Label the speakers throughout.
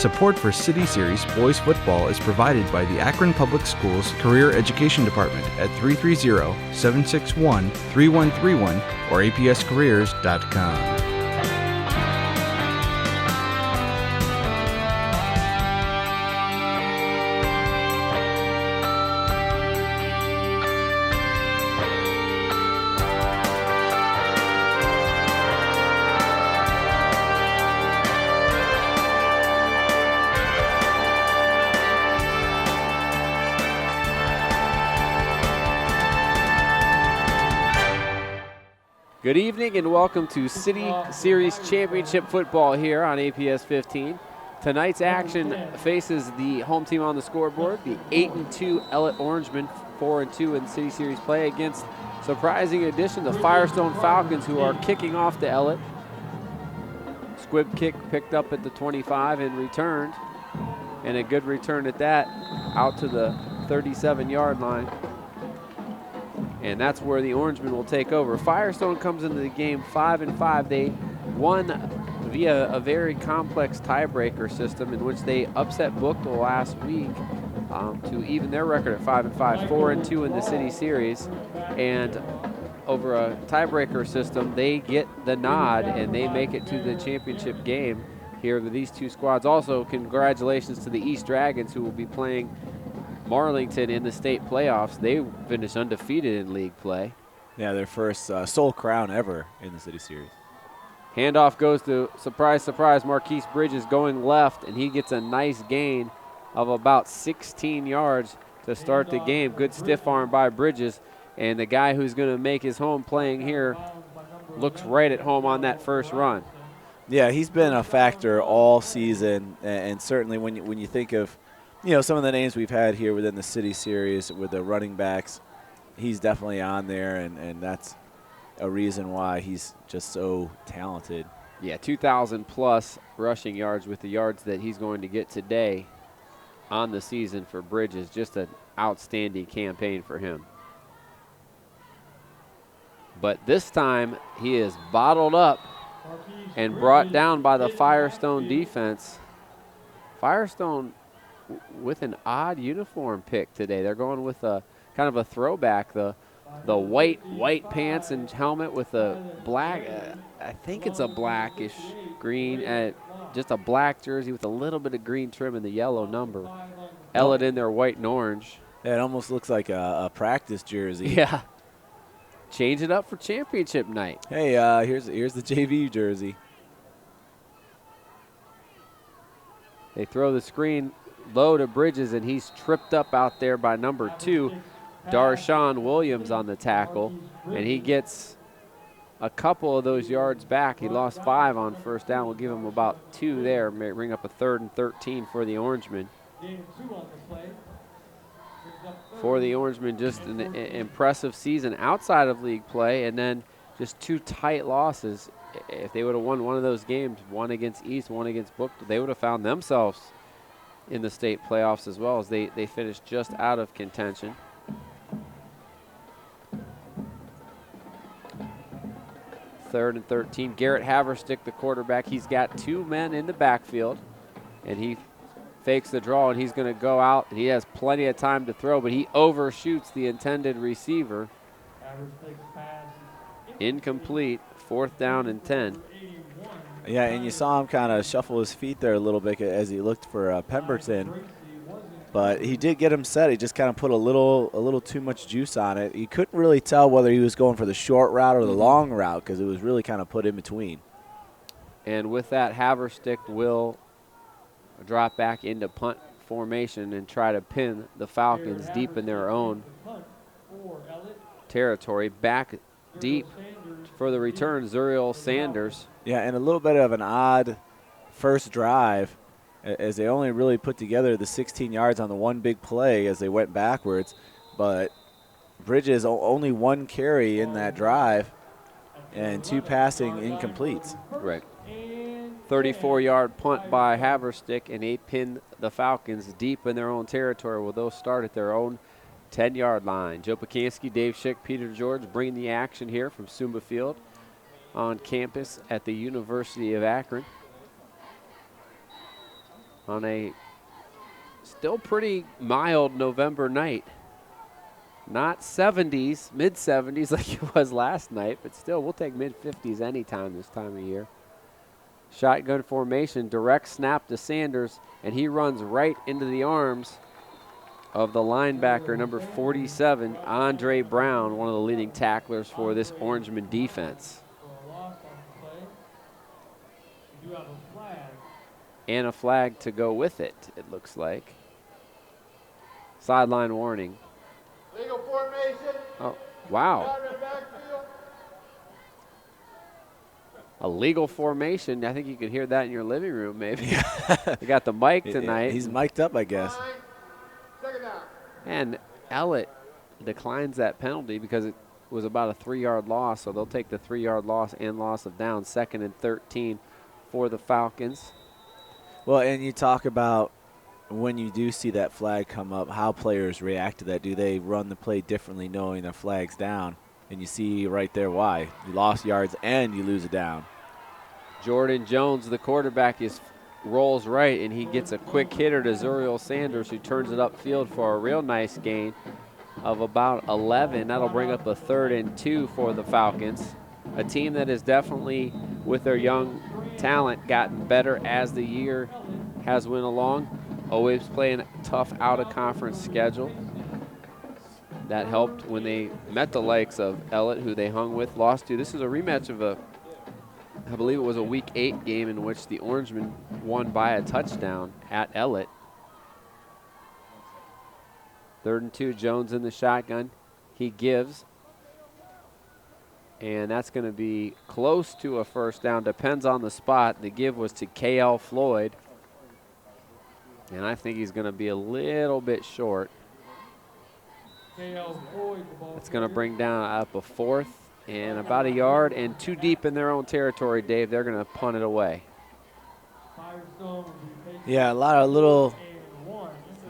Speaker 1: Support for City Series boys football is provided by the Akron Public Schools Career Education Department at 330-761-3131 or apscareers.com.
Speaker 2: Good evening and welcome to City Series Championship football here on APS 15. Tonight's action faces the home team on the scoreboard, the 8-2 Ellet Orangemen, 4-2 in City Series play against surprising addition, the Firestone Falcons, who are kicking off the Ellet. Squib kick picked up at the 25 and returned, and a good return at that, out to the 37-yard line. And that's where the Orangemen will take over. Firestone comes into the game 5-5. They won via a very complex tiebreaker system in which they upset Bookville last week to even their record at 5-5, 4-2 in the City Series. And over a tiebreaker system, they get the nod and they make it to the championship game here with these two squads. Also, congratulations to the East Dragons, who will be playing Marlington in the state playoffs. They finished undefeated in league play.
Speaker 3: Yeah, their first sole crown ever in the City Series.
Speaker 2: Handoff goes to, surprise, surprise, Marquise Bridges going left, and he gets a nice gain of about 16 yards to start the game. Good stiff arm by Bridges, and the guy who's going to make his home playing here looks right at home on that first run.
Speaker 3: Yeah, he's been a factor all season, and certainly when you think of some of the names we've had here within the City Series with the running backs, he's definitely on there, and that's a reason why he's just so talented.
Speaker 2: Yeah, 2,000-plus rushing yards with the yards that he's going to get today on the season for Bridges. Just an outstanding campaign for him. But this time he is bottled up and brought down by the Firestone defense. Firestone with an odd uniform pick today. They're going with a kind of a throwback, the white pants and helmet with a black, I think it's a blackish green, just a black jersey with a little bit of green trim and the yellow number. Ellet in their white and orange.
Speaker 3: Yeah, it almost looks like a practice jersey.
Speaker 2: Yeah. Change it up for championship night.
Speaker 3: Hey, here's the JV jersey.
Speaker 2: They throw the screen low to Bridges, and he's tripped up out there by number 2, Darshawn Williams, on the tackle, and he gets a couple of those yards back. He lost 5 on first down. We'll give him about 2 there, may bring up a 3rd and 13 for the Orangemen. For the Orangemen, just an impressive season outside of league play, and then just 2 tight losses. If they would have won one of those games, one against East, one against Bookville, they would have found themselves in the state playoffs as well, as they finished just out of contention. Third and 13. Garrett Haverstick, the quarterback, he's got 2 men in the backfield, and he fakes the draw, and he's going to go out, and he has plenty of time to throw, but he overshoots the intended receiver. Incomplete, 4th down and 10.
Speaker 3: Yeah, and you saw him kind of shuffle his feet there a little bit as he looked for Pemberton. But he did get him set. He just kind of put a little too much juice on it. You couldn't really tell whether he was going for the short route or the long route because it was really kind of put in between.
Speaker 2: And with that, Haverstick will drop back into punt formation and try to pin the Falcons deep in their own territory. Back deep for the return, Zuriel Sanders.
Speaker 3: Yeah, and a little bit of an odd first drive as they only really put together the 16 yards on the one big play as they went backwards. But Bridges only 1 carry in that drive and 2 passing incompletes.
Speaker 2: Right. 34-yard punt by Haverstick, and they pin the Falcons deep in their own territory. Will those start at their own 10-yard line? Joe Pakanski, Dave Schick, Peter George bringing the action here from Sumba Field on campus at the University of Akron. on a still pretty mild November night. Not 70s, mid-70s like it was last night, but still we'll take mid-50s anytime this time of year. Shotgun formation, direct snap to Sanders, and he runs right into the arms of the linebacker, number 47, Andre Brown, one of the leading tacklers for this Orangeman defense. And a flag to go with it, it looks like. Sideline warning.
Speaker 4: Legal formation.
Speaker 2: Oh, wow. A legal formation. I think you can hear that in your living room, maybe. You got the mic tonight.
Speaker 3: He's mic'd up, I guess.
Speaker 2: And Ellet declines that penalty because it was about a 3-yard loss, so they'll take the 3-yard loss and loss of down. 2nd and 13 for the Falcons.
Speaker 3: Well, and you talk about when you do see that flag come up, how players react to that. Do they run the play differently knowing their flag's down? And you see right there why. You lost yards and you lose a down.
Speaker 2: Jordan Jones, the quarterback, rolls right, and he gets a quick hitter to Zuriel Sanders, who turns it upfield for a real nice gain of about 11. That'll bring up a 3rd and 2 for the Falcons. A team that has definitely, with their young talent, gotten better as the year has went along. Always playing a tough out-of-conference schedule. That helped when they met the likes of Ellet, who they hung with, lost to. This is a rematch of I believe it was a Week 8 game in which the Orangemen won by a touchdown at Ellet. 3rd and 2, Jones in the shotgun. He gives. And that's going to be close to a first down. Depends on the spot. The give was to K.L. Floyd. And I think he's going to be a little bit short. It's going to bring down up a 4th and about 1 yard, and too deep in their own territory, Dave. They're going to punt it away.
Speaker 3: Yeah, a lot of little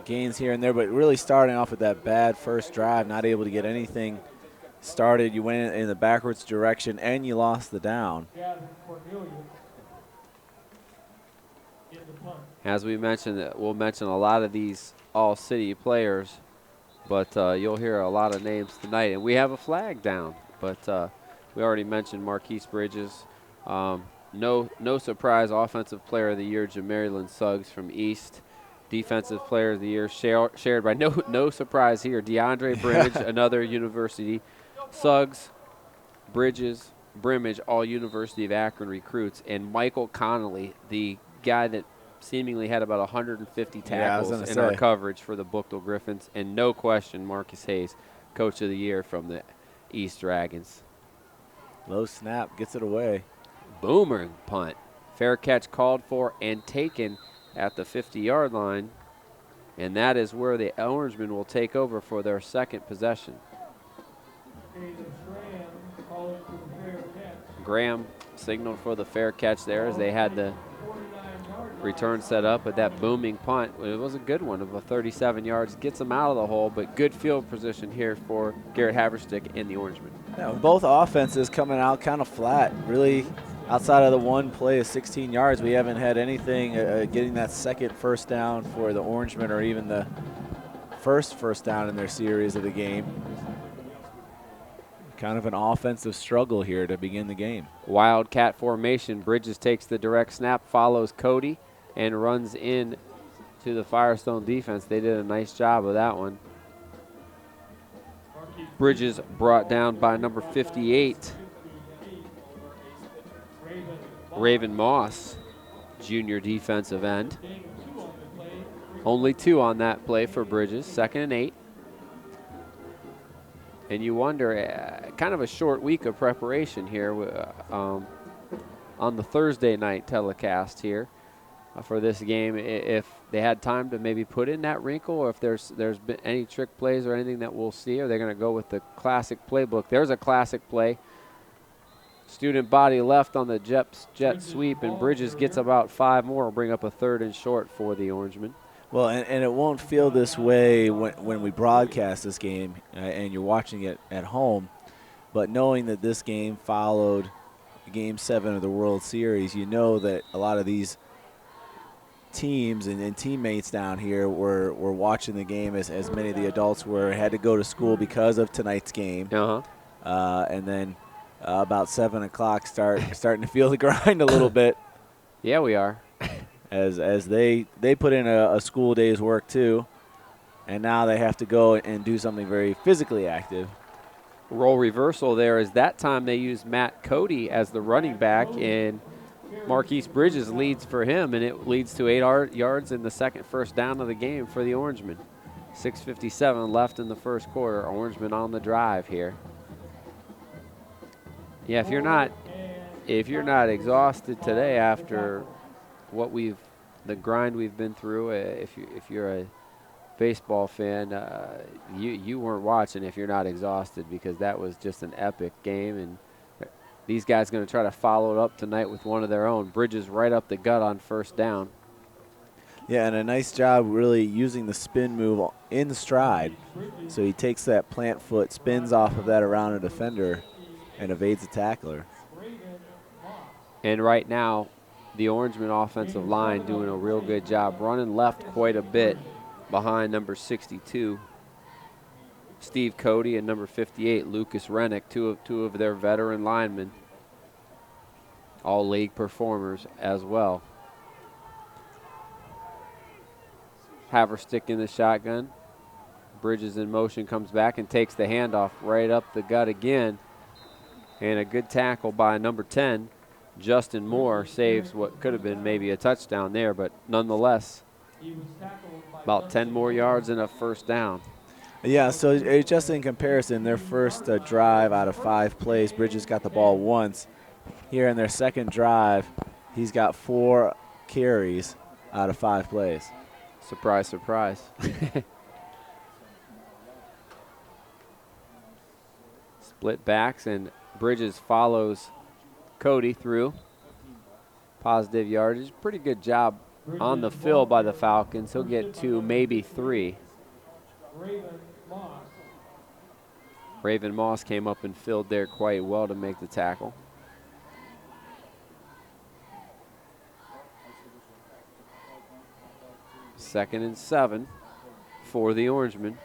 Speaker 3: gains here and there, but really starting off with that bad first drive, not able to get anything started. You went in the backwards direction, and you lost the down.
Speaker 2: As we mentioned, we'll mention a lot of these all-city players, but you'll hear a lot of names tonight. And we have a flag down, but we already mentioned Marquise Bridges. No surprise, Offensive Player of the Year, Jamarilyn Suggs from East. Defensive Player of the Year, shared by no surprise here, DeAndre Bridge, another university. Suggs, Bridges, Brimage, all University of Akron recruits. And Michael Connolly, the guy that seemingly had about 150 tackles in our coverage for the Bookville Griffins. And no question, Marcus Hayes, Coach of the Year from the East Dragons.
Speaker 3: Low snap, gets it away.
Speaker 2: Boomer punt. Fair catch called for and taken at the 50-yard line. And that is where the Orangemen will take over for their 2nd possession. Graham signaled for the fair catch there as they had the return set up, but that booming punt, it was a good one of a 37 yards, gets them out of the hole, but good field position here for Garrett Haverstick and the Orangemen.
Speaker 3: Yeah, both offenses coming out kind of flat. Really, outside of the one play of 16 yards, we haven't had anything getting that 2nd first down for the Orangemen, or even the first down in their series of the game. Kind of an offensive struggle here to begin the game.
Speaker 2: Wildcat formation. Bridges takes the direct snap, follows Cody, and runs in to the Firestone defense. They did a nice job of that one. Bridges brought down by number 58, Raven Moss, junior defensive end. Only 2 on that play for Bridges, 2nd and 8. And you wonder, kind of a short week of preparation here on the Thursday night telecast here for this game. If they had time to maybe put in that wrinkle, or if there's been any trick plays or anything that we'll see, or they're going to go with the classic playbook. There's a classic play. Student body left on the jet sweep, and Bridges gets about 5 more, will bring up a 3rd and short for the Orangemen.
Speaker 3: Well, and it won't feel this way when we broadcast this game and you're watching it at home, but knowing that this game followed Game 7 of the World Series, you know that a lot of these teams and teammates down here were watching the game as many of the adults had to go to school because of tonight's game. And then about 7 o'clock starting to feel the grind a little bit.
Speaker 2: Yeah, we are.
Speaker 3: As they put in a school day's work too, and now they have to go and do something very physically active.
Speaker 2: Role reversal there is that time they used Matt Cody as the running back, and Marquise Bridges leads for him, and it leads to 8 yards in the second first down of the game for the Orangemen. 6:57 left in the first quarter. Orangemen on the drive here. Yeah, if you're not exhausted today after the grind we've been through, if you're a baseball fan, you weren't watching if you're not exhausted, because that was just an epic game, and these guys going to try to follow it up tonight with one of their own. Bridges right up the gut on first down.
Speaker 3: Yeah, and a nice job really using the spin move in stride. So he takes that plant foot, spins off of that around a defender, and evades a tackler.
Speaker 2: And right now, the Orangemen offensive line doing a real good job, running left quite a bit behind number 62, Steve Cody, and number 58, Lucas Rennick, two of their veteran linemen, all league performers as well. Haverstick in the shotgun. Bridges in motion, comes back and takes the handoff right up the gut again. And a good tackle by number 10, Justin Moore, saves what could have been maybe a touchdown there, but nonetheless, about 10 more yards and a first down.
Speaker 3: Yeah, so just in comparison, their first drive out of 5 plays, Bridges got the ball once. Here in their second drive, he's got 4 carries out of 5 plays.
Speaker 2: Surprise, surprise. Split backs, and Bridges follows Cody through. Positive yardage. Pretty good job on the fill by the Falcons. He'll get 2, maybe 3. Raven Moss came up and filled there quite well to make the tackle. Second and 7 for the Orangemen,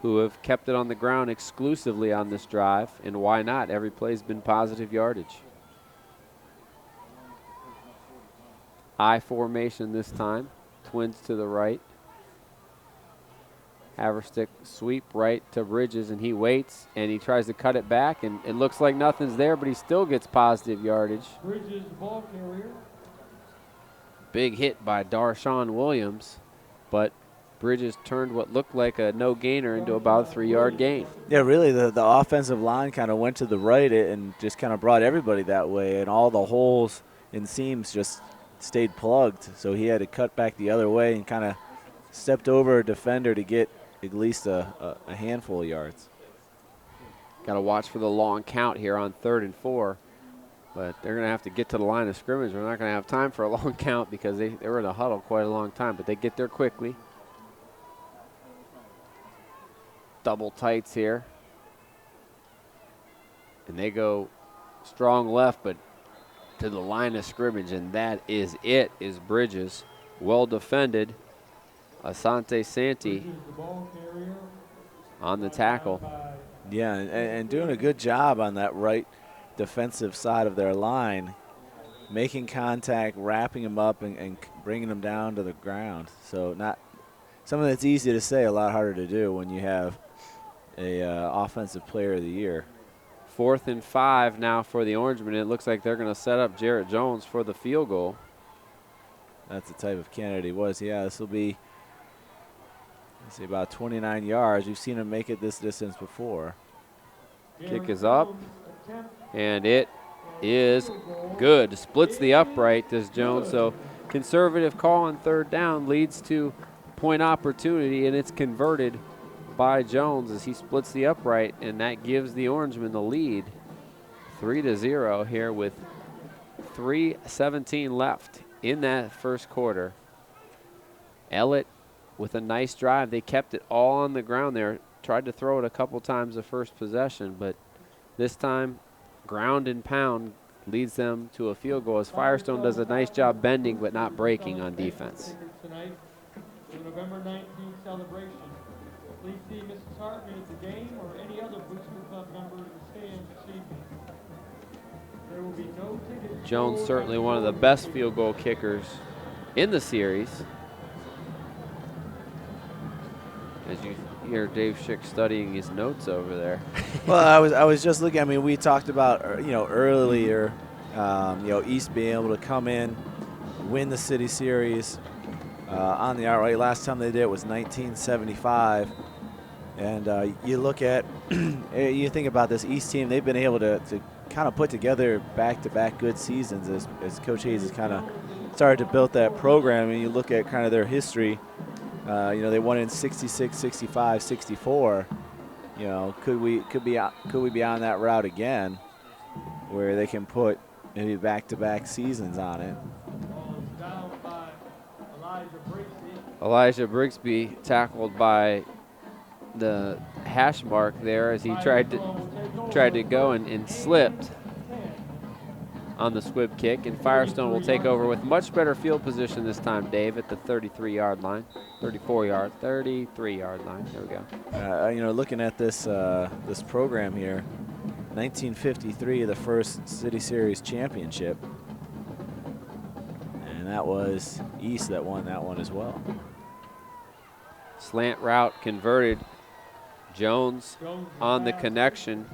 Speaker 2: who have kept it on the ground exclusively on this drive, and why not? Every play's been positive yardage. I formation this time, twins to the right. Haverstick sweep right to Bridges, and he waits, and he tries to cut it back, and it looks like nothing's there, but he still gets positive yardage.
Speaker 4: Bridges, ball carrier.
Speaker 2: Big hit by Darshawn Williams, but Bridges turned what looked like a no-gainer into about a 3-yard gain.
Speaker 3: Yeah, really, the offensive line kind of went to the right and just kind of brought everybody that way, and all the holes and seams just stayed plugged. So he had to cut back the other way and kind of stepped over a defender to get at least a handful of yards.
Speaker 2: Got to watch for the long count here on 3rd and 4. But they're going to have to get to the line of scrimmage. We're not going to have time for a long count because they were in a huddle quite a long time. But they get there quickly. Double tights here. And they go strong left, but to the line of scrimmage. And that is it, is Bridges. Well defended. Asante Santee on the tackle.
Speaker 3: Yeah, and doing a good job on that right defensive side of their line, making contact, wrapping them up, and bringing them down to the ground. So not something that's easy to say, a lot harder to do when you have a offensive player of the year.
Speaker 2: 4th and 5 now for the Orangemen. It looks like they're going to set up Jarrett Jones for the field goal.
Speaker 3: That's the type of candidate he was. Yeah, this will be, let's see, about 29 yards. We've seen him make it this distance before.
Speaker 2: Kick is up. And it is good. Splits the upright, does Jones. So conservative call on 3rd down leads to point opportunity, and it's converted by Jones as he splits the upright, and that gives the Orangemen the lead. 3-0 here with 3:17 left in that first quarter. Ellet with a nice drive. They kept it all on the ground there. Tried to throw it a couple times the first possession, but this time ground and pound leads them to a field goal as Firestone does a nice job bending but not breaking on defense.
Speaker 4: Tonight, the November 19th celebration. Please see Mrs. Hartman at the game or any other Booster Club member in the stands this evening. There will be no tickets.
Speaker 2: Jones certainly one of the best field goal kickers in the series. As you hear Dave Schick studying his notes over there.
Speaker 3: Well, I was just looking. I mean, we talked about earlier, East being able to come in, win the city series on the outright. Last time they did it was 1975, and you look at, you think about this East team. They've been able to kind of put together back-to-back good seasons as Coach Hayes has kind of started to build that program. And you look at kind of their history. They won in 66, 65, 64. Could we be on that route again, where they can put maybe back-to-back seasons on it?
Speaker 4: Down by
Speaker 2: Elijah Brigsby tackled by the hash mark there as he tried to go and slipped on the squib kick, and Firestone will take over with much better field position this time, Dave, at the 33-yard line, 33-yard line. There we go.
Speaker 3: Looking at this this program here, 1953, the first City Series championship, and that was East that won that one as well.
Speaker 2: Slant route converted. Jones on the connection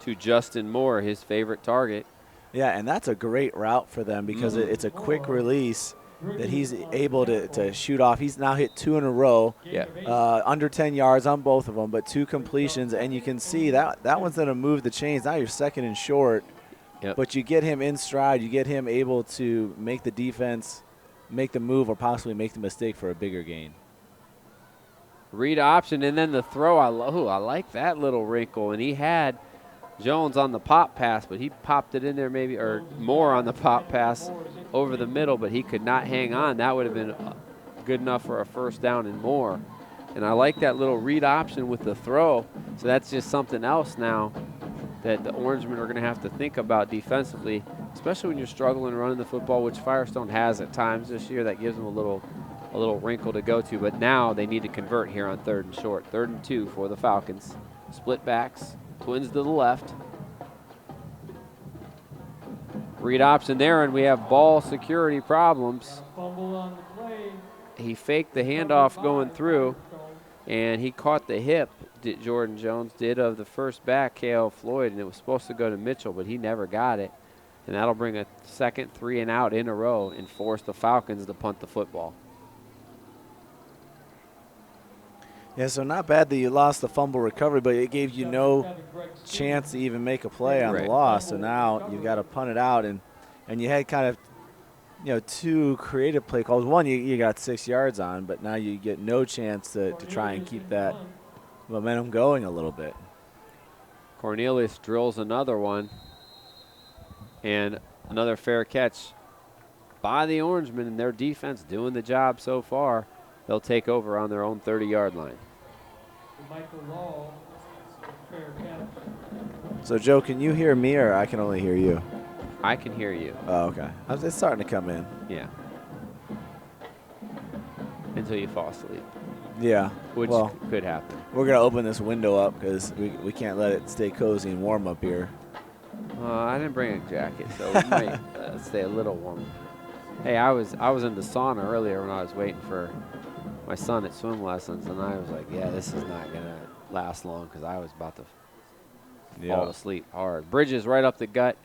Speaker 2: to Justin Moore, his favorite target.
Speaker 3: Yeah, and that's a great route for them because it's a quick release that he's able to shoot off. He's now hit 2 in a row, under 10 yards on both of them, but 2 completions, and you can see that one's going to move the chains. Now you're second and short, but you get him in stride. You get him able to make the defense make the move or possibly make the mistake for a bigger gain.
Speaker 2: Read option, and then the throw. I like that little wrinkle, and he had Jones on the pop pass, but he popped it in there maybe, or more on the pop pass over the middle, but he could not hang on. That would have been good enough for a first down and more. And I like that little read option with the throw. So that's just something else now that the Orangemen are going to have to think about defensively, especially when you're struggling running the football, which Firestone has at times this year. That gives them a little wrinkle to go to. But now they need to convert here on 3rd and short. 3rd and 2 for the Falcons. Split backs. Twins to the left. Read option there, and we have ball security problems.
Speaker 4: Fumble on the play.
Speaker 2: He faked the handoff going through, and he caught the hip, Jordan Jones did, of the first back, K.L. Floyd, and it was supposed to go to Mitchell, but he never got it. And that'll bring a second 3 and out in a row and force the Falcons to punt the football.
Speaker 3: Yeah, so not bad that you lost the fumble recovery, but it gave you no chance to even make a play on the loss. So now you've got to punt it out, and you had kind of 2 creative play calls. One you got 6 yards on, but now you get no chance to try and keep that momentum going a little bit.
Speaker 2: Cornelius drills another one, and another fair catch by the Orangemen, and their defense doing the job so far. They'll take over on their own 30-yard line.
Speaker 4: Michael Law, fair catch.
Speaker 3: So, Joe, can you hear me, or I can only hear you?
Speaker 2: I can hear you.
Speaker 3: Oh, okay. It's starting to come in.
Speaker 2: Yeah. Until you fall asleep.
Speaker 3: Yeah.
Speaker 2: Which could happen.
Speaker 3: We're going to open this window up because we can't let it stay cozy and warm up here.
Speaker 2: I didn't bring a jacket, so we might stay a little warm. Hey, I was in the sauna earlier when I was waiting for my son at swim lessons, and I was like, yeah, this is not going to last long because I was about to fall asleep hard. Bridges right up the gut.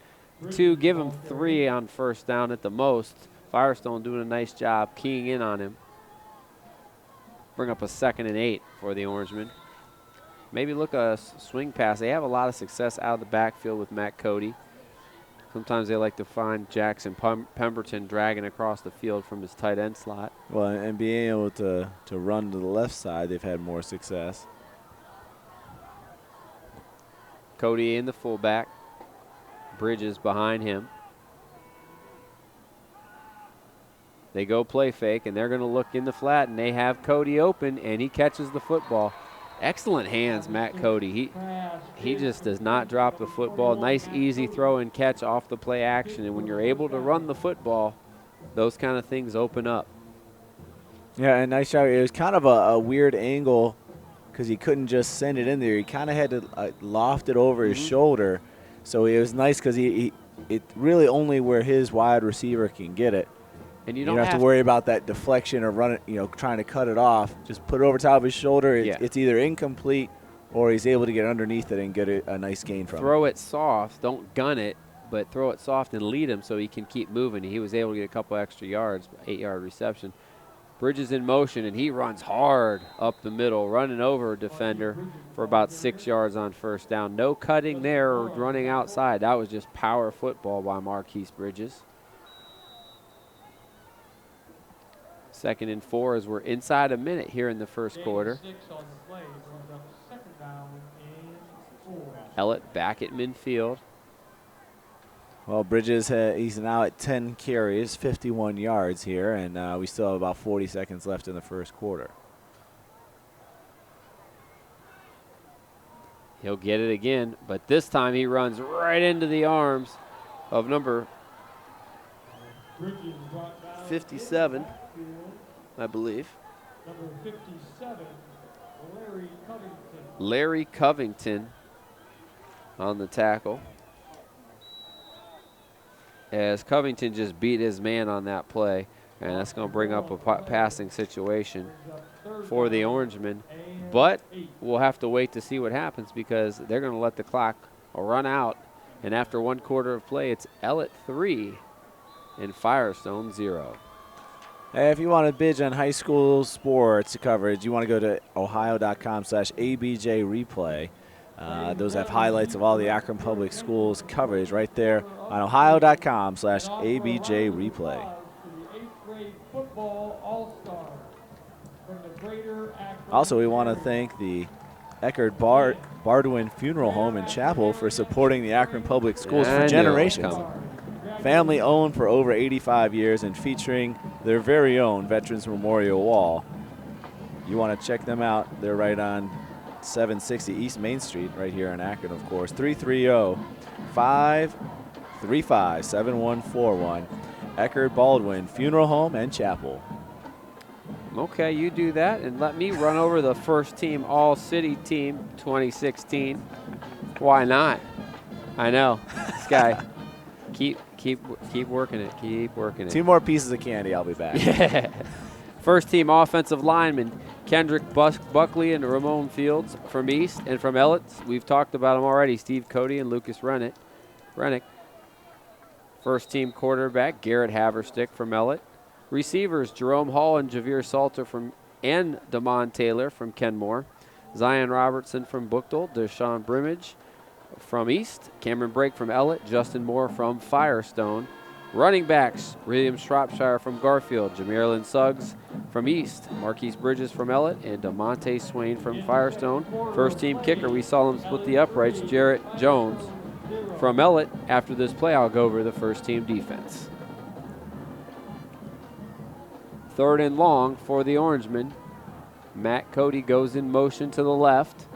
Speaker 2: 2, give him 3 on first down at the most. Firestone doing a nice job keying in on him. Bring up a 2nd and 8 for the Orangemen. Maybe look a swing pass. They have a lot of success out of the backfield with Matt Cody. Sometimes they like to find Jackson Pemberton dragging across the field from his tight end slot.
Speaker 3: Well, and being able to run to the left side, they've had more success.
Speaker 2: Cody in the fullback. Bridges behind him. They go play fake, and they're going to look in the flat, and they have Cody open, and he catches the football. Excellent hands, Matt Cody. He just does not drop the football. Nice, easy throw and catch off the play action. And when you're able to run the football, those kind of things open up.
Speaker 3: Yeah, and nice shot. It was kind of a weird angle because he couldn't just send it in there. He kind of had to loft it over his shoulder. So it was nice because it really only where his wide receiver can get it.
Speaker 2: And you
Speaker 3: don't
Speaker 2: don't
Speaker 3: have to worry about that deflection or running, trying to cut it off. Just put it over top of his shoulder. It's either incomplete or he's able to get underneath it and get a nice gain from it.
Speaker 2: Throw it soft. Don't gun it, but throw it soft and lead him so he can keep moving. He was able to get a couple extra yards, 8-yard reception. Bridges in motion, and he runs hard up the middle, running over a defender for about 6 yards on first down. No cutting there or running outside. That was just power football by Marquise Bridges. 2nd and 4 as we're inside a minute here in the first quarter. Ellet back at midfield.
Speaker 3: Well, Bridges, he's now at 10 carries, 51 yards here, and we still have about 40 seconds left in the first quarter.
Speaker 2: He'll get it again, but this time he runs right into the arms of number 57, I believe.
Speaker 4: Number 57,
Speaker 2: Larry Covington on the tackle. As Covington just beat his man on that play, and that's going to bring up a passing situation for the Orangemen. But we'll have to wait to see what happens because they're going to let the clock run out. And after 1 quarter of play, it's Ellet 3 and Firestone 0.
Speaker 3: Hey, if you want to binge on high school sports coverage, you want to go to ohio.com/ABJ replay. Those have highlights of all the Akron Public Schools coverage right there on ohio.com/ABJ replay. Also, we want to thank the Eckerd Bardwin Funeral Home and Chapel for supporting the Akron Public Schools for generations. Family owned for over 85 years and featuring their very own Veterans Memorial Wall. You want to check them out. They're right on 760 East Main Street right here in Akron, of course. 330-535-7141. Eckerd Baldwin Funeral Home and Chapel.
Speaker 2: Okay, you do that, and let me run over the first team All-City team 2016. Why not? I know. This guy, keep working it. Keep working it.
Speaker 3: 2 more pieces of candy, I'll be back.
Speaker 2: Yeah. First team offensive linemen, Kendrick Buckley and Ramon Fields from East, and from Ellet, we've talked about them already, Steve Cody and Lucas Rennick. First team quarterback, Garrett Haverstick from Ellet. Receivers, Jerome Hall and Javier Salter and Damon Taylor from Kenmore. Zion Robertson from Buchtel, Deshaun Brimage from East, Cameron Brake from Ellet, Justin Moore from Firestone. Running backs, William Shropshire from Garfield, Jameerlin Suggs from East, Marquise Bridges from Ellet, and DeMonte Swain from Firestone. First team kicker, we saw them split the uprights, Jarrett Jones from Ellet. After this play, I'll go over the first team defense. 3rd and long for the Orangemen. Matt Cody goes in motion to the left,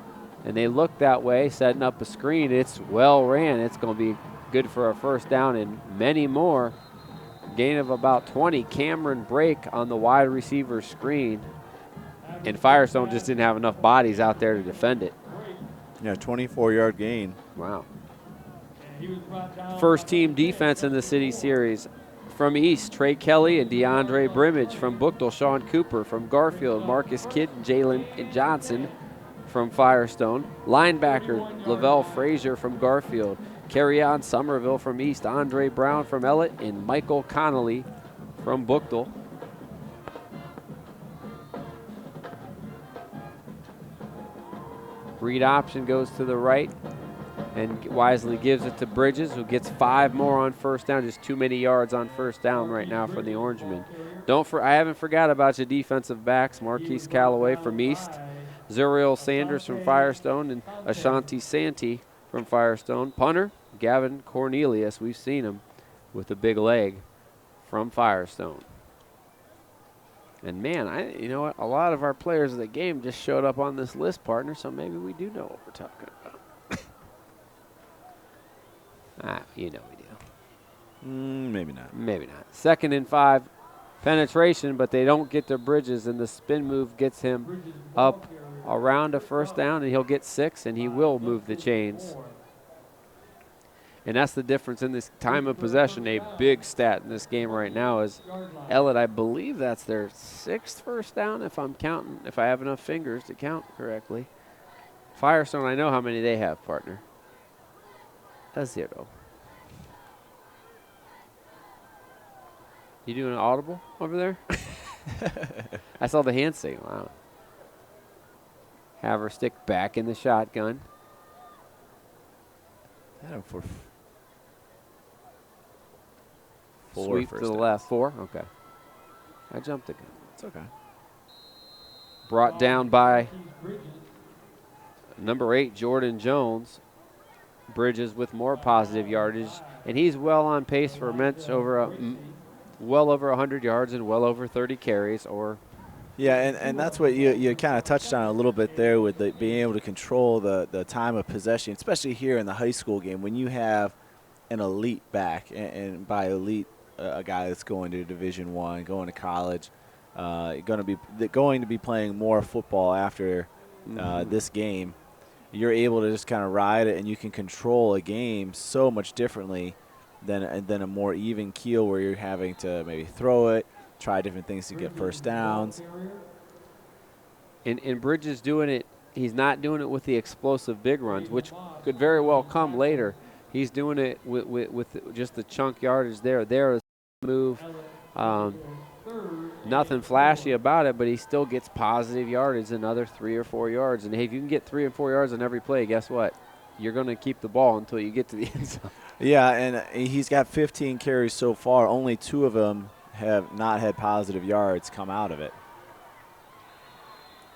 Speaker 2: and they look that way, setting up a screen. It's well ran. It's going to be good for a first down and many more. Gain of about 20. Cameron Brake on the wide receiver screen. And Firestone just didn't have enough bodies out there to defend it.
Speaker 3: Yeah, 24-yard gain.
Speaker 2: Wow. First team defense in the City Series. From East, Trey Kelly and DeAndre Brimage. From Buchtel, Sean Cooper. From Garfield, Marcus Kidd and Jalen Johnson from Firestone. Linebacker, Lavelle Frazier from Garfield. Kerryon Somerville from East. Andre Brown from Ellet. And Michael Connolly from Buchtel. Read option goes to the right and wisely gives it to Bridges, who gets 5 more on first down. Just too many yards on first down right now for the Orangemen. I haven't forgot about your defensive backs. Marquise Callaway from East, Zuriel Sanders from Firestone, and Ashanti Santee from Firestone. Punter, Gavin Cornelius, we've seen him with a big leg from Firestone. And man, you know what? A lot of our players of the game just showed up on this list, partner, so maybe we do know what we're talking about. You know we do.
Speaker 3: Maybe not.
Speaker 2: Maybe not. 2nd and 5, penetration, but they don't get to Bridges, and the spin move gets him up around a 1st down, and he'll get 6, and he will move the chains. And that's the difference in this time of possession. A big stat in this game right now is Ellet, I believe that's their 6th 1st down, if I'm counting, if I have enough fingers to count correctly. Firestone, I know how many they have, partner. A 0. You doing an audible over there? I saw the hand signal. Wow. Haverstick back in the shotgun.
Speaker 3: Had him for 4
Speaker 2: Sweep to
Speaker 3: first
Speaker 2: the
Speaker 3: downs.
Speaker 2: left. 4? Okay. I jumped again.
Speaker 3: It's okay.
Speaker 2: Brought down by number 8, Jordan Jones. Bridges with more positive yardage, and he's well on pace for well over 100 yards and well over 30 carries.
Speaker 3: Yeah, and that's what you kind of touched on a little bit there with being able to control the time of possession, especially here in the high school game when you have an elite back, and by elite, a guy that's going to Division I, going to college, going to be playing more football after this game. You're able to just kind of ride it, and you can control a game so much differently than a more even keel where you're having to maybe throw it, try different things to get 1st downs.
Speaker 2: And Bridges doing it, he's not doing it with the explosive big runs, which could very well come later. He's doing it with just the chunk yardage there. There is move. Nothing flashy about it, but he still gets positive yardage, another 3 or 4 yards. And hey, if you can get 3 and 4 yards on every play, guess what? You're going to keep the ball until you get to the end zone.
Speaker 3: Yeah, and he's got 15 carries so far. Only 2 of them have not had positive yards come out of it.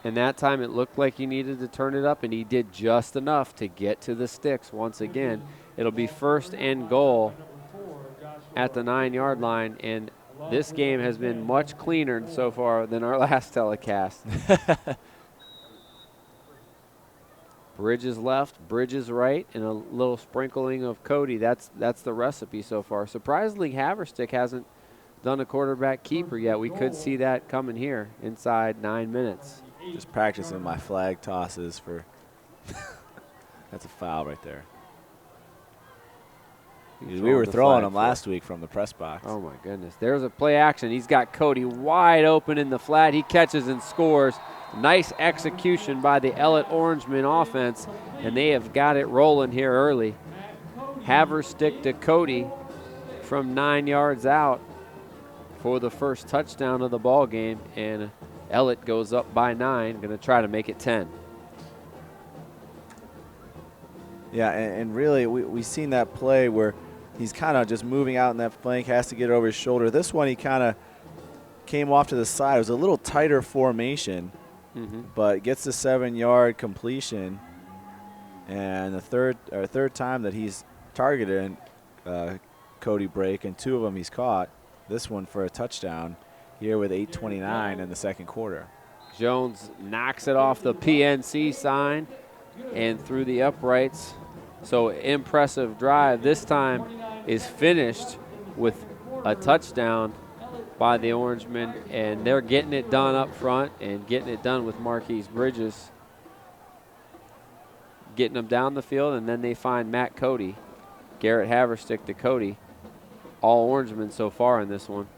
Speaker 2: And that time it looked like he needed to turn it up, and he did just enough to get to the sticks once again. It'll be 1st and goal at the 9-yard line, and this game has been much cleaner so far than our last telecast. Bridges left, Bridges right, and a little sprinkling of Cody. That's the recipe so far. Surprisingly, Haverstick hasn't done a quarterback keeper yet. We could see that coming here inside 9 minutes.
Speaker 3: Just practicing my flag tosses for that's a foul right there. We were throwing them last week from the press box.
Speaker 2: Oh, my goodness. There's a play action. He's got Cody wide open in the flat. He catches and scores. Nice execution by the Ellet Orangemen offense, and they have got it rolling here early. Haverstick to Cody from 9 yards out for the 1st touchdown of the ball game, and Ellet goes up by 9, going to try to make it 10.
Speaker 3: Yeah, and really we've seen that play where he's kind of just moving out in that flank, has to get it over his shoulder. This one he kind of came off to the side. It was a little tighter formation, but gets the 7-yard completion. And the third time that he's targeted Cody Brake, and 2 of them he's caught. This one for a touchdown here with 8:29 in the 2nd quarter.
Speaker 2: Jones knocks it off the PNC sign and through the uprights. So impressive drive. This time is finished with a touchdown by the Orangemen, and they're getting it done up front and getting it done with Marquise Bridges, getting them down the field, and then they find Matt Cody. Garrett Haverstick to Cody. All Orangemen so far in this one.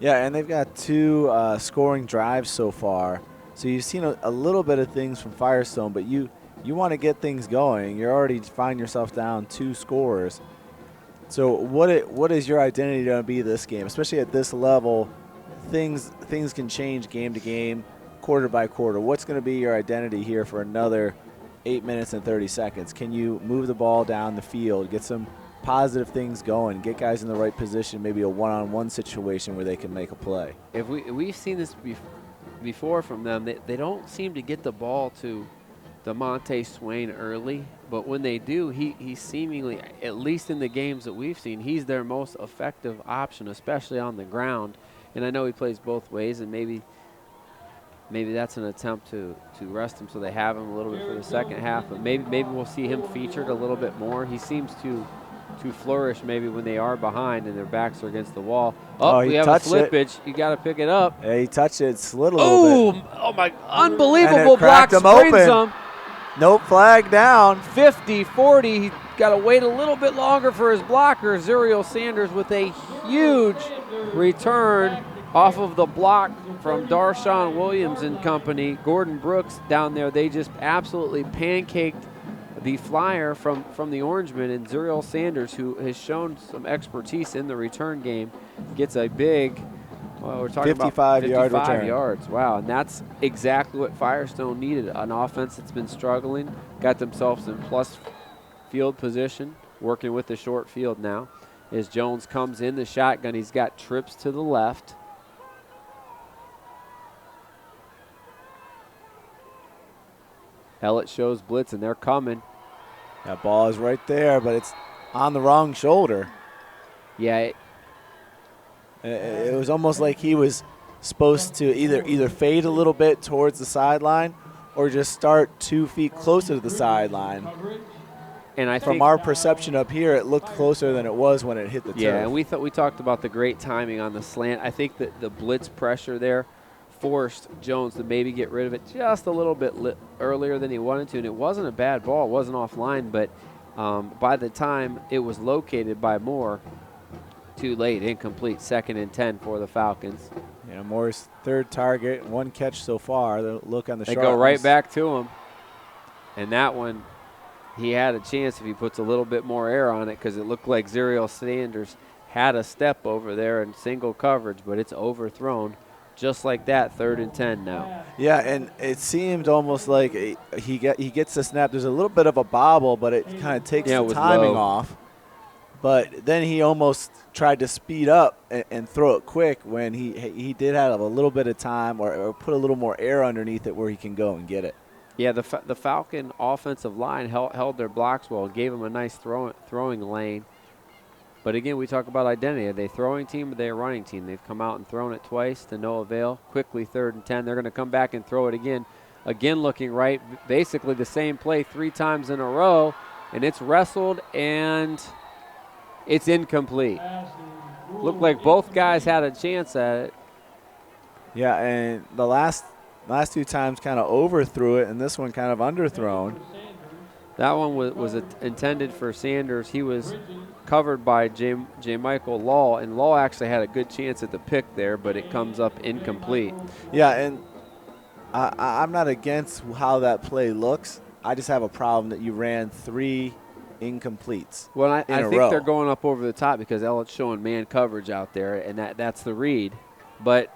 Speaker 3: Yeah, and they've got 2 scoring drives so far. So you've seen a little bit of things from Firestone, but you want to get things going. You already find yourself down 2 scores. So what is your identity going to be this game, especially at this level? Things can change game to game, quarter by quarter. What's going to be your identity here for another 8 minutes and 30 seconds? Can you move the ball down the field, get some positive things going, get guys in the right position, maybe a one-on-one situation where they can make a play?
Speaker 2: If we've seen this before from them, they don't seem to get the ball to DeMonte Swain early, but when they do, he seemingly, at least in the games that we've seen, he's their most effective option, especially on the ground. And I know he plays both ways, and maybe maybe that's an attempt to rest him so they have him a little bit for the second half. But maybe we'll see him featured a little bit more. He seems to flourish maybe when they are behind and their backs are against the wall. Oh, we have a slippage. You got to pick it up.
Speaker 3: Yeah, he touched it, slid a little bit.
Speaker 2: Oh my, unbelievable block,
Speaker 3: him
Speaker 2: springs
Speaker 3: open.
Speaker 2: him.
Speaker 3: Nope, flag down.
Speaker 2: 50-40. He got to wait a little bit longer for his blocker. Zuriel Sanders with a huge return off of the block from Darshawn Williams and company. Gordon Brooks down there, they just absolutely pancaked the flyer from the Orangemen, and Zuriel Sanders, who has shown some expertise in the return game, gets a big, well, we're talking
Speaker 3: 55-yard
Speaker 2: about 55
Speaker 3: return.
Speaker 2: yards. Wow, and that's exactly what Firestone needed, an offense that's been struggling, got themselves in plus field position, working with the short field now. As Jones comes in the shotgun, he's got trips to the left. Ellet shows blitz, and they're coming.
Speaker 3: That ball is right there, but it's on the wrong shoulder.
Speaker 2: Yeah.
Speaker 3: It was almost like he was supposed to either fade a little bit towards the sideline or just start 2 feet closer to the sideline.
Speaker 2: And I
Speaker 3: From
Speaker 2: think
Speaker 3: our perception up here, it looked closer than it was when it hit the turf.
Speaker 2: Yeah, and we talked about the great timing on the slant. I think that the blitz pressure there forced Jones to maybe get rid of it just a little bit earlier than he wanted to, and it wasn't a bad ball. It wasn't offline, but by the time it was located by Moore, too late, incomplete, 2nd and 10 for the Falcons.
Speaker 3: Yeah, Moore's third target, 1 catch so far. The look on the
Speaker 2: They
Speaker 3: sharpness.
Speaker 2: go right back to him, and that one, he had a chance if he puts a little bit more air on it, because it looked like Zuriel Sanders had a step over there in single coverage, but it's overthrown. Just like that, 3rd and 10 now.
Speaker 3: Yeah, and it seemed almost like he gets the snap. There's a little bit of a bobble, but it kind of takes the timing off. But then he almost tried to speed up and throw it quick when he did have a little bit of time or put a little more air underneath it where he can go and get it.
Speaker 2: Yeah, the Falcon offensive line held their blocks well, gave him a nice throwing lane. But again, we talk about identity. Are they a throwing team or are they a running team? They've come out and thrown it twice to no avail. Quickly, 3rd and 10. They're going to come back and throw it again. Again, looking right. Basically the same play 3 times in a row. And it's wrestled and it's incomplete. Looked like both guys had a chance at it.
Speaker 3: Yeah, and the last 2 times kind of overthrew it, and this one kind of underthrown.
Speaker 2: That one was intended for Sanders. He was covered by J. Michael Law, and Law actually had a good chance at the pick there, but it comes up incomplete.
Speaker 3: Yeah, and I'm not against how that play looks. I just have a problem that you ran 3 incompletes.
Speaker 2: Well, I think
Speaker 3: row.
Speaker 2: they're going up over the top because Ellet's showing man coverage out there, and that's the read. But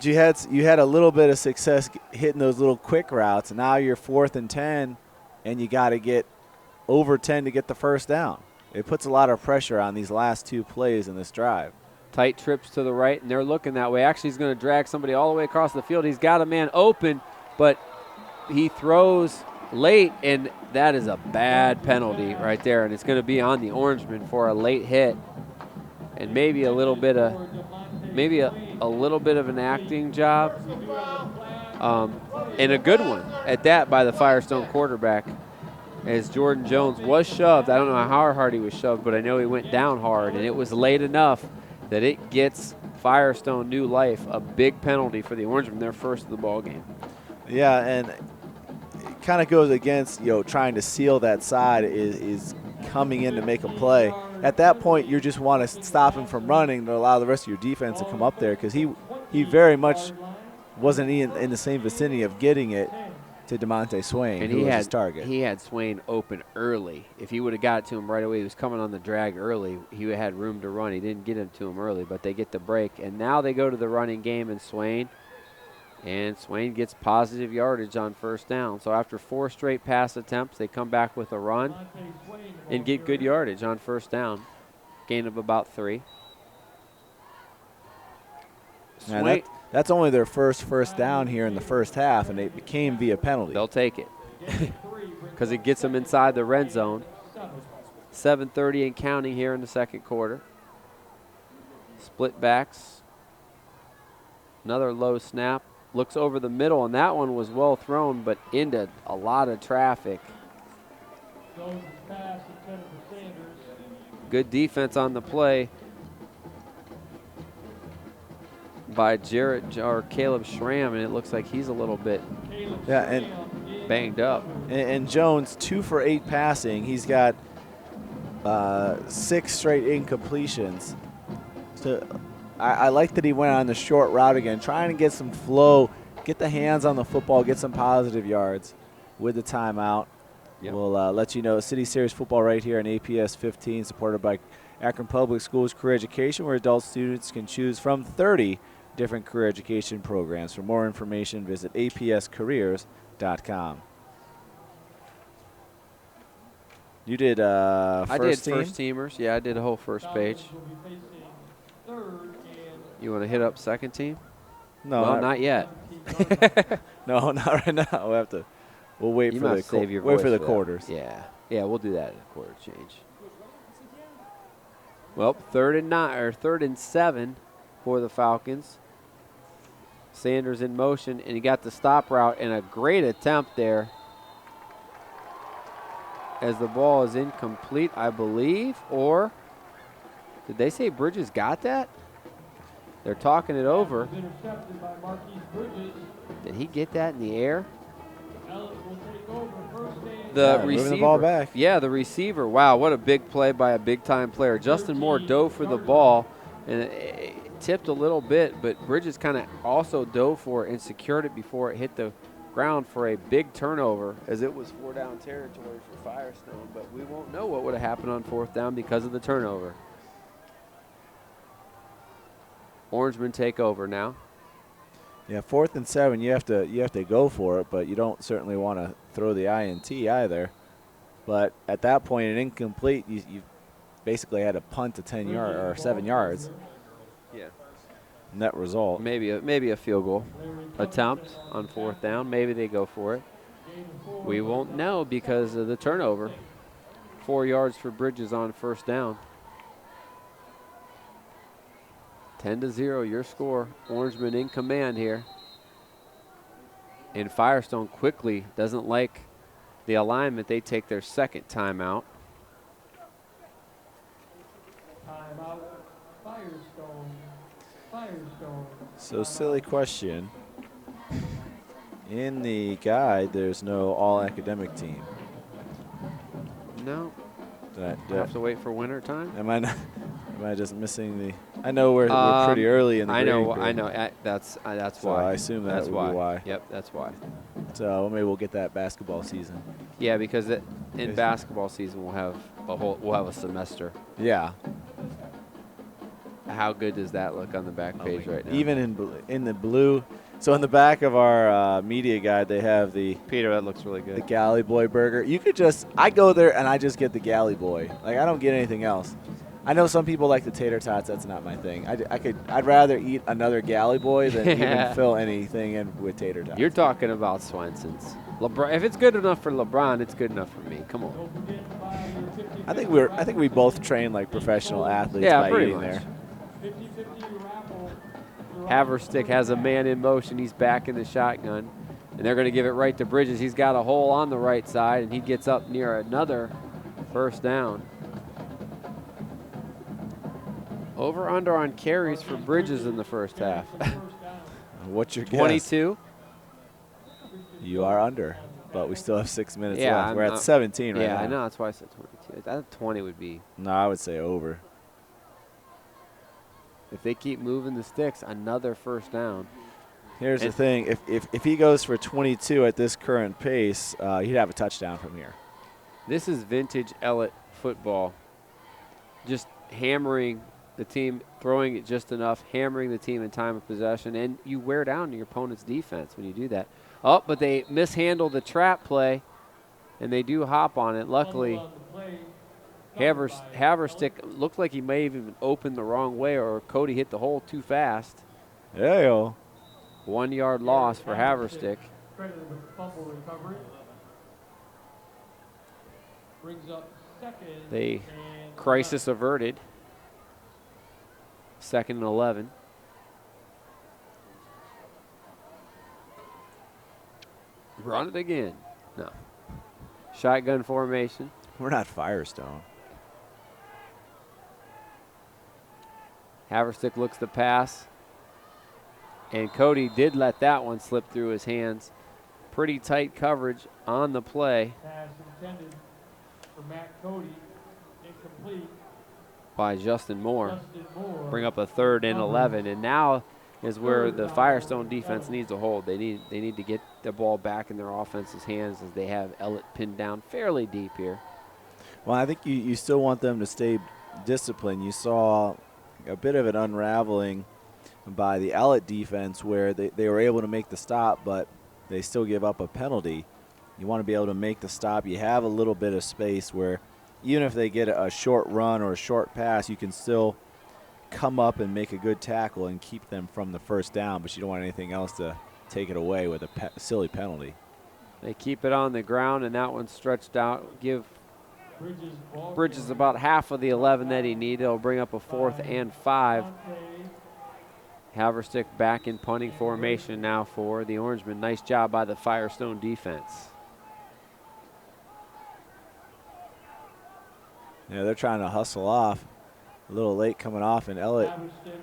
Speaker 3: you had a little bit of success hitting those little quick routes, and now you're 4th and 10, and you got to get over 10 to get the first down. It puts a lot of pressure on these last 2 plays in this drive.
Speaker 2: Tight trips to the right, and they're looking that way. Actually, he's going to drag somebody all the way across the field. He's got a man open, but he throws late, and that is a bad penalty right there, and it's going to be on the Orangemen for a late hit, and maybe a little bit of an acting job, and a good one at that by the Firestone quarterback. As Jordan Jones was shoved. I don't know how hard he was shoved, but I know he went down hard, and it was late enough that it gets Firestone new life, a big penalty for the Orangemen, their first of the ball game.
Speaker 3: Yeah, and it kind of goes against, trying to seal that side is coming in to make a play. At that point, you just want to stop him from running to allow the rest of your defense to come up there, because he very much wasn't in the same vicinity of getting it to DeMonte Swain,
Speaker 2: and
Speaker 3: who was his target.
Speaker 2: He had Swain open early. If he would have got it to him right away, he was coming on the drag early, he had room to run. He didn't get it to him early, but they get the break. And now they go to the running game, and Swain gets positive yardage on first down. So after 4 straight pass attempts, they come back with a run and get good yardage on first down. Gain of about 3.
Speaker 3: Swain, that's only their first down here in the first half, and it became via penalty.
Speaker 2: They'll take it because it gets them inside the red zone. 7:30 and counting here in the second quarter. Split backs. Another low snap. looks over the middle, and that one was well thrown, but into a lot of traffic.
Speaker 4: Jones' pass intended for Sanders.
Speaker 2: Good defense on the play by Caleb Schramm, and it looks like he's a little bit
Speaker 3: Yeah, and
Speaker 2: banged up.
Speaker 3: And Jones, 2 for 8 passing. He's got 6 straight incompletions. So I like that he went on the short route again, trying to get some flow, get the hands on the football, get some positive yards with the timeout.
Speaker 2: Yep.
Speaker 3: We'll let you know City Series football right here on APS 15, supported by Akron Public Schools Career Education, where adult students can choose from 30 different career education programs. For more information, visit apscareers.com. You did
Speaker 2: I did
Speaker 3: team?
Speaker 2: first teamers. Yeah, I did a whole first page.
Speaker 4: Falcons will be facing third and
Speaker 2: You want to hit up second team?
Speaker 3: No,
Speaker 2: Well, not yet.
Speaker 3: no, not right now. We'll wait
Speaker 2: You
Speaker 3: for
Speaker 2: must
Speaker 3: the
Speaker 2: save your
Speaker 3: wait
Speaker 2: voice
Speaker 3: for the
Speaker 2: that.
Speaker 3: quarters.
Speaker 2: Yeah, we'll do that at the quarter change. Well, 3rd and 7 for the Falcons. Sanders in motion, and he got the stop route and a great attempt there. As the ball is incomplete, I believe, or did they say Bridges got that? They're talking it over.
Speaker 4: was intercepted by Marquise Bridges.
Speaker 2: Did he get that in the air?
Speaker 4: Ellet will take over first and
Speaker 2: The
Speaker 3: Yeah, moving
Speaker 2: receiver.
Speaker 3: the ball back.
Speaker 2: Yeah, the receiver. Wow, what a big play by a big-time player. Justin Moore dove for the ball, and it tipped a little bit, but Bridges kind of also dove for it and secured it before it hit the ground for a big turnover, as it was 4-down territory for Firestone, but we won't know what would have happened on 4th down because of the turnover. Orangemen take over now.
Speaker 3: Yeah, 4th and 7, you have to go for it, but you don't certainly want to throw the INT either. But at that point, an incomplete, you basically had to punt to 10 yards or 7 yards.
Speaker 2: Yeah.
Speaker 3: Net result.
Speaker 2: Maybe a field goal attempt on 4th down. Maybe they go for it. We won't know because of the turnover. 4 yards for Bridges on 1st down. 10-0, your score. Orangemen in command here. And Firestone quickly doesn't like the alignment. They take their 2nd timeout.
Speaker 4: timeout. Firestone.
Speaker 3: So silly question. In the guide, there's no all-academic team.
Speaker 2: No,
Speaker 3: Did
Speaker 2: have to wait for winter time.
Speaker 3: Am I just missing the? I know we're pretty early in the.
Speaker 2: I know.
Speaker 3: grading.
Speaker 2: That's
Speaker 3: So
Speaker 2: why.
Speaker 3: I assume that
Speaker 2: that's
Speaker 3: would be why.
Speaker 2: Yep, that's why.
Speaker 3: So maybe we'll get that basketball season.
Speaker 2: Yeah, because in basketball season we'll have a semester.
Speaker 3: Yeah.
Speaker 2: How good does that look on the back page right now?
Speaker 3: Even in the blue. So in the back of our media guide, they have the
Speaker 2: Peter, that looks really good.
Speaker 3: Galley Boy burger. You could I go there and I just get the Galley Boy. Like, I don't get anything else. I know some people like the tater tots. That's not my thing. I'd rather eat another Galley Boy than even fill anything in with tater tots.
Speaker 2: You're talking about Swenson's. LeBron. If it's good enough for LeBron, it's good enough for me. Come on.
Speaker 3: I think we both train like professional athletes by
Speaker 2: pretty
Speaker 3: eating
Speaker 2: much.
Speaker 3: there.
Speaker 4: 50-50 raffle.
Speaker 2: Haverstick has a man in motion. He's back in the shotgun. And they're going to give it right to Bridges. He's got a hole on the right side, and he gets up near another 1st down. Over under on carries for Bridges in the 1st half.
Speaker 3: What's your guess?
Speaker 2: 22.
Speaker 3: You are under, but we still have 6 minutes
Speaker 2: Yeah,
Speaker 3: left. We're at 17 right now.
Speaker 2: Yeah, I know. That's why I said 22. I thought 20 would be.
Speaker 3: No, I would say over.
Speaker 2: If they keep moving the sticks, another 1st down.
Speaker 3: Here's the thing. If he goes for 22 at this current pace, he'd have a touchdown from here.
Speaker 2: This is vintage Ellet football. Just hammering the team, throwing it just enough, hammering the team in time of possession, and you wear down your opponent's defense when you do that. Oh, but they mishandle the trap play, and they do hop on it. Luckily, Haverstick looked like he may have even opened the wrong way, or Cody hit the hole too fast.
Speaker 3: Yeah, yo.
Speaker 2: 1 yard loss for Haverstick.
Speaker 4: Credited with fumble recovery. Brings up 2nd.
Speaker 2: They
Speaker 4: and
Speaker 2: crisis averted. 2nd and 11. Run it again. No. Shotgun formation.
Speaker 3: We're not Firestone.
Speaker 2: Haverstick looks to pass. And Cody did let that one slip through his hands. Pretty tight coverage on the play.
Speaker 4: Pass intended for Matt Cody. Incomplete.
Speaker 2: By Justin Moore.
Speaker 4: Justin Moore.
Speaker 2: Bring up a 3rd and 11. And now is where the Firestone defense needs a hold. They need to get the ball back in their offense's hands as they have Ellet pinned down fairly deep here.
Speaker 3: Well, I think you still want them to stay disciplined. You saw a bit of an unraveling by the Ellet defense where they were able to make the stop, but they still give up a penalty. You want to be able to make the stop. You have a little bit of space where even if they get a short run or a short pass, you can still come up and make a good tackle and keep them from the first down, but you don't want anything else to take it away with a silly penalty.
Speaker 2: They keep it on the ground, and that one's stretched out. Give Bridges about half of the 11 that he needed. It'll bring up a 4th and 5. Haverstick back in punting formation now for the Orangemen. Nice job by the Firestone defense.
Speaker 3: Yeah, they're trying to hustle off. A little late coming off, and Ellet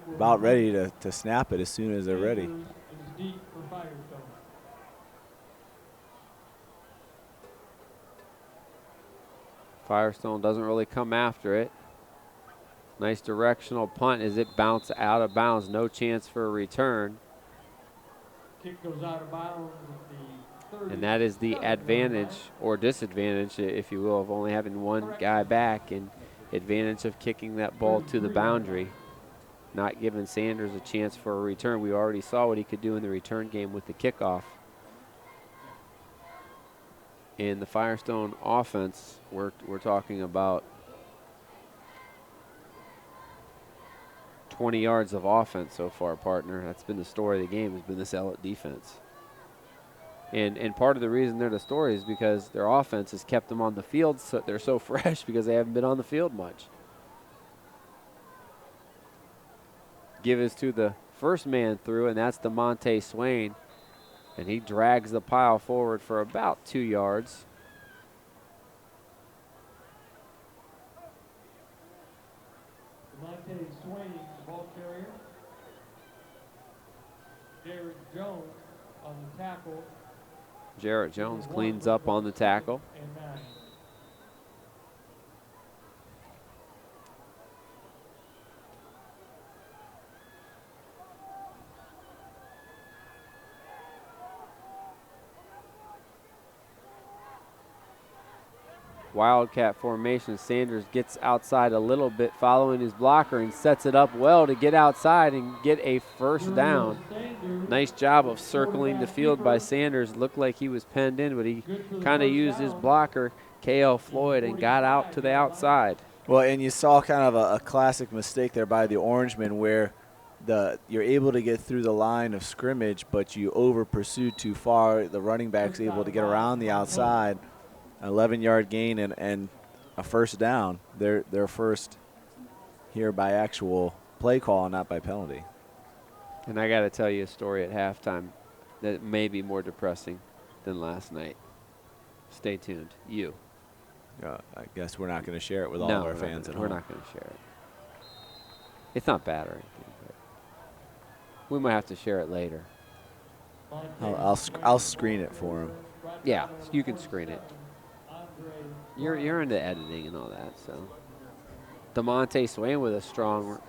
Speaker 3: about ready to snap it as soon as they're ready.
Speaker 2: Firestone doesn't really come after it. Nice directional punt as it bounced out of bounds. No chance for a return.
Speaker 4: Kick goes out of bounds at the 30.
Speaker 2: And that is the advantage or disadvantage, if you will, of only having one guy back, and advantage of kicking that ball to the boundary, not giving Sanders a chance for a return. We already saw what he could do in the return game with the kickoff. And the Firestone offense, we're talking about 20 yards of offense so far, partner. That's been the story of the game, has been this Ellet defense. And part of the reason they're the story is because their offense has kept them on the field. So they're so fresh because they haven't been on the field much. Give us to the first man through, and that's DeMonte Swain. And he drags the pile forward for about 2 yards.
Speaker 4: DeMonte Swain, the ball carrier. Derek Jones on the tackle.
Speaker 2: Jarrett Jones cleans up on the tackle.
Speaker 4: And 9.
Speaker 2: Wildcat formation. Sanders gets outside a little bit following his blocker and sets it up well to get outside and get a first down. Nice job of circling the field by Sanders. Looked like he was penned in, but he kind of used his blocker, K.L. Floyd, and got out to the outside.
Speaker 3: Well, and you saw kind of a classic mistake there by the Orangemen where you're able to get through the line of scrimmage, but you over-pursued too far. The running back's able to get around the outside. 11-yard gain and a first down. They're first here by actual play call, not by penalty.
Speaker 2: And I got to tell you a story at halftime that may be more depressing than last night. Stay tuned.
Speaker 3: I guess we're not going to share it with all of our fans at home.
Speaker 2: We're not going to share it. It's not bad or anything, but we might have to share it later.
Speaker 3: I'll screen it for him.
Speaker 2: Yeah, you can screen it. You're into editing and all that, so. DeMonte Swain with a strong.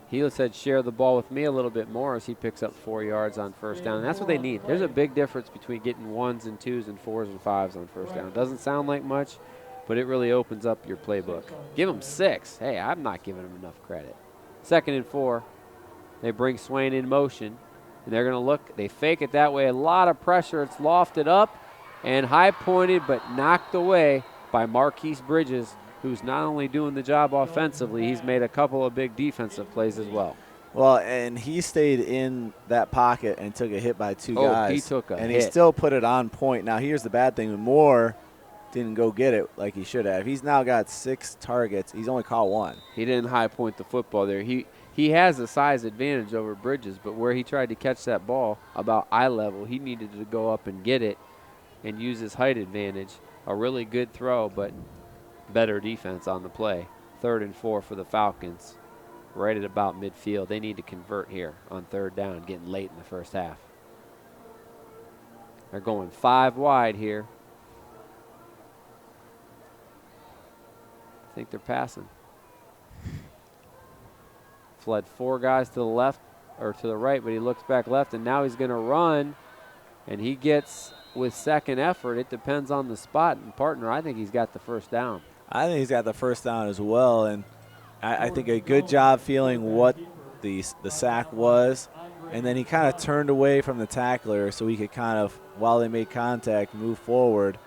Speaker 2: He said share the ball with me a little bit more as he picks up 4 yards on first down. And that's what they need. There's a big difference between getting 1s and 2s and 4s and 5s on first down. Doesn't sound like much, but it really opens up your playbook. Give them 6. Hey, I'm not giving them enough credit. 2nd and 4. They bring Swain in motion, and they're going to look. They fake it that way. A lot of pressure. It's lofted up and high-pointed but knocked away by Marquise Bridges, who's not only doing the job offensively, he's made a couple of big defensive plays as well.
Speaker 3: Well, and he stayed in that pocket and took a hit by 2 guys.
Speaker 2: He took a hit.
Speaker 3: And he still put it on point. Now, here's the bad thing. Moore didn't go get it like he should have. He's now got 6 targets. He's only caught 1.
Speaker 2: He didn't high point the football there. He has a size advantage over Bridges, but where he tried to catch that ball about eye level, he needed to go up and get it. and use his height advantage. A really good throw, but better defense on the play. 3rd and 4 for the Falcons, right at about midfield. They need to convert here on 3rd down, getting late in the first half. They're going 5 wide here. I think they're passing. Fled 4 guys to the left or to the right, but he looks back left, and now he's going to run, and he gets with second effort. It depends on the spot. And partner, I think he's got the first down.
Speaker 3: I think he's got the first down as well, and I think a good job feeling what the sack was, and then he kind of turned away from the tackler so he could kind of, while they made contact, move forward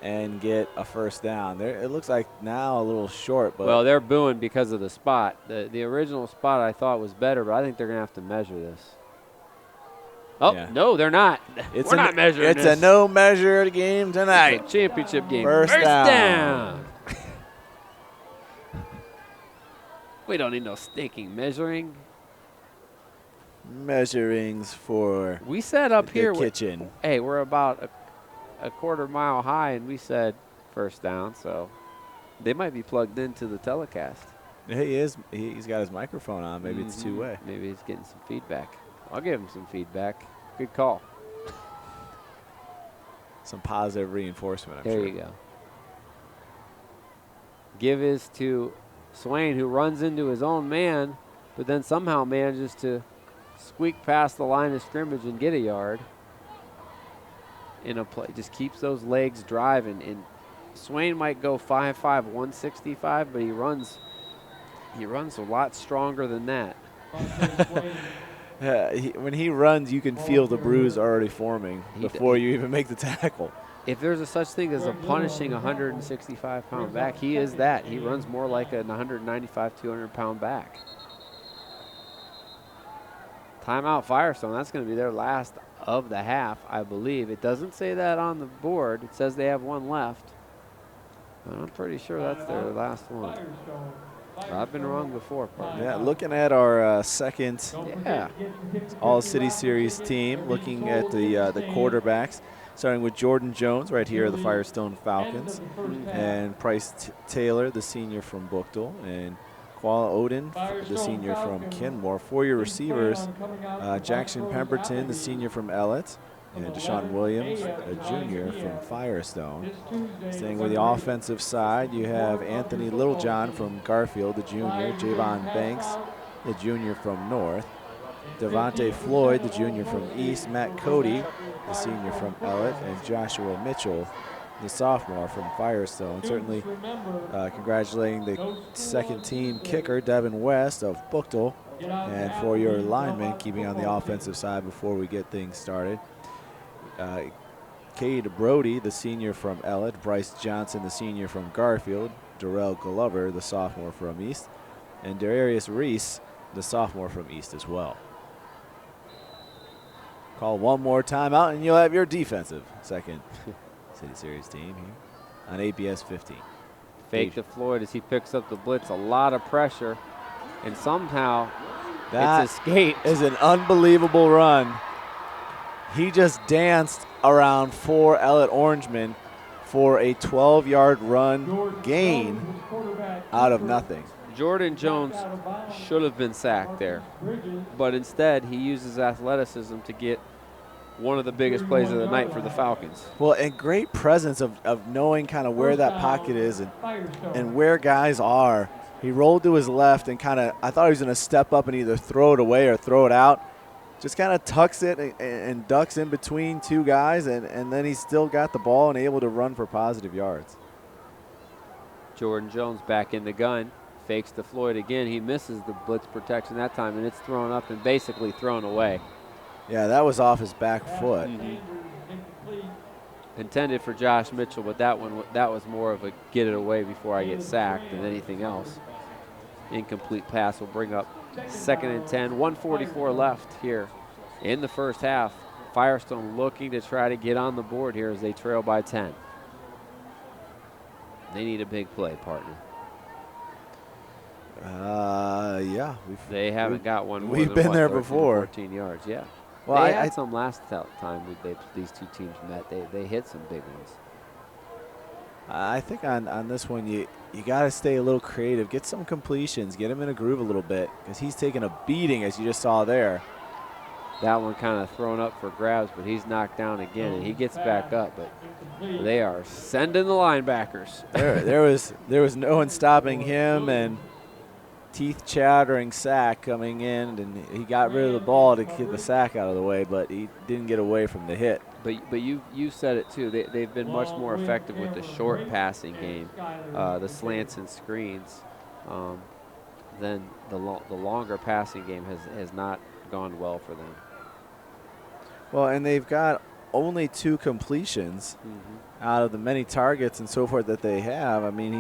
Speaker 3: and get a first down. It looks like now a little short, but
Speaker 2: well, they're booing because of the spot. The original spot I thought was better, but I think they're going to have to measure this. Oh,
Speaker 3: yeah.
Speaker 2: No, they're not. We're not measuring
Speaker 3: It's
Speaker 2: this.
Speaker 3: a no-measure game tonight.
Speaker 2: It's a championship game.
Speaker 3: First
Speaker 2: down. We don't need no stinking measuring.
Speaker 3: Measurings for
Speaker 2: We set up
Speaker 3: the
Speaker 2: here.
Speaker 3: kitchen.
Speaker 2: Hey, we're about a quarter mile high, and we said first down, so they might be plugged into the telecast.
Speaker 3: He is. He's got his microphone on. Maybe it's two-way.
Speaker 2: Maybe he's getting some feedback. I'll give him some feedback. Good call.
Speaker 3: Some positive reinforcement, I'm
Speaker 2: There
Speaker 3: sure.
Speaker 2: you go. Give is to Swain, who runs into his own man, but then somehow manages to squeak past the line of scrimmage and get a yard. In a play, just keeps those legs driving. And Swain might go 5'5", 165, but he runs a lot stronger than that.
Speaker 3: When he runs, you can feel the bruise already forming before you even make the tackle.
Speaker 2: If there's a such thing as a punishing 165-pound back, he is that. He runs more like a 195, 200-pound back. Timeout Firestone. That's going to be their last of the half, I believe. It doesn't say that on the board. It says they have one left. I'm pretty sure that's their last one. I've been wrong before, partner.
Speaker 3: Yeah, looking at our second
Speaker 2: Yeah.
Speaker 3: All-City Series team, looking at the quarterbacks, starting with Jordan Jones right here of the Firestone Falcons, and Bryce Taylor, the senior from Buchtel, and Koala Odin, the senior from Kenmore. For your receivers, Jackson Pemberton, the senior from Ellet, and Deshaun Williams, a junior from Firestone. Staying with the offensive side, you have Anthony Littlejohn from Garfield, the junior, Javon Banks, the junior from North, Devontae Floyd, the junior from East, Matt Cody, the senior from Ellet, and Joshua Mitchell, the sophomore from Firestone. Certainly congratulating the second team kicker, Devin West of Buchtel. And for your linemen, keeping on the offensive side before we get things started, Cade Brody, the senior from Ellet, Bryce Johnson, the senior from Garfield, Darrell Glover, the sophomore from East, and Darius Reese, the sophomore from East as well. Call one more timeout, and you'll have your defensive second City Series team here on APS 15.
Speaker 2: Fake to Floyd as he picks up the blitz. A lot of pressure, and somehow
Speaker 3: That
Speaker 2: it's escaped.
Speaker 3: is an unbelievable run. He just danced around 4 Ellet Orangemen for a 12-yard run gain out of nothing.
Speaker 2: Jordan Jones should have been sacked there, but instead he uses athleticism to get one of the biggest plays of the night for the Falcons.
Speaker 3: Well, and great presence of knowing kind of where that pocket is and where guys are. He rolled to his left and kind of, I thought he was going to step up and either throw it away or throw it out. Just kind of tucks it and ducks in between two guys, and then he's still got the ball and able to run for positive yards.
Speaker 2: Jordan Jones back in the gun, fakes to Floyd again. He misses the blitz protection that time, and it's thrown up and basically thrown away.
Speaker 3: Yeah, that was off his back foot.
Speaker 2: Intended for Josh Mitchell, but that was more of a get it away before I get sacked than anything else. Incomplete pass will bring up 2nd and 10, 1:44 left here in the first half. Firestone looking to try to get on the board here as they trail by 10. They need a big play, partner.
Speaker 3: Yeah.
Speaker 2: They haven't got one more
Speaker 3: we've
Speaker 2: than,
Speaker 3: been
Speaker 2: what,
Speaker 3: there
Speaker 2: 13 to
Speaker 3: before.
Speaker 2: 14 yards, yeah.
Speaker 3: Well,
Speaker 2: they had some last time these two teams met. They hit some big ones.
Speaker 3: I think on this one, you got to stay a little creative. Get some completions. Get him in a groove a little bit because he's taking a beating, as you just saw there.
Speaker 2: That one kind of thrown up for grabs, but he's knocked down again, and he gets back up. But they are sending the linebackers.
Speaker 3: There was no one stopping him, and teeth chattering sack coming in, and he got rid of the ball to get the sack out of the way, but he didn't get away from the hit.
Speaker 2: But you said it too. They've been much more effective with the short passing game, the slants and screens, than the longer passing game has not gone well for them.
Speaker 3: Well, and they've got only 2 completions out of the many targets and so forth that they have. I mean,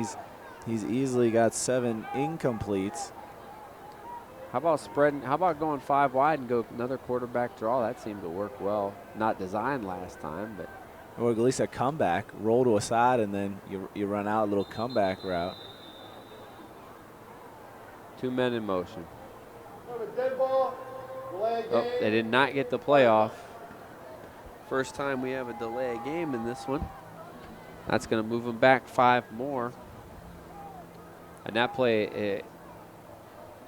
Speaker 3: he's easily got 7 incompletes.
Speaker 2: How about spreading? How about going 5 wide and go another quarterback draw? That seemed to work well. Not designed last time, but.
Speaker 3: Or at least a comeback, roll to a side, and then you run out a little comeback route.
Speaker 2: 2 men in motion. Oh, they did not get the play off. First time we have a delay game in this one. That's going to move them back 5 more. And that play,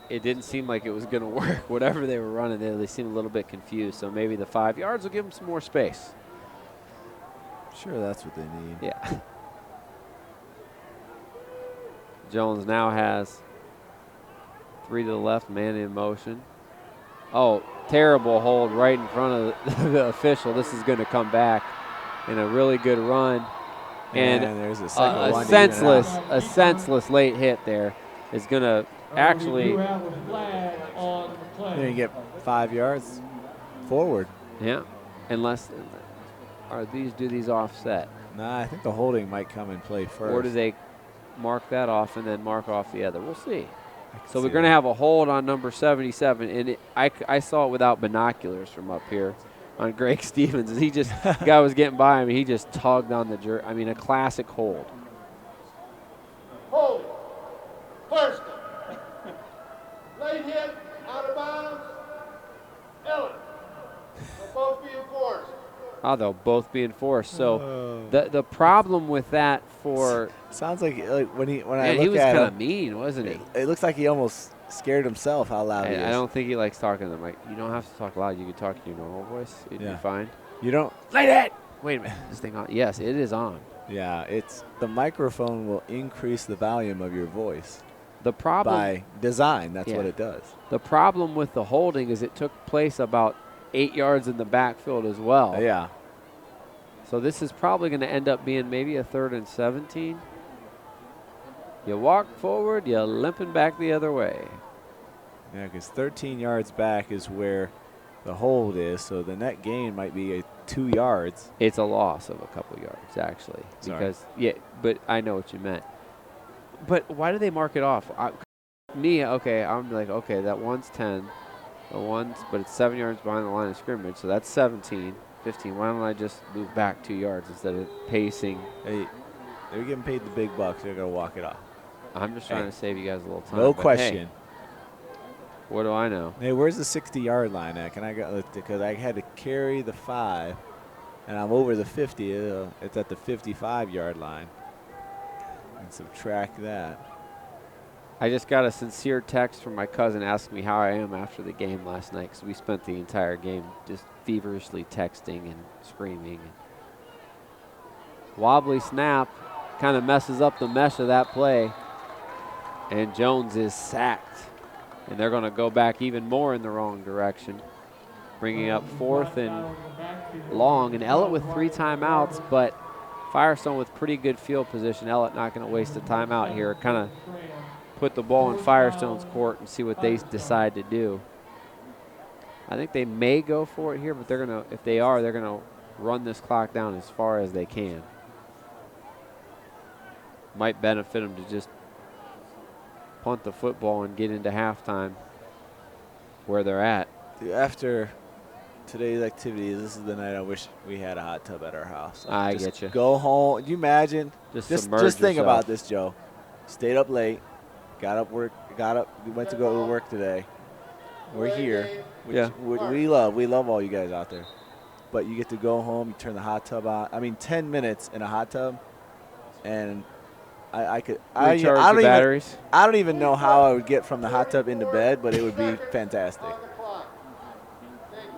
Speaker 2: it didn't seem like it was going to work. Whatever they were running, they seemed a little bit confused. So maybe the 5 yards will give them some more space.
Speaker 3: Sure, that's what they need.
Speaker 2: Yeah. Jones now has 3 to the left, man in motion. Oh, terrible hold right in front of the official. This is going to come back in a really good run. And
Speaker 3: there's a second one.
Speaker 2: A senseless late hit there is going to actually.
Speaker 3: Then you get 5 yards forward.
Speaker 2: Yeah, unless do these offset?
Speaker 3: Nah, I think the holding might come and play first.
Speaker 2: Or do they mark that off and then mark off the other? We'll see. So we're going to have a hold on number 77, and I saw it without binoculars from up here on Greg Stevens. He just guy was getting by him. He just tugged on the jerk. I mean, a classic hold.
Speaker 5: Hold. First. Late hit, out of bounds. Ellet. They'll both be enforced.
Speaker 2: Oh, they'll both be enforced. So the problem with that for
Speaker 3: sounds like when I look
Speaker 2: he was
Speaker 3: at
Speaker 2: kind of
Speaker 3: him,
Speaker 2: mean, wasn't he?
Speaker 3: It looks like he almost scared himself how loud he is.
Speaker 2: I don't think he likes talking to them. Like, you don't have to talk loud. You can talk in your normal voice. It'd be fine.
Speaker 3: You don't.
Speaker 2: Late hit. Wait a minute. This thing on? Yes, it is on.
Speaker 3: Yeah, the microphone will increase the volume of your voice.
Speaker 2: The problem
Speaker 3: by design, that's what it does.
Speaker 2: The problem with the holding is it took place about 8 yards in the backfield as well.
Speaker 3: Yeah.
Speaker 2: So this is probably going to end up being maybe a 3rd and 17. You walk forward, you're limping back the other way.
Speaker 3: Yeah, because 13 yards back is where the hold is, so the net gain might be 2 yards.
Speaker 2: It's a loss of a couple yards, actually.
Speaker 3: Sorry.
Speaker 2: Because, but I know what you meant. But why do they mark it off? I'm like, okay, that one's 10. But it's 7 yards behind the line of scrimmage, so that's 17, 15. Why don't I just move back 2 yards instead of pacing?
Speaker 3: Hey, they're getting paid the big bucks. They're going to walk it off.
Speaker 2: I'm just trying to save you guys a little time.
Speaker 3: No question.
Speaker 2: Hey, what do I know?
Speaker 3: Hey, where's the 60-yard line at? Can I go? Because I had to carry the 5, and I'm over the 50. It's at the 55-yard line. And subtract that.
Speaker 2: I just got a sincere text from my cousin asking me how I am after the game last night, because we spent the entire game just feverishly texting and screaming. Wobbly snap kind of messes up the mesh of that play, and Jones is sacked. And they're going to go back even more in the wrong direction, bringing up 4th and long. And Ellet with 3 timeouts, but Firestone with pretty good field position. Ellet not going to waste a timeout here. Kind of put the ball in Firestone's court and see what they decide to do. I think they may go for it here, but they're going to, if they are, they're going to run this clock down as far as they can. Might benefit them to just punt the football and get into halftime where they're at.
Speaker 3: After today's activities, this is the night I wish we had a hot tub at our house.
Speaker 2: I get you.
Speaker 3: Go home. Can you imagine?
Speaker 2: Just
Speaker 3: think about this, Joe. Stayed up late, got up, went to go to work today. We're here, which
Speaker 2: Yeah.
Speaker 3: we love. We love all you guys out there. But you get to go home, you turn the hot tub on. I mean, 10 minutes in a hot tub, and I could
Speaker 2: Recharge the batteries.
Speaker 3: I don't even know how I would get from the hot tub into bed, but it would be fantastic.
Speaker 5: On the clock. Thank you.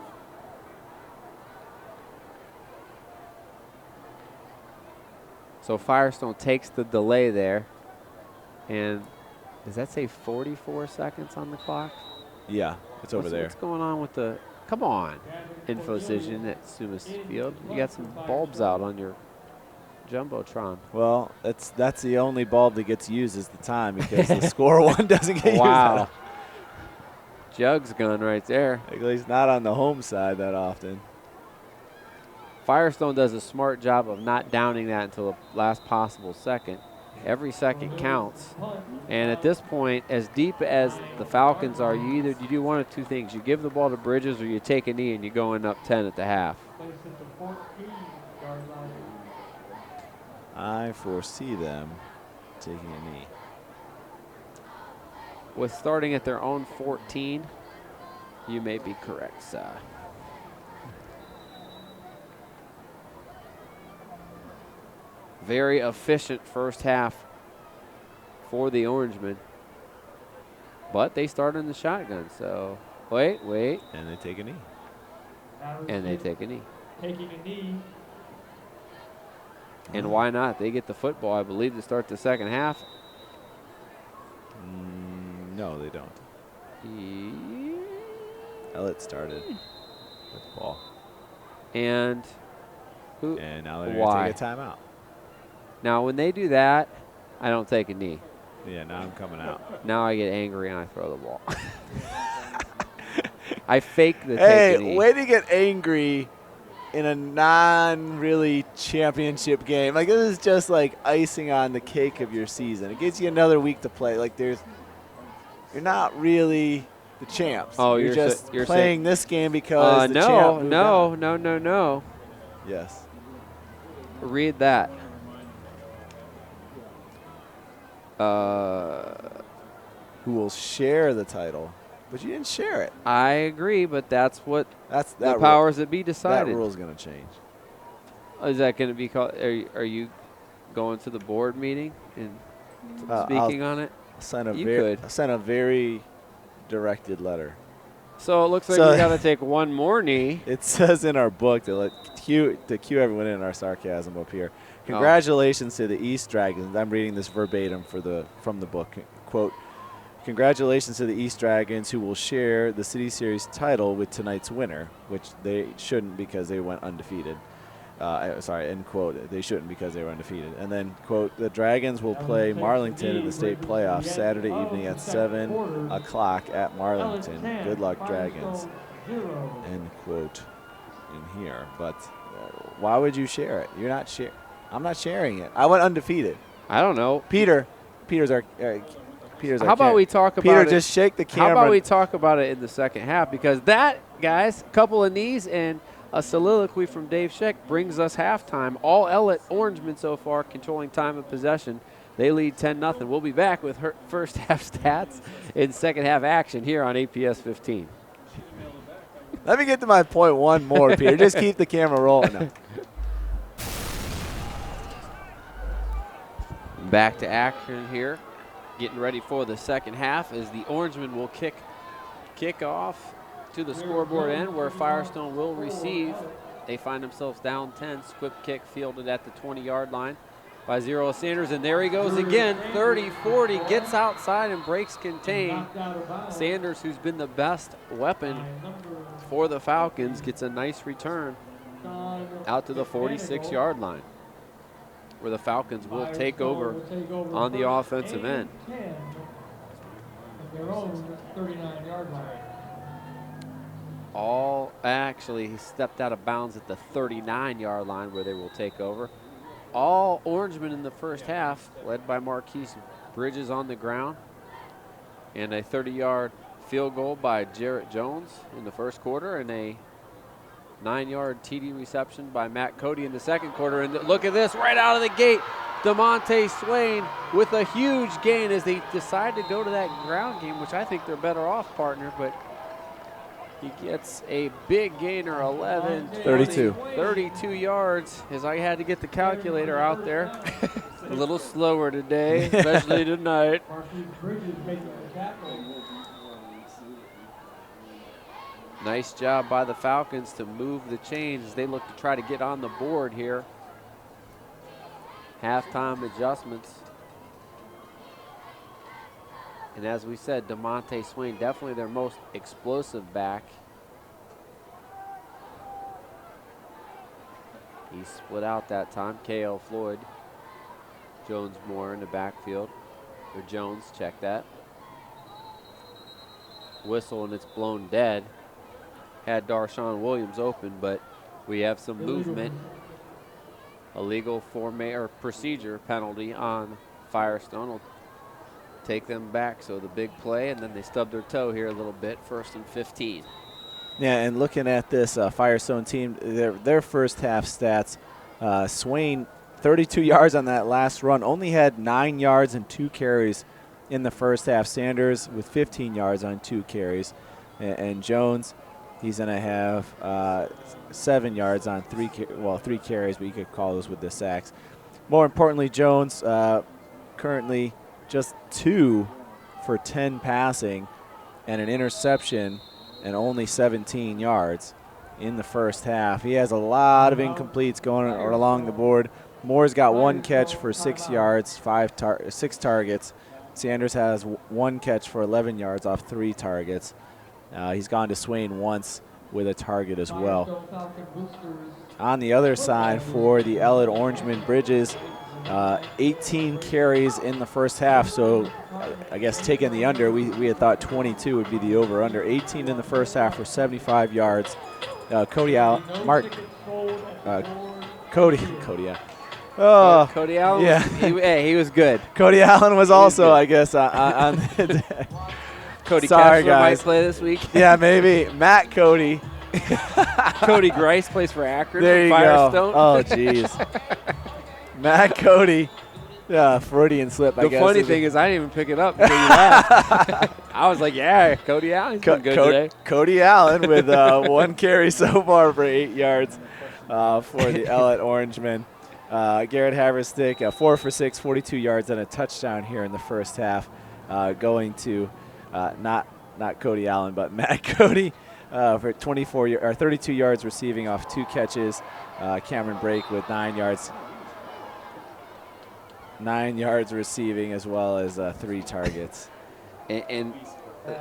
Speaker 2: So Firestone takes the delay there. And does that say 44 seconds on the clock?
Speaker 3: Yeah, it's over there.
Speaker 2: What's going on with the – come on, Infocision at Sumas Field. You got some bulbs out on your Jumbotron.
Speaker 3: Well, that's the only bulb that gets used is the time because the score one doesn't get
Speaker 2: Wow.
Speaker 3: used.
Speaker 2: Jugs gun right there.
Speaker 3: At least not on the home side that often.
Speaker 2: Firestone does a smart job of not downing that until the last possible second. Every second counts. And at this point, as deep as the Falcons are, you do one of two things. You give the ball to Bridges or you take a knee and you go in up 10 at the half.
Speaker 4: Place at the 14-yard line.
Speaker 3: I foresee them taking a knee.
Speaker 2: With starting at their own 14, you may be correct, Si. Very efficient first half for the Orangemen. But they started in the shotgun, so wait.
Speaker 3: And they take a knee.
Speaker 2: And they take a knee.
Speaker 4: Taking a knee.
Speaker 2: And why not? They get the football, I believe, to start the second half.
Speaker 3: No, they don't. Ellet started with the ball.
Speaker 2: And
Speaker 3: And now they're
Speaker 2: why?
Speaker 3: going to take a timeout.
Speaker 2: Now, when they do that, I don't take a knee.
Speaker 3: Yeah, now I'm coming out.
Speaker 2: Now I get angry and I throw the ball. I fake the take a knee.
Speaker 3: Hey, way to get angry in a non-really championship game. Like, this is just like icing on the cake of your season. It gives you another week to play. Like, you're not really the champs.
Speaker 2: Oh,
Speaker 3: you're just playing this game because the champ moved on.
Speaker 2: No.
Speaker 3: Yes.
Speaker 2: Read that.
Speaker 3: Who will share the title? But you didn't share it.
Speaker 2: I agree, but that's what
Speaker 3: That's
Speaker 2: the
Speaker 3: that
Speaker 2: powers that be decided.
Speaker 3: That rule's going to change.
Speaker 2: Is that going to be called? Are you going to the board meeting and speaking on it?
Speaker 3: I sent a very directed letter.
Speaker 2: So it looks like we got to take one more knee.
Speaker 3: It says in our book to cue everyone in our sarcasm up here. Congratulations to the East Dragons. I'm reading this verbatim from the book. Quote, congratulations to the East Dragons who will share the City Series title with tonight's winner, which they shouldn't because they went undefeated. End quote. They shouldn't because they were undefeated. And then, quote, the Dragons will play Marlington in the state playoffs Saturday evening at 7 o'clock at Marlington. Good luck, Dragons. End quote in here. But why would you share it? You're not sharing. I'm not sharing it. I went undefeated.
Speaker 2: I don't know.
Speaker 3: Peter's our
Speaker 2: How about we talk about
Speaker 3: Peter,
Speaker 2: it?
Speaker 3: just shake the camera.
Speaker 2: How about we talk about it in the second half? Because that, guys, couple of knees and a soliloquy from Dave Scheck brings us halftime. All Ellet Orangemen so far controlling time of possession. They lead 10-0. We'll be back with her first half stats in second half action here on APS 15.
Speaker 3: Let me get to my point one more, Peter. Just keep the camera rolling now.
Speaker 2: Back to Akron here, getting ready for the second half as the Orangemen will kick off to the scoreboard end where Firestone will receive. They find themselves down 10. Squib kick fielded at the 20-yard line by Zero Sanders, and there he goes again. 30-40, gets outside and breaks contain. Sanders, who's been the best weapon for the Falcons, gets a nice return out to the 46-yard line, where the Falcons will take over on the offensive end.
Speaker 4: Their own 39-yard line.
Speaker 2: Actually, he stepped out of bounds at the 39-yard line where they will take over. All Orangemen in the first half, led by Marquise Bridges on the ground, and a 30-yard field goal by Jarrett Jones in the first quarter, and a 9-yard TD reception by Matt Cody in the second quarter. And look at this, right out of the gate, DeMonte Swain with a huge gain as they decide to go to that ground game, which I think they're better off, partner. But He gets a big gainer, 11, 20,
Speaker 3: 32.
Speaker 2: 32 yards, as I had to get the calculator out there. A little slower today, especially tonight.
Speaker 4: Marquise Bridges making the tackle.
Speaker 2: Nice job by the Falcons to move the chains as they look to try to get on the board here. Halftime adjustments. And as we said, DeMonte Swain, definitely their most explosive back. He split out that time. K.L. Floyd. Jones Moore in the backfield. Or Jones, check that. Whistle and it's blown dead. Had Darshawn Williams open, but we have some movement. Illegal procedure penalty on Firestone will take them back. So the big play, and then they stub their toe here a little bit. 1st and 15.
Speaker 3: Yeah, and looking at this Firestone team, their first half stats, Swain, 32 yards on that last run, only had 9 yards and 2 carries in the first half. Sanders with 15 yards on 2 carries. And Jones, he's going to have 7 yards on 3 carries, but you could call those with the sacks. More importantly, Jones currently just 2 for 10 passing and an interception and only 17 yards in the first half. He has a lot of incompletes going along the board. Moore's got 1 catch for 6 yards, 6 targets. Sanders has 1 catch for 11 yards off 3 targets. He's gone to Swain once with a target as well. On the other side for the Ellet Orangemen, Bridges, 18 carries in the first half. So I guess taking the under, we had thought 22 would be the over-under. 18 in the first half for 75 yards. Cody Allen. Oh,
Speaker 2: Cody Allen,
Speaker 3: yeah.
Speaker 2: he was good.
Speaker 3: Cody Allen was also, I guess, on the day.
Speaker 2: Cody
Speaker 3: Sorry,
Speaker 2: Kessler might
Speaker 3: guys.
Speaker 2: play this week.
Speaker 3: Yeah, maybe. Matt Cody.
Speaker 2: Cody Grice plays for Akron.
Speaker 3: There you
Speaker 2: Firestone.
Speaker 3: go. Oh, jeez. Matt Cody. Yeah, Freudian slip, I
Speaker 2: The
Speaker 3: guess.
Speaker 2: funny thing is I didn't even pick it up until you laughed. I was like, yeah, Cody Allen, he's been good today.
Speaker 3: Cody Allen with 1 carry so far for 8 yards for the Ellet Orangemen. Garrett Haverstick, 4 for 6, 42 yards and a touchdown here in the first half, going to not Cody Allen, but Matt Cody for 32 yards receiving off 2 catches. Cameron Brake with 9 yards. 9 yards receiving as well as 3 targets.
Speaker 2: And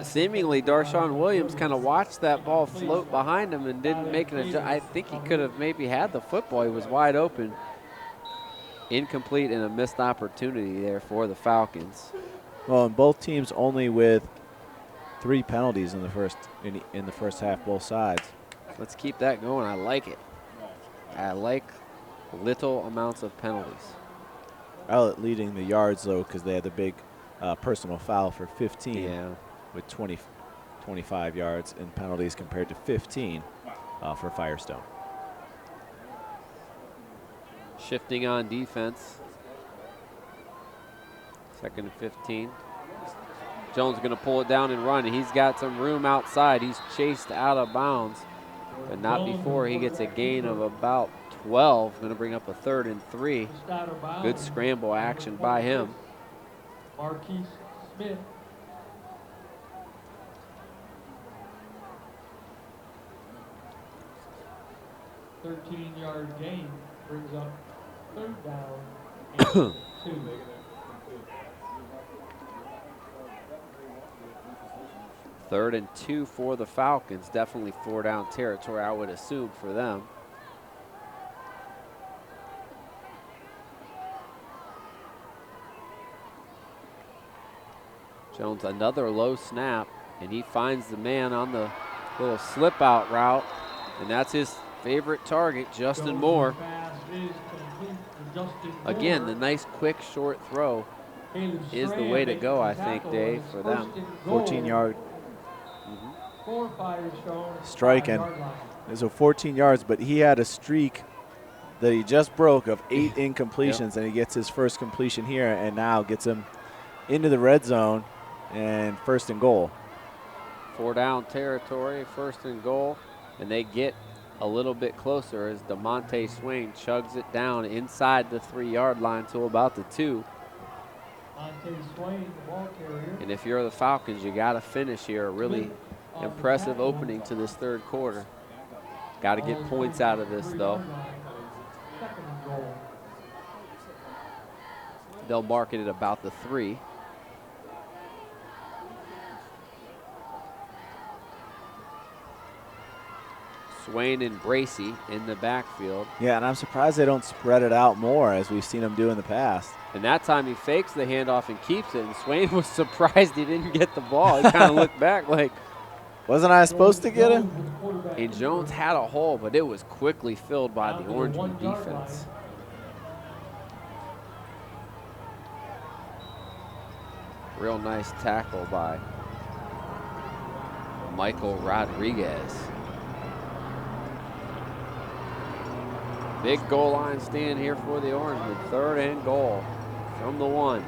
Speaker 2: seemingly Darshawn Williams kind of watched that ball float behind him and didn't make an adjustment. I think he could have maybe had the football. He was wide open. Incomplete and a missed opportunity there for the Falcons.
Speaker 3: Well, and both teams only with 3 penalties in the first half, both sides.
Speaker 2: Let's keep that going. I like it. I like little amounts of penalties.
Speaker 3: Ellet leading the yards, though, because they had the big personal foul for 15 with 25 yards in penalties compared to 15 for Firestone.
Speaker 2: Shifting on defense. 2nd and 15. Jones going to pull it down and run, and he's got some room outside. He's chased out of bounds, but not before he gets a gain of about 12. Going to bring up a 3rd and 3. Good scramble action by him.
Speaker 4: Marquise Smith. $13-yard gain brings up 3rd down and 2.
Speaker 2: Third and 2 for the Falcons. Definitely 4-down territory, I would assume, for them. Jones, another low snap, and he finds the man on the little slip out route, and that's his favorite target, Justin Moore. Again, the nice quick short throw is the way to go, I think, Dave, for them.
Speaker 3: 14-yard strike, and there's a 14 yards, but he had a streak that he just broke of 8 incompletions, and he gets his first completion here and now gets him into the red zone and 1st and goal
Speaker 2: 4 down territory, 1st and goal, and they get a little bit closer as DeMonte Swain chugs it down inside the 3-yard line to about the 2.
Speaker 4: Swain, the ball carrier.
Speaker 2: And if you're the Falcons, you got to finish here. A really impressive opening to this 3rd quarter. Got to get points out of this, though. They'll mark it at about the 3. Swain and Bracy in the backfield.
Speaker 3: Yeah, and I'm surprised they don't spread it out more as we've seen them do in the past.
Speaker 2: And that time he fakes the handoff and keeps it. And Swain was surprised he didn't get the ball. He kind of looked back like,
Speaker 3: wasn't I supposed to get him?
Speaker 2: and Jones had a hole, but it was quickly filled by the Orangemen defense. Real nice tackle by Michael Rodriguez. Big goal line stand here for the Orangemen. 3rd and goal from the 1.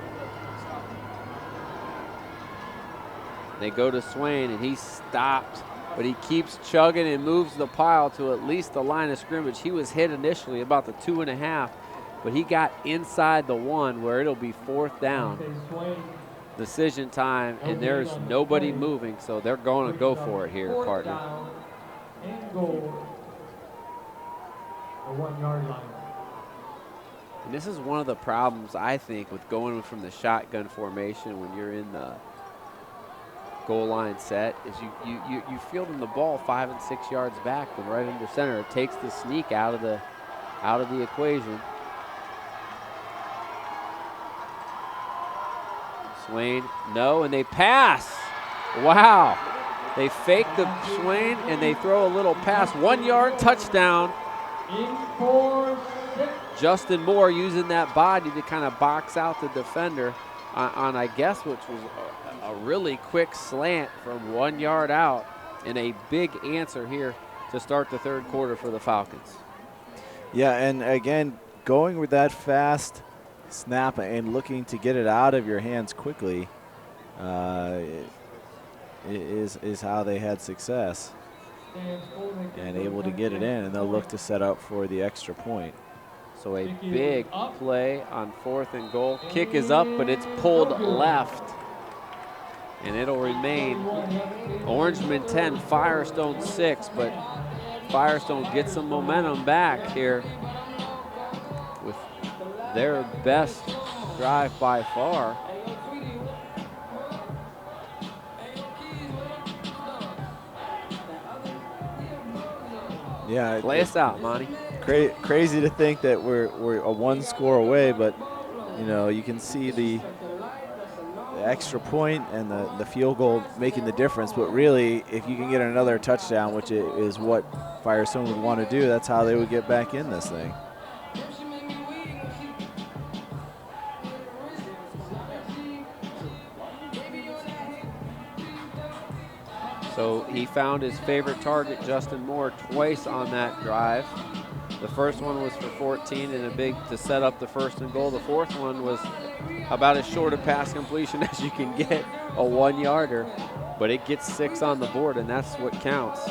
Speaker 2: They go to Swain, and he's stopped, but he keeps chugging and moves the pile to at least the line of scrimmage. He was hit initially about the 2.5, but he got inside the 1 where it'll be 4th down. Decision time, and there's nobody moving, so they're going to go for it here, partner.
Speaker 4: And goal. The 1-yard line.
Speaker 2: And this is one of the problems, I think, with going from the shotgun formation when you're in the goal line set, is you fielding the ball 5 and 6 yards back, then right under center. It takes the sneak out of the equation. Swain, no, and they pass. Wow. They fake the Swain, and they throw a little pass. 1-yard touchdown. Justin Moore using that body to kind of box out the defender on I guess, which was a really quick slant from 1 yard out, and a big answer here to start the 3rd quarter for the Falcons.
Speaker 3: Yeah, and again, going with that fast snap and looking to get it out of your hands quickly is how they had success and able to get it in, and they'll look to set up for the extra point.
Speaker 2: So a big play on 4th and goal. Kick is up, but it's pulled left, and it'll remain Orangemen 10, Firestone 6, but Firestone gets some momentum back here with their best drive by far.
Speaker 3: Yeah,
Speaker 2: Play us out, Monty.
Speaker 3: Crazy to think that we're a 1 score away, but you know, you can see the extra point and the field goal making the difference. But really, if you can get another touchdown, which is what Firestone would want to do, that's how they would get back in this thing.
Speaker 2: So he found his favorite target, Justin Moore, twice on that drive. The first one was for 14 and a big to set up the 1st and goal. The 4th one was about as short a pass completion as you can get, a 1-yarder, but it gets 6 on the board, and that's what counts.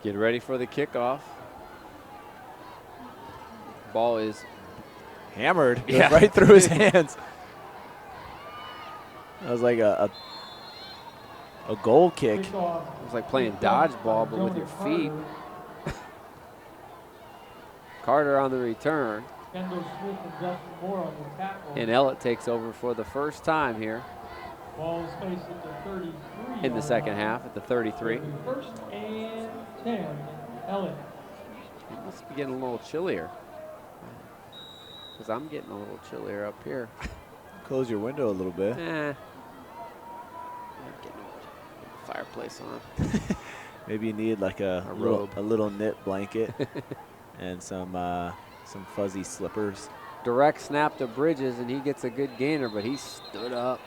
Speaker 2: Get ready for the kickoff. Ball is
Speaker 3: hammered, goes
Speaker 2: yeah,
Speaker 3: right through his hands. That was like a goal kick.
Speaker 2: It was like playing dodgeball, but with your feet. Carter on the return. And Ellet takes over for the first time here in the second half at the 33.
Speaker 4: 1st and 10, Ellet.
Speaker 2: It must be getting a little chillier, because I'm getting a little chillier up here.
Speaker 3: Close your window a little bit.
Speaker 2: Getting the fireplace on.
Speaker 3: Maybe you need like a little knit blanket and some fuzzy slippers.
Speaker 2: Direct snap to Bridges, and he gets a good gainer, but he stood up.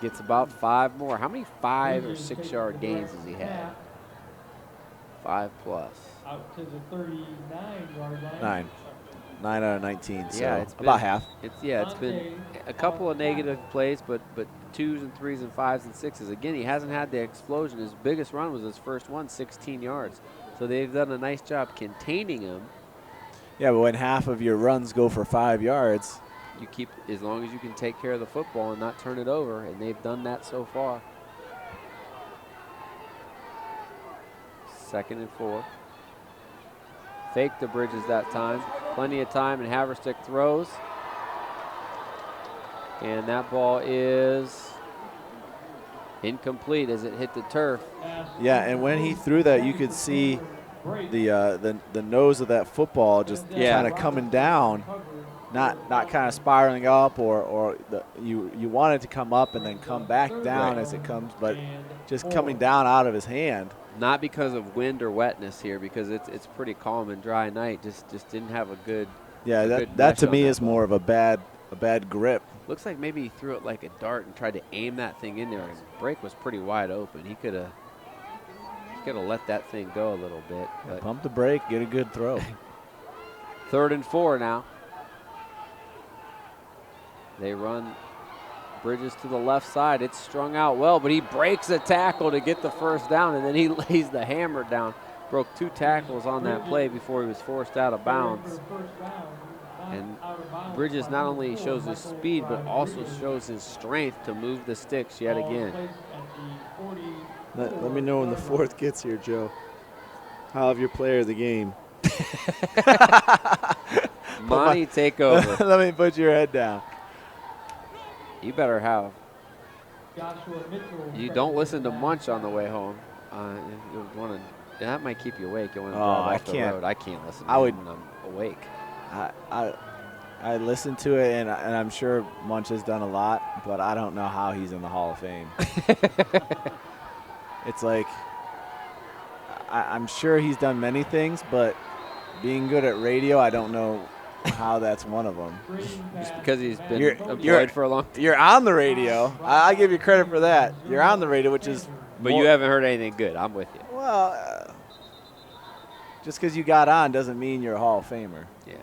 Speaker 2: Gets about 5 more. How many 5 or 6 yard gains has he had? 5 plus.
Speaker 4: out to the 39-yard line.
Speaker 3: 9. 9 out of 19, so
Speaker 2: Yeah, it's
Speaker 3: about
Speaker 2: been-
Speaker 3: half.
Speaker 2: It's been a couple of negative plays, but 2s and 3s and 5s and 6s. Again, he hasn't had the explosion. His biggest run was his first one, 16 yards. So they've done a nice job containing him.
Speaker 3: Yeah, but when half of your runs go for 5 yards,
Speaker 2: You keep, as long as you can take care of the football and not turn it over, and they've done that so far. 2nd and 4. Fake the Bridges that time. Plenty of time, and Haverstick throws. And that ball is incomplete as it hit the turf.
Speaker 3: yeah, and when he threw that, you could see the nose of that football just
Speaker 2: Yeah.
Speaker 3: kind of coming down, not kind of spiraling up, or you want it to come up and then come back down as it comes, but just coming down out of his hand.
Speaker 2: Not because of wind or wetness here, because it's pretty calm and dry night. Just didn't have a good.
Speaker 3: Yeah,
Speaker 2: good
Speaker 3: that
Speaker 2: mesh
Speaker 3: to
Speaker 2: on
Speaker 3: me
Speaker 2: that
Speaker 3: is
Speaker 2: ball.
Speaker 3: more of a bad grip.
Speaker 2: Looks like maybe he threw it like a dart and tried to aim that thing in there. His break was pretty wide open. He could have let that thing go a little bit. But
Speaker 3: Pump the brake, get a good throw.
Speaker 2: 3rd and 4 now. They run Bridges to the left side. It's strung out well, but he breaks a tackle to get the first down, and then he lays the hammer down. Broke 2 tackles on that play before he was forced out of bounds. And Bridges not only shows his speed, but also shows his strength to move the sticks yet again.
Speaker 3: Let me know when the 4th gets here, Joe. I'll have your player of the game.
Speaker 2: Monty, take over.
Speaker 3: Let me put your head down.
Speaker 2: You better have. You don't listen to Munch on the way home. You wanna, that might keep you awake. You want to drive
Speaker 3: I
Speaker 2: off the
Speaker 3: can't.
Speaker 2: road. I can't listen to
Speaker 3: I
Speaker 2: him
Speaker 3: would-
Speaker 2: when I'm awake.
Speaker 3: I listened to it, and I'm sure Munch has done a lot, but I don't know how he's in the Hall of Fame. It's like I'm sure he's done many things, but being good at radio, I don't know how that's one of them.
Speaker 2: Just because he's been
Speaker 3: You're-
Speaker 2: employed for a long time.
Speaker 3: You're on the radio. I give you credit for that. You're on the radio, which is
Speaker 2: But
Speaker 3: more-
Speaker 2: you haven't heard anything good. I'm with you.
Speaker 3: Well, just because you got on doesn't mean you're a Hall of Famer.
Speaker 2: Yeah.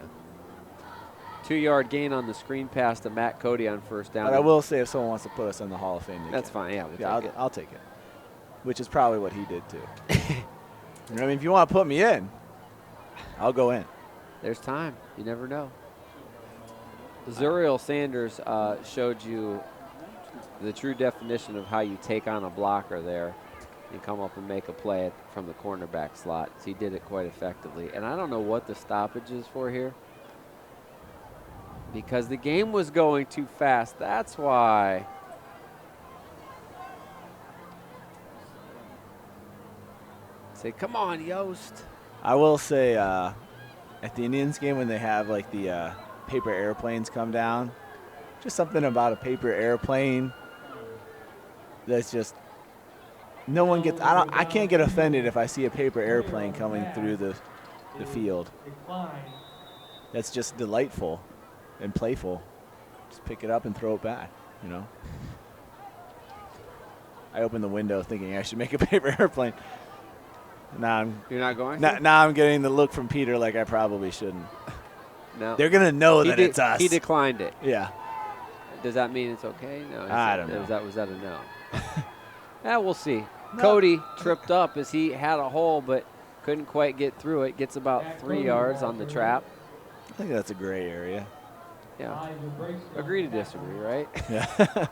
Speaker 2: 2-yard gain on the screen pass to Matt Cody on first down.
Speaker 3: But I will say if someone wants to put us in the Hall of Fame, they
Speaker 2: That's
Speaker 3: can.
Speaker 2: fine. Yeah, we'll
Speaker 3: Yeah,
Speaker 2: take it.
Speaker 3: I'll take it. Which is probably what he did, too. You know what I mean? If you want to put me in, I'll go in.
Speaker 2: There's time. You never know. Zuriel Sanders showed you the true definition of how you take on a blocker there and come up and make a play from the cornerback slot. So he did it quite effectively. And I don't know what the stoppage is for here, because the game was going too fast. That's why. Say, come on, Yost.
Speaker 3: I will say at the Indians game when they have like the paper airplanes come down, just something about a paper airplane that's just no one gets. I can't get offended if I see a paper airplane coming through the field. That's just delightful and playful. Just pick it up and throw it back, you know. I opened the window thinking I should make a paper airplane. Now
Speaker 2: You're not going?
Speaker 3: now I'm getting the look from Peter like I probably shouldn't.
Speaker 2: No.
Speaker 3: They're gonna know that it's us.
Speaker 2: He declined it.
Speaker 3: Yeah.
Speaker 2: Does that mean it's okay? No.
Speaker 3: I don't know.
Speaker 2: Was that a no? Yeah, we'll see. Cody tripped up as he had a hole, but couldn't quite get through it. Gets about 3 yards on the trap.
Speaker 3: I think that's a gray area.
Speaker 2: Yeah. Agree to disagree, right?
Speaker 3: Yeah.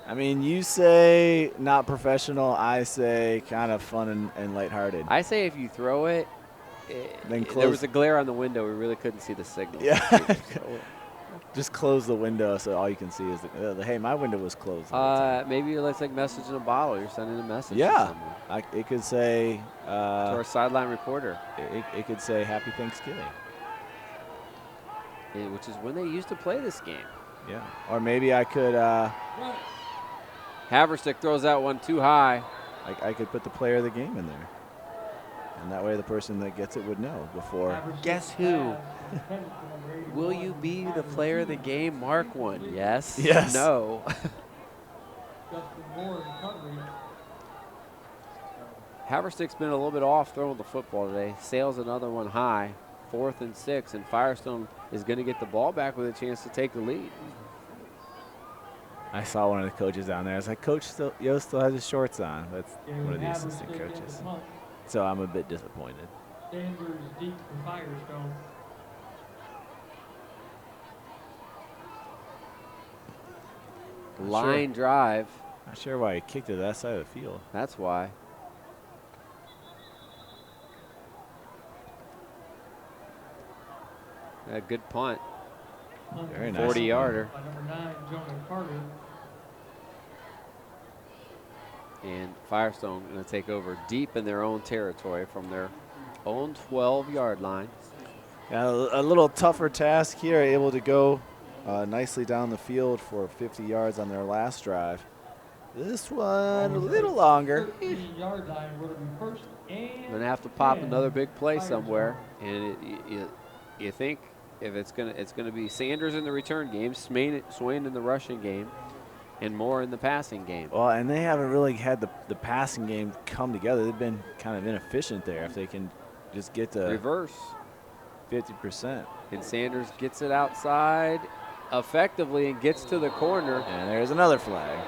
Speaker 3: I mean, you say not professional. I say kind of fun and lighthearted.
Speaker 2: I say if you throw it,
Speaker 3: Then
Speaker 2: there
Speaker 3: close-
Speaker 2: was a glare on the window. We really couldn't see the signal.
Speaker 3: Yeah.
Speaker 2: So just throw it.
Speaker 3: Just close the window so all you can see is the hey, my window was closed.
Speaker 2: Maybe it's like message in a bottle. You're sending a message to
Speaker 3: Yeah.
Speaker 2: someone.
Speaker 3: It could say.
Speaker 2: To our sideline reporter.
Speaker 3: It could say Happy Thanksgiving.
Speaker 2: Which is when they used to play this game.
Speaker 3: Yeah. Or maybe I could.
Speaker 2: Haverstick throws that one too high.
Speaker 3: I could put the player of the game in there, and that way the person that gets it would know before.
Speaker 2: Guess who? Will you be the player of the game? Mark one. Yes.
Speaker 3: Yes.
Speaker 2: No.
Speaker 4: Justin Moore in coverage.
Speaker 2: Haverstick's been a little bit off throwing the football today. Sails another one high, 4th and 6, and Firestone is going to get the ball back with a chance to take the lead.
Speaker 3: I saw one of the coaches down there. I was like, Coach, Yo still has his shorts on. That's one of the assistant coaches. So I'm a bit disappointed.
Speaker 4: Sanders deep for Firestone.
Speaker 2: Line drive.
Speaker 3: Not sure why he kicked it to that side of the field.
Speaker 2: That's why. A good punt.
Speaker 3: Very nice.
Speaker 2: 40-yarder.
Speaker 4: By number 9, Jonah Carter.
Speaker 2: And Firestone going to take over deep in their own territory from their own 12-yard line.
Speaker 3: Yeah, a little tougher task here, able to go nicely down the field for 50 yards on their last drive. This one a little longer.
Speaker 4: 13-yard line would have been first and
Speaker 2: Going to have to pop
Speaker 4: 10.
Speaker 2: another big play
Speaker 4: Firestone.
Speaker 2: somewhere, and you think if it's going to be Sanders in the return game, Swain in the rushing game, and Moore in the passing game.
Speaker 3: Well, and they haven't really had the passing game come together. They've been kind of inefficient there. If they can just get to
Speaker 2: Reverse.
Speaker 3: 50%.
Speaker 2: And Sanders gets it outside effectively and gets to the corner.
Speaker 3: And there's another flag.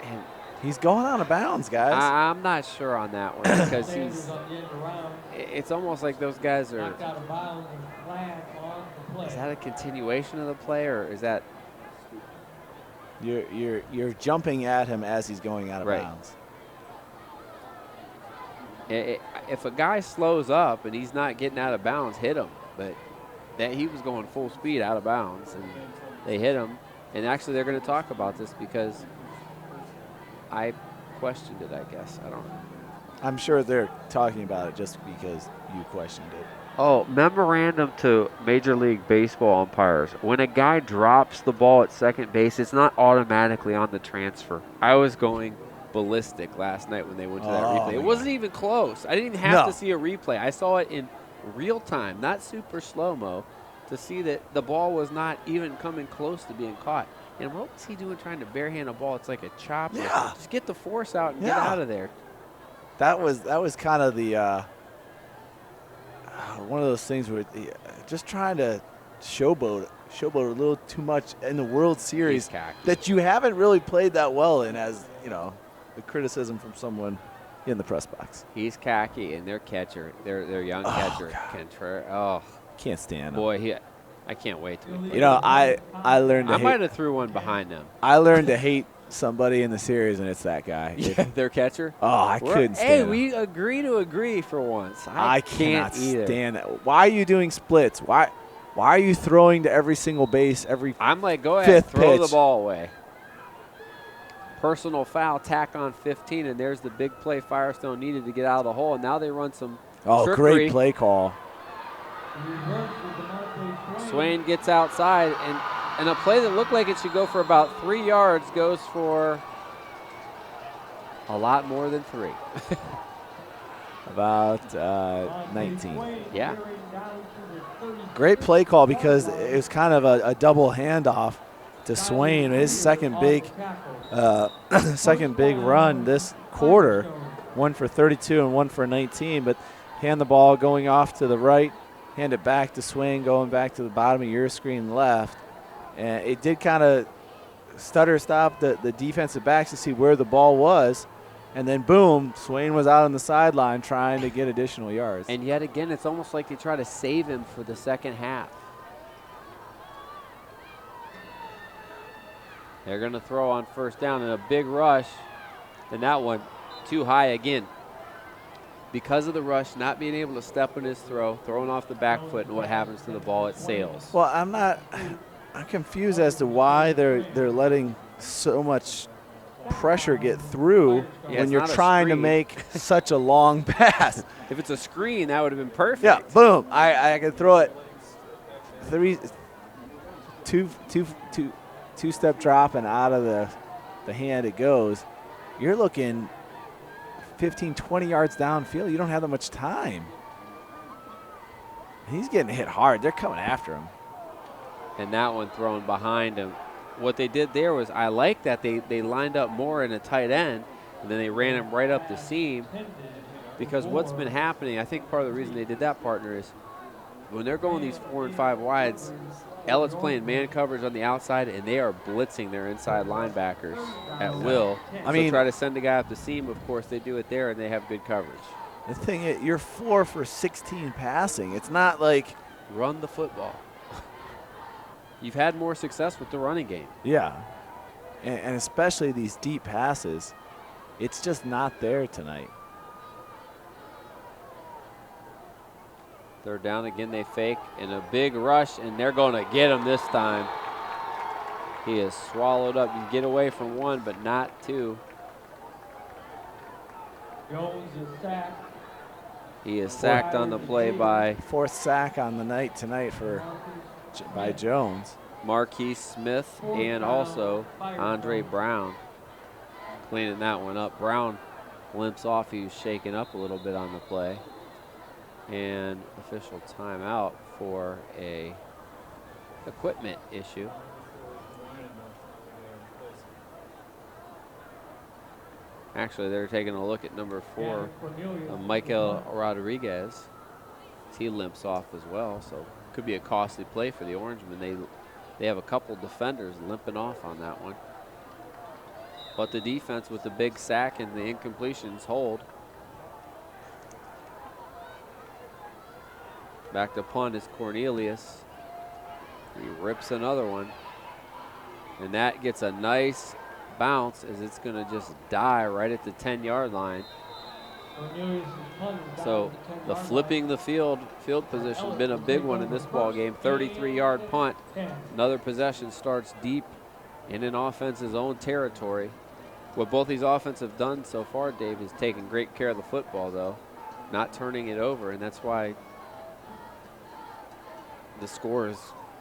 Speaker 2: And
Speaker 3: He's going out of bounds, guys.
Speaker 2: I'm not sure on that one because
Speaker 4: Sanders on the end around,
Speaker 2: it's almost like those guys are.
Speaker 4: knocked out of bounds and flag on the play.
Speaker 2: Is that a continuation of the play, or is that
Speaker 3: You're jumping at him as he's going out of
Speaker 2: Right.
Speaker 3: bounds.
Speaker 2: if a guy slows up and he's not getting out of bounds, hit him. But that he was going full speed out of bounds, and they hit him. And actually, they're going to talk about this because I questioned it, I guess. I don't know.
Speaker 3: I'm sure they're talking about it just because you questioned it.
Speaker 2: Oh, memorandum to Major League Baseball umpires. When a guy drops the ball at second base, it's not automatically on the transfer. I was going ballistic last night when they went to that replay. It wasn't even close. I didn't even have to see a replay. I saw it in real time, not super slow-mo, to see that the ball was not even coming close to being caught. And what was he doing trying to barehand a ball? It's like a chopper.
Speaker 3: Yeah.
Speaker 2: Just get the force out and get out of there.
Speaker 3: That was kind of the one of those things where just trying to showboat a little too much in the World Series that you haven't really played that well in, as you know, the criticism from someone in the press box.
Speaker 2: He's cocky, and their catcher, their young catcher, Contreras. Oh,
Speaker 3: Can't stand him.
Speaker 2: boy, I can't wait to.
Speaker 3: You know, I learned to
Speaker 2: I might
Speaker 3: hate.
Speaker 2: have threw one behind them.
Speaker 3: I learned to hate somebody in the series, and it's that guy.
Speaker 2: Yeah, their catcher.
Speaker 3: I couldn't stand
Speaker 2: Hey,
Speaker 3: him.
Speaker 2: we agree to agree for once.
Speaker 3: I
Speaker 2: can't
Speaker 3: cannot
Speaker 2: either.
Speaker 3: stand that. Why are you doing splits? Why are you throwing to every single base every
Speaker 2: I'm like, go ahead,
Speaker 3: fifth
Speaker 2: throw
Speaker 3: pitch?
Speaker 2: the ball away. Personal foul, tack on 15, and there's the big play Firestone needed to get out of the hole. And now they run some trickery.
Speaker 3: Great play call.
Speaker 4: Reverse with DeMonte
Speaker 2: Swain gets outside, and a play that looked like it should go for about 3 yards goes for a lot more than 3.
Speaker 3: About 19.
Speaker 2: Yeah.
Speaker 3: Great play call because it was kind of a double handoff to Swain. His second big run this quarter, one for 32 and one for 19. But hand the ball going off to the right, hand it back to Swain, going back to the bottom of your screen left. And it did kind of stutter stop the defensive backs to see where the ball was. And then, boom, Swain was out on the sideline trying to get additional yards.
Speaker 2: And yet again, it's almost like they try to save him for the second half. They're going to throw on first down in a big rush. And that one too high again. Because of the rush, not being able to step in his throw, throwing off the back foot, and what happens to the ball, it sails.
Speaker 3: Well, I'm confused as to why they're letting so much pressure get through
Speaker 2: Yeah,
Speaker 3: when
Speaker 2: it's
Speaker 3: you're
Speaker 2: not a
Speaker 3: trying to
Speaker 2: screen.
Speaker 3: make such a long pass.
Speaker 2: If it's a screen, that would have been perfect.
Speaker 3: Yeah, boom. I can throw it two-step drop and out of the hand it goes. You're looking 15, 20 yards downfield. You don't have that much time. He's getting hit hard. They're coming after him.
Speaker 2: And that one thrown behind him. What they did there was, I like that they lined up more in a tight end, And then they ran him right up the seam, because what's been happening, I think part of the reason they did that, partner, is when they're going these 4 and 5 wides, Ellet's playing man coverage on the outside, and they are blitzing their inside linebackers at will. I mean, try to send a guy up the seam. Of course, they do it there, and they have good coverage.
Speaker 3: The thing is, you're 4 for 16 passing. It's not like
Speaker 2: run the football. You've had more success with the running game.
Speaker 3: Yeah, and especially these deep passes. It's just not there tonight.
Speaker 2: They're down again. They fake in a big rush, and they're going to get him this time. He is swallowed up. You get away from 1, but not 2.
Speaker 4: Jones is sacked.
Speaker 2: He is sacked on the play by
Speaker 3: 4th sack on the night tonight by Jones.
Speaker 2: Marquise Smith and also Andre Brown cleaning that one up. Brown limps off. He was shaken up a little bit on the play. And official timeout for a equipment issue. Actually, they're taking a look at number 4, Michael Rodriguez. He limps off as well, so could be a costly play for the Orangemen. They have a couple defenders limping off on that one. But the defense with the big sack and the incompletions hold. Back to punt is Cornelius. He rips another one. And that gets a nice bounce as it's going to just die right at the 10-yard line. So the flipping the field position has been a big one in this ball game. 33-yard punt. Another possession starts deep in an offense's own territory. What both these offenses have done so far, Dave, is taking great care of the football, though, not turning it over, and that's why the score is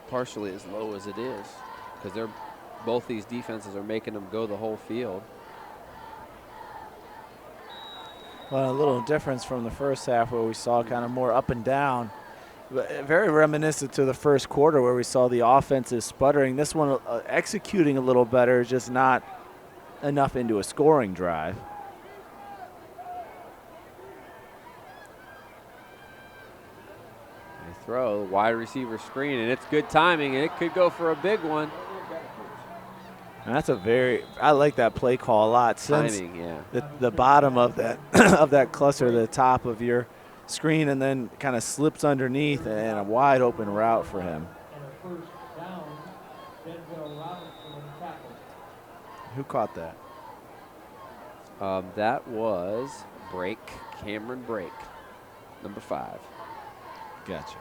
Speaker 2: partially as low as it is, because both these defenses are making them go the whole field.
Speaker 3: Well, a little difference from the first half where we saw kind of more up and down. Very reminiscent to the first quarter where we saw the offenses sputtering. This one executing a little better, just not enough into a scoring drive.
Speaker 2: They throw wide receiver screen, and it's good timing, and it could go for a big one.
Speaker 3: And that's I like that play call a lot. Since
Speaker 2: timing, yeah.
Speaker 3: The bottom of that of that cluster, the top of your screen, and then kind of slips underneath, and a wide open route for him. Who caught that?
Speaker 2: That was Cameron Brake, number 5.
Speaker 3: Gotcha.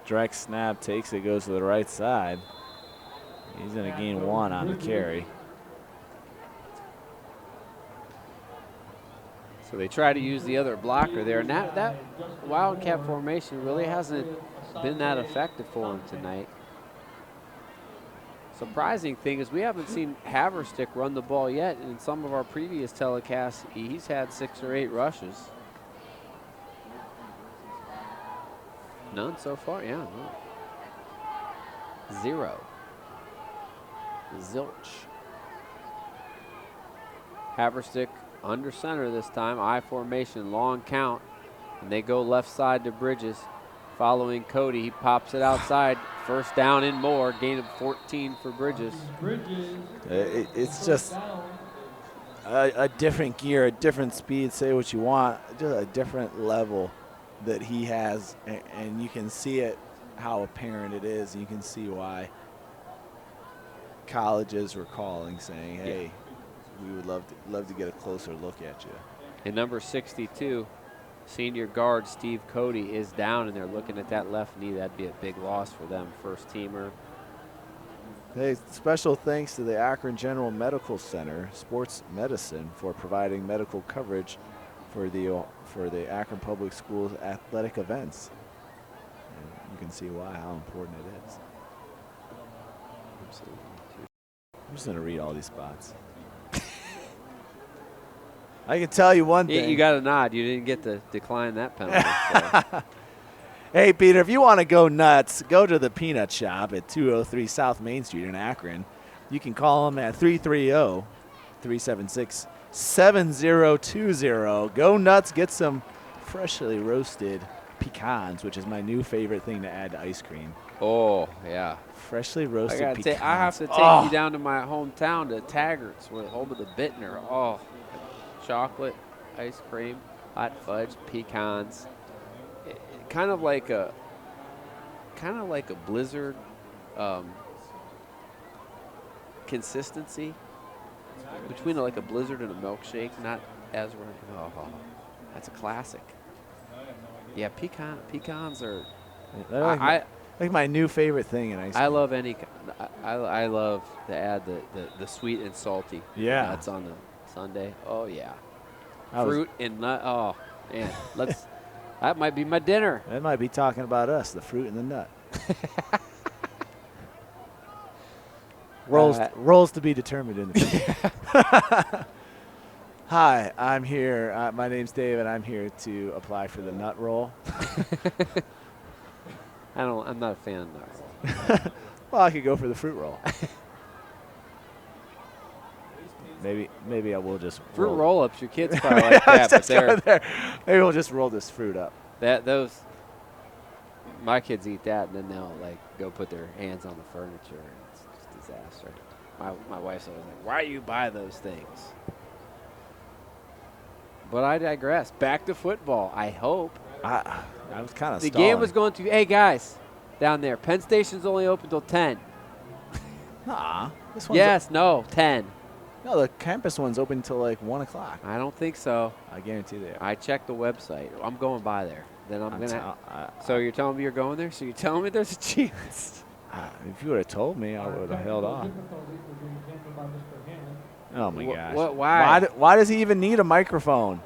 Speaker 3: Direct snap, takes it, goes to the right side. He's going to gain 1 on the carry.
Speaker 2: So they try to use the other blocker there, and that Wildcat formation really hasn't been that effective for him tonight. Surprising thing is we haven't seen Haverstick run the ball yet. In some of our previous telecasts, he's had 6 or 8 rushes. None so far, yeah. No. 0. Zilch. Haverstick under center this time. I formation, long count. And they go left side to Bridges. Following Cody, he pops it outside. First down and more. Gain of 14 for Bridges.
Speaker 3: It's just a different gear, a different speed. Say what you want. Just a different level that he has, and you can see it, how apparent it is. You can see why colleges were calling, saying, hey, we would love to get a closer look at you.
Speaker 2: And number 62, senior guard Steve Cody, is down, and they're looking at that left knee. That'd be a big loss for them, first teamer.
Speaker 3: Hey, special thanks to the Akron General Medical Center, Sports Medicine, for providing medical coverage for the Akron Public Schools athletic events. And you can see how important it is.
Speaker 2: Absolutely.
Speaker 3: I'm just going to read all these spots. I can tell you one thing.
Speaker 2: You got a nod. You didn't get to decline that penalty. So.
Speaker 3: Hey, Peter, if you want to go nuts, go to the Peanut Shop at 203 South Main Street in Akron. You can call them at 330-376-7020. Go nuts. Get some freshly roasted pecans, which is my new favorite thing to add to ice cream.
Speaker 2: Oh, yeah.
Speaker 3: Freshly roasted pecans.
Speaker 2: I have to take you down to my hometown to Taggart's, where home of the Bittner. Oh, chocolate, ice cream, hot fudge, pecans. Kind of like a Blizzard consistency between like a Blizzard and a milkshake. Not as oh, that's a classic. Yeah, pecans are.
Speaker 3: Like my new favorite thing in ice cream.
Speaker 2: I love any. I love to add the sweet and salty.
Speaker 3: Yeah.
Speaker 2: Nuts on the sundae. Oh yeah. Fruit and nut. Oh man, that might be my dinner.
Speaker 3: That might be talking about us, the fruit and the nut. Roles to be determined in the future. Hi, I'm here. My name's David. I'm here to apply for the nut roll.
Speaker 2: I'm not a fan of nut roll.
Speaker 3: Well, I could go for the fruit roll. Maybe I will just
Speaker 2: fruit roll-ups. Your kids probably like that, but
Speaker 3: maybe we'll just roll this fruit up.
Speaker 2: My kids eat that, and then they'll like go put their hands on the furniture, and it's just a disaster. My wife's always like, "Why do you buy those things?" But I digress. Back to football. I hope.
Speaker 3: I was kind of
Speaker 2: the game was going to. Hey guys, down there, Penn Station's only open till 10.
Speaker 3: Nah, this one's
Speaker 2: no, 10.
Speaker 3: No, the campus one's open until like 1 o'clock.
Speaker 2: I don't think so.
Speaker 3: I guarantee they are.
Speaker 2: I checked the website. I'm going by there. Then so you're telling me you're going there? So you're telling me there's a chance?
Speaker 3: If you would have told me, I would have held on. Oh my gosh!
Speaker 2: Why?
Speaker 3: Why does he even need a microphone?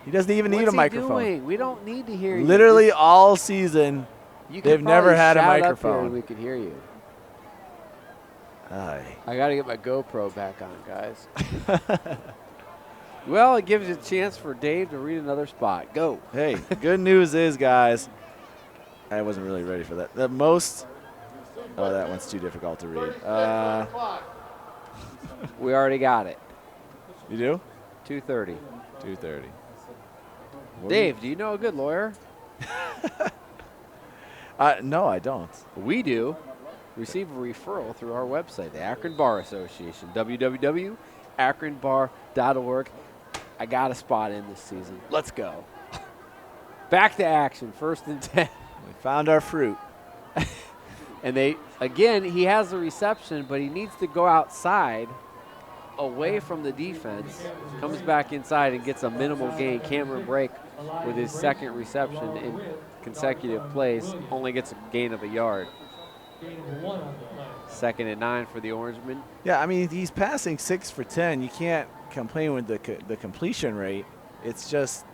Speaker 3: He doesn't even need a microphone.
Speaker 2: What's he doing? We don't need to hear you.
Speaker 3: Literally all season, they've never had a microphone.
Speaker 2: We could hear you.
Speaker 3: I
Speaker 2: got to get my GoPro back on, guys. Well, it gives you a chance for Dave to read another spot. Go.
Speaker 3: Hey, good news is, guys, I wasn't really ready for that. The most. Oh, that one's too difficult to read.
Speaker 2: We already got it.
Speaker 3: You do?
Speaker 2: 2:30.
Speaker 3: 2:30.
Speaker 2: Dave, do you know a good lawyer?
Speaker 3: No, I don't.
Speaker 2: We do. Receive a referral through our website, the Akron Bar Association, www.akronbar.org. I got a spot in this season. Let's go. Back to action, 1st and 10.
Speaker 3: We found our fruit.
Speaker 2: And he has the reception, but he needs to go outside away from the defense, comes back inside and gets a minimal gain. Cameron Brake with his second reception in consecutive plays, only gets a gain of a yard. 2nd and 9 for the Orangemen.
Speaker 3: Yeah, I mean, he's passing 6 for 10. You can't complain with the completion rate. It's just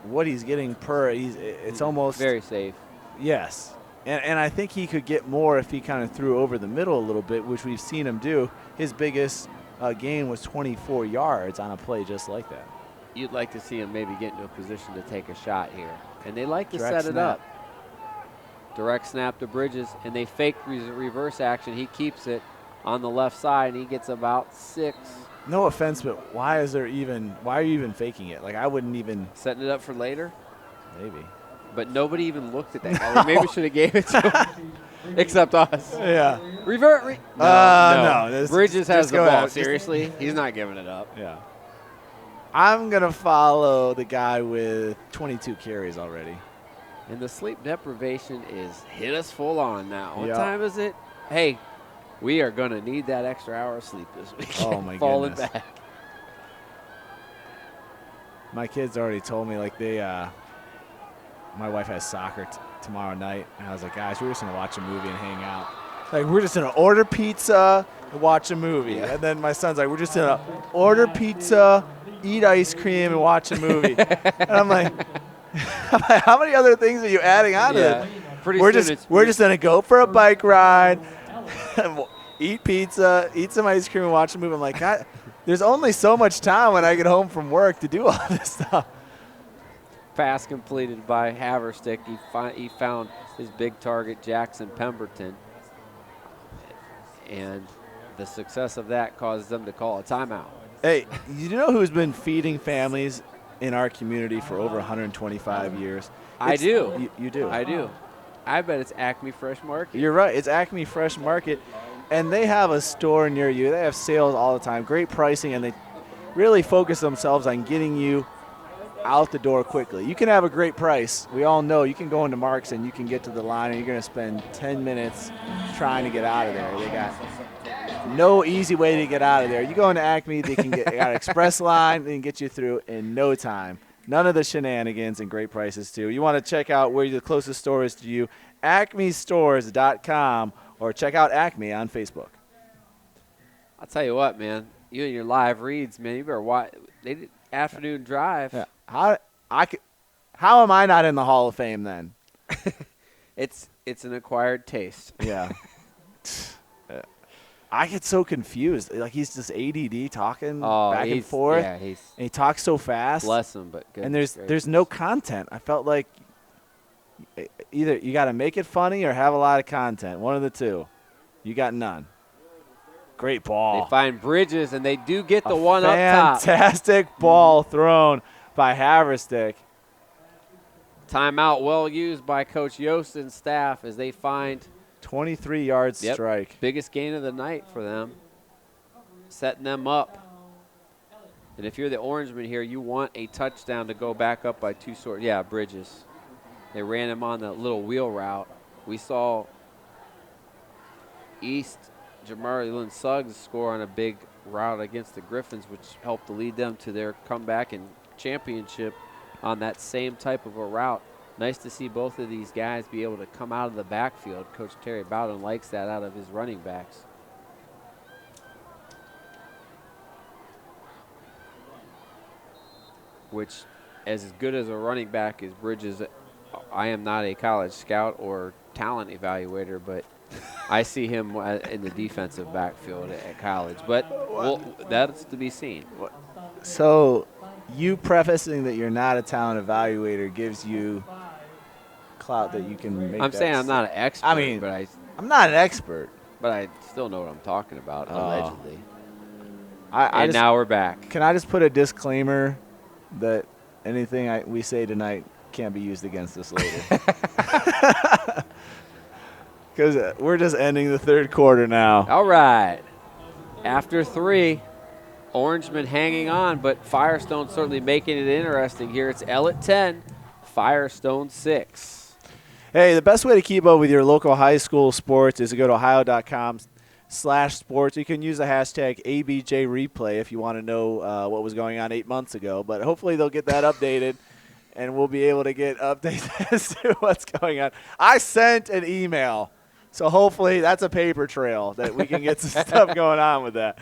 Speaker 3: what he's getting per. It's almost
Speaker 2: very safe.
Speaker 3: Yes. And I think he could get more if he kind of threw over the middle a little bit, which we've seen him do. His biggest gain was 24 yards on a play just like that.
Speaker 2: You'd like to see him maybe get into a position to take a shot here. And they like to
Speaker 3: Direct
Speaker 2: set it up. Direct snap to Bridges, and they fake reverse action. He keeps it on the left side, and he gets about 6.
Speaker 3: No offense, but why are you even faking it? Like, I wouldn't even.
Speaker 2: Setting it up for later?
Speaker 3: Maybe.
Speaker 2: But nobody even looked at that guy. Maybe should have gave it to him, except us.
Speaker 3: Yeah.
Speaker 2: No. Bridges has the ball. Seriously? He's not giving it up.
Speaker 3: Yeah. I'm going to follow the guy with 22 carries already.
Speaker 2: And the sleep deprivation is hit us full on now. What
Speaker 3: Yep.
Speaker 2: time is it? Hey, we are going to need that extra hour of sleep this weekend.
Speaker 3: Oh, my
Speaker 2: Falling
Speaker 3: goodness.
Speaker 2: back.
Speaker 3: My kids already told me, like, my wife has soccer tomorrow night. And I was like, guys, we're just going to watch a movie and hang out. Like, we're just going to order pizza and watch a movie.
Speaker 2: Yeah.
Speaker 3: And then my son's like, we're just going to order pizza, eat ice cream, and watch a movie. And I'm like, how many other things are you adding on to it?
Speaker 2: Pretty
Speaker 3: we're
Speaker 2: soon
Speaker 3: just gonna go for a bike ride, eat pizza, eat some ice cream, and watch a movie. I'm like, God, there's only so much time when I get home from work to do all this stuff.
Speaker 2: pass completed by Haverstick. He found his big target, Jackson Pemberton. And the success of that caused them to call a timeout.
Speaker 3: Hey, you know who's been feeding families in our community for over 125 years?
Speaker 2: I do.
Speaker 3: You do.
Speaker 2: I do. I bet it's Acme Fresh Market.
Speaker 3: You're right. It's Acme Fresh Market, and they have a store near you. They have sales all the time, great pricing, and they really focus themselves on getting you out the door quickly. You can have a great price. We all know you can go into Mark's and you can get to the line and you're going to spend 10 minutes trying to get out of there. They got no easy way to get out of there. You go into Acme, they got an express line, they can get you through in no time. None of the shenanigans and great prices too. You want to check out where the closest store is to you, acmestores.com, or check out Acme on Facebook.
Speaker 2: I'll tell you what, man. You and your live reads, man. You better watch. They did afternoon drive.
Speaker 3: Yeah. How am I not in the Hall of Fame then?
Speaker 2: It's an acquired taste.
Speaker 3: Yeah. I get so confused. Like, he's just ADD talking back and forth.
Speaker 2: Yeah,
Speaker 3: and he talks so fast.
Speaker 2: Bless him, but good.
Speaker 3: And there's no content. I felt like either you got to make it funny or have a lot of content. One of the two. You got none. Great ball.
Speaker 2: They find Bridges, and they do get the one up top.
Speaker 3: Fantastic ball thrown by Haverstick.
Speaker 2: Timeout well used by Coach Yost and staff as they find
Speaker 3: 23-yard strike.
Speaker 2: Biggest gain of the night for them, setting them up. And if you're the Orangemen here, you want a touchdown to go back up by 2 scores. Yeah, Bridges. They ran him on the little wheel route. We saw East Jamari Lynn Suggs score on a big route against the Griffins, which helped to lead them to their comeback and championship on that same type of a route. Nice to see both of these guys be able to come out of the backfield. Coach Terry Bowden likes that out of his running backs. Which, as good as a running back as Bridges, I am not a college scout or talent evaluator, but I see him in the defensive backfield at college. But that's to be seen.
Speaker 3: So you prefacing that you're not a talent evaluator gives you clout that you can make.
Speaker 2: I'm saying I'm not an expert.
Speaker 3: I mean,
Speaker 2: but
Speaker 3: I'm not an expert.
Speaker 2: But I still know what I'm talking about, allegedly.
Speaker 3: Now
Speaker 2: we're back.
Speaker 3: Can I just put a disclaimer that anything we say tonight can't be used against us later? Because we're just ending the third quarter now.
Speaker 2: All right. After 3, Orangemen hanging on, but Firestone certainly making it interesting here. It's Ellet 10, Firestone 6.
Speaker 3: Hey, the best way to keep up with your local high school sports is to go to ohio.com/sports. You can use the hashtag ABJReplay if you want to know what was going on 8 months ago. But hopefully they'll get that updated, and we'll be able to get updates as to what's going on. I sent an email, so hopefully that's a paper trail that we can get some stuff going on with that.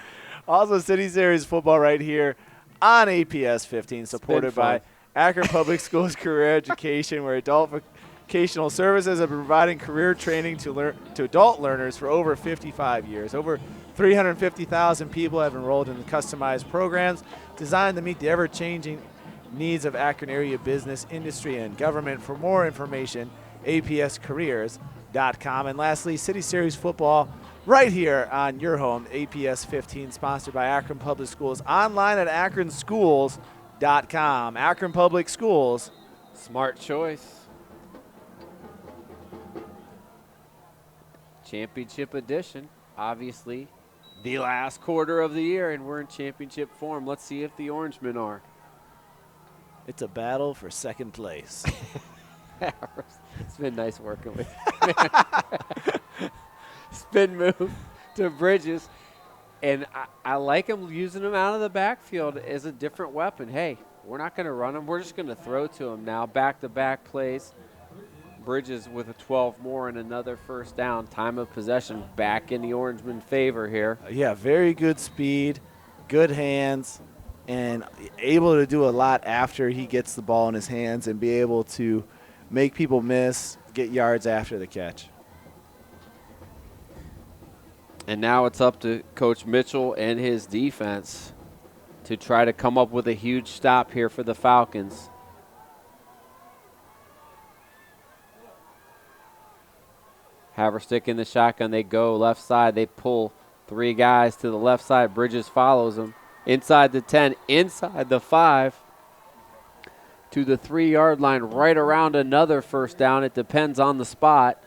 Speaker 3: Also, City Series football right here on APS 15, supported by Akron Public Schools Career Education, where adult vocational services have been providing career training to adult learners for over 55 years. Over 350,000 people have enrolled in the customized programs designed to meet the ever-changing needs of Akron area business, industry, and government. For more information, apscareers.com. And lastly, City Series football right here on your home, APS 15, sponsored by Akron Public Schools, online at akronschools.com. Akron Public Schools.
Speaker 2: Smart choice. Championship edition, obviously the last quarter of the year, and we're in championship form. Let's see if the Orangemen are.
Speaker 3: It's a battle for second place.
Speaker 2: It's been nice working with you. Spin move to Bridges, and I like him using him out of the backfield as a different weapon. Hey, we're not going to run him. We're just going to throw to him now. Back-to-back plays. Bridges with a 12 more and another first down. Time of possession back in the Orangemen favor here.
Speaker 3: Yeah, very good speed, good hands, and able to do a lot after he gets the ball in his hands and be able to make people miss, get yards after the catch.
Speaker 2: And now it's up to Coach Mitchell and his defense to try to come up with a huge stop here for the Falcons. Haverstick in the shotgun. They go left side. They pull 3 guys to the left side. Bridges follows them. Inside the 10, inside the 5, to the 3-yard line, right around another first down. It depends on the spot.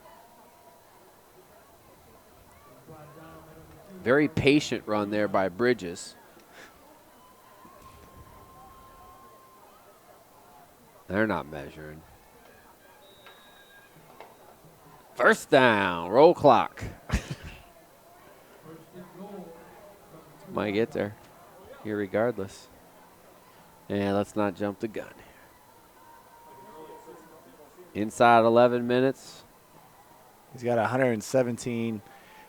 Speaker 2: Very patient run there by Bridges. They're not measuring. First down, roll clock. Might get there here regardless. And let's not jump the gun. Inside 11 minutes.
Speaker 3: He's got 117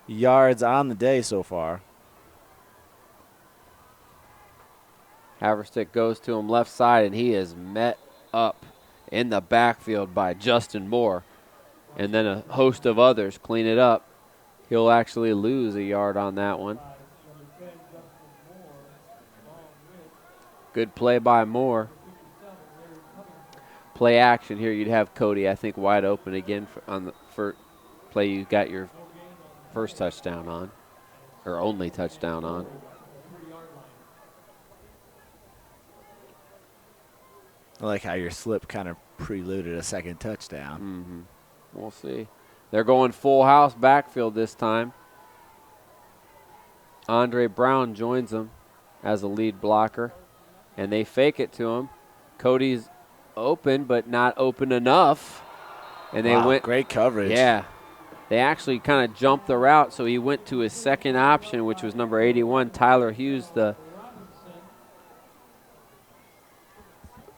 Speaker 3: yards on the day so far.
Speaker 2: Haverstick goes to him left side, and he is met up in the backfield by Justin Moore. And then a host of others clean it up. He'll actually lose a yard on that one. Good play by Moore. Play action here. You'd have Cody, I think, wide open again on the first play you got your first touchdown on, or only touchdown on.
Speaker 3: I like how your slip kind of preluded a second touchdown.
Speaker 2: Mm-hmm. We'll see. They're going full house backfield this time. Andre Brown joins them as a lead blocker, and they fake it to him. Cody's open, but not open enough. And they went
Speaker 3: great coverage.
Speaker 2: Yeah. They actually kind of jumped the route, so he went to his second option, which was number 81, Tyler Hughes, the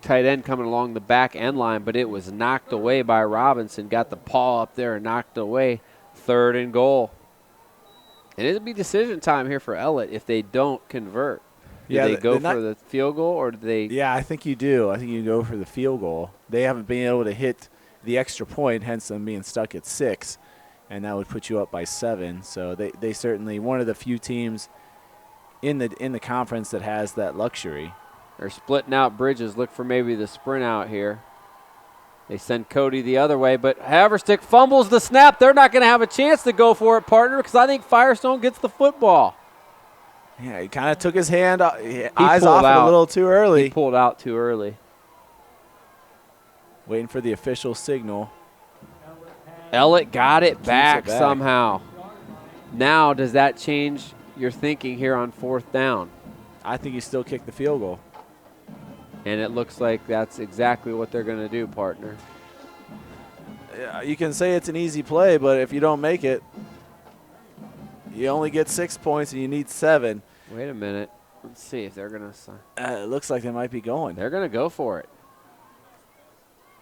Speaker 2: tight end coming along the back end line, but it was knocked away by Robinson. Got the paw up there and knocked away. 3rd and goal. And it'll be decision time here for Ellet if they don't convert. Do they go for the field goal, or do they?
Speaker 3: Yeah, I think you do. I think you go for the field goal. They haven't been able to hit the extra point, hence them being stuck at 6, and that would put you up by 7. So they certainly one of the few teams in the conference that has that luxury.
Speaker 2: They're splitting out Bridges. Look for maybe the sprint out here. They send Cody the other way, but Haverstick fumbles the snap. They're not going to have a chance to go for it, partner, because I think Firestone gets the football.
Speaker 3: Yeah, he kind of took his eyes off it a little too early.
Speaker 2: He pulled out too early.
Speaker 3: Waiting for the official signal.
Speaker 2: Ellet got it back somehow. Now, does that change your thinking here on 4th down?
Speaker 3: I think you still kick the field goal.
Speaker 2: And it looks like that's exactly what they're going to do, partner.
Speaker 3: You can say it's an easy play, but if you don't make it, you only get 6 points and you need 7.
Speaker 2: Wait a minute. Let's see if they're going to.
Speaker 3: It looks like they might be going.
Speaker 2: They're going to go for it.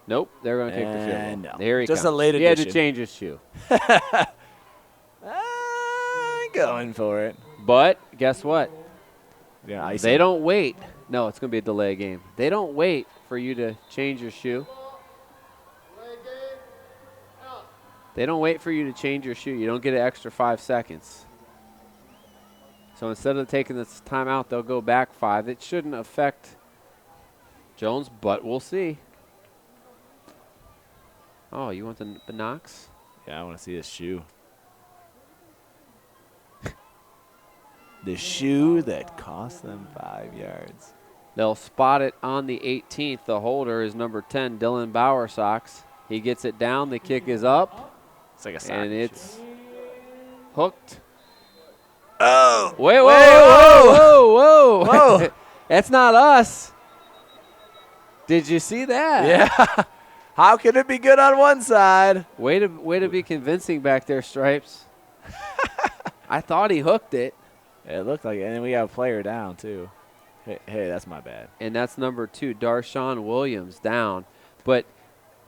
Speaker 2: Nope, they're going to kick the field goal.
Speaker 3: No.
Speaker 2: There he
Speaker 3: Just
Speaker 2: comes.
Speaker 3: a late
Speaker 2: He had
Speaker 3: addition.
Speaker 2: to change his shoe.
Speaker 3: Going for it.
Speaker 2: But guess what?
Speaker 3: Yeah,
Speaker 2: They don't wait. No, it's going to be a delay game. They don't wait for you to change your shoe. They don't wait for you to change your shoe. You don't get an extra 5 seconds. So instead of taking this timeout, they'll go back 5. It shouldn't affect Jones, but we'll see. Oh, you want the Knox?
Speaker 3: Yeah, I want to see his shoe. The shoe that cost them 5 yards.
Speaker 2: They'll spot it on the 18th. The holder is number 10, Dylan Bowersox. He gets it down. The kick is up.
Speaker 3: It's like a sock
Speaker 2: And
Speaker 3: shoe.
Speaker 2: it's hooked.
Speaker 3: Oh!
Speaker 2: Wait,
Speaker 3: Whoa!
Speaker 2: whoa. That's not us. Did you see that?
Speaker 3: Yeah. How can it be good on one side?
Speaker 2: Way to be convincing back there, Stripes. I thought he hooked it.
Speaker 3: It looked like it. And then we have a player down, too. Hey, that's my bad.
Speaker 2: And that's number 2, Darshawn Williams, down. But,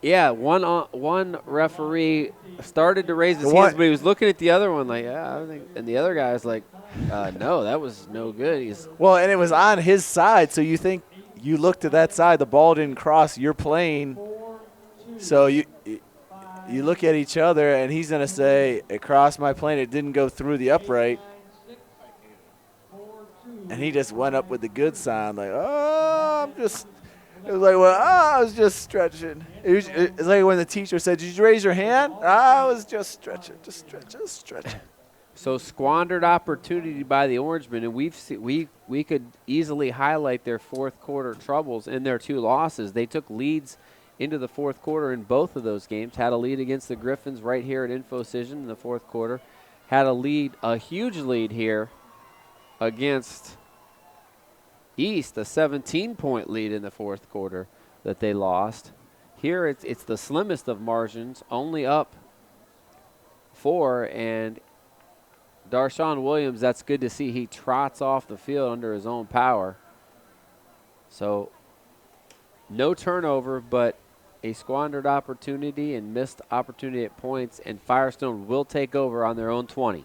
Speaker 2: yeah, one referee started to raise his hands, but he was looking at the other one like, yeah, I think, and the other guy was like, no, that was no good.
Speaker 3: Well, and it was on his side, so you think you look to that side, the ball didn't cross your plane, so you you look at each other, and he's going to say, it crossed my plane. It didn't go through the upright. And he just went up with the good sign, like, oh, I'm just – it was like, well, I was just stretching. It's like when the teacher said, did you raise your hand? I was just stretching, just stretching.
Speaker 2: So squandered opportunity by the Orangemen, and we could easily highlight their fourth quarter troubles in their 2 losses. They took leads into the fourth quarter in both of those games, had a lead against the Griffins right here at Infocision in the fourth quarter, had a huge lead here against East, a 17-point lead in the fourth quarter that they lost. Here it's the slimmest of margins, only up 4, and Darshawn Williams, that's good to see. He trots off the field under his own power. So no turnover, but a squandered opportunity and missed opportunity at points, and Firestone will take over on their own 20.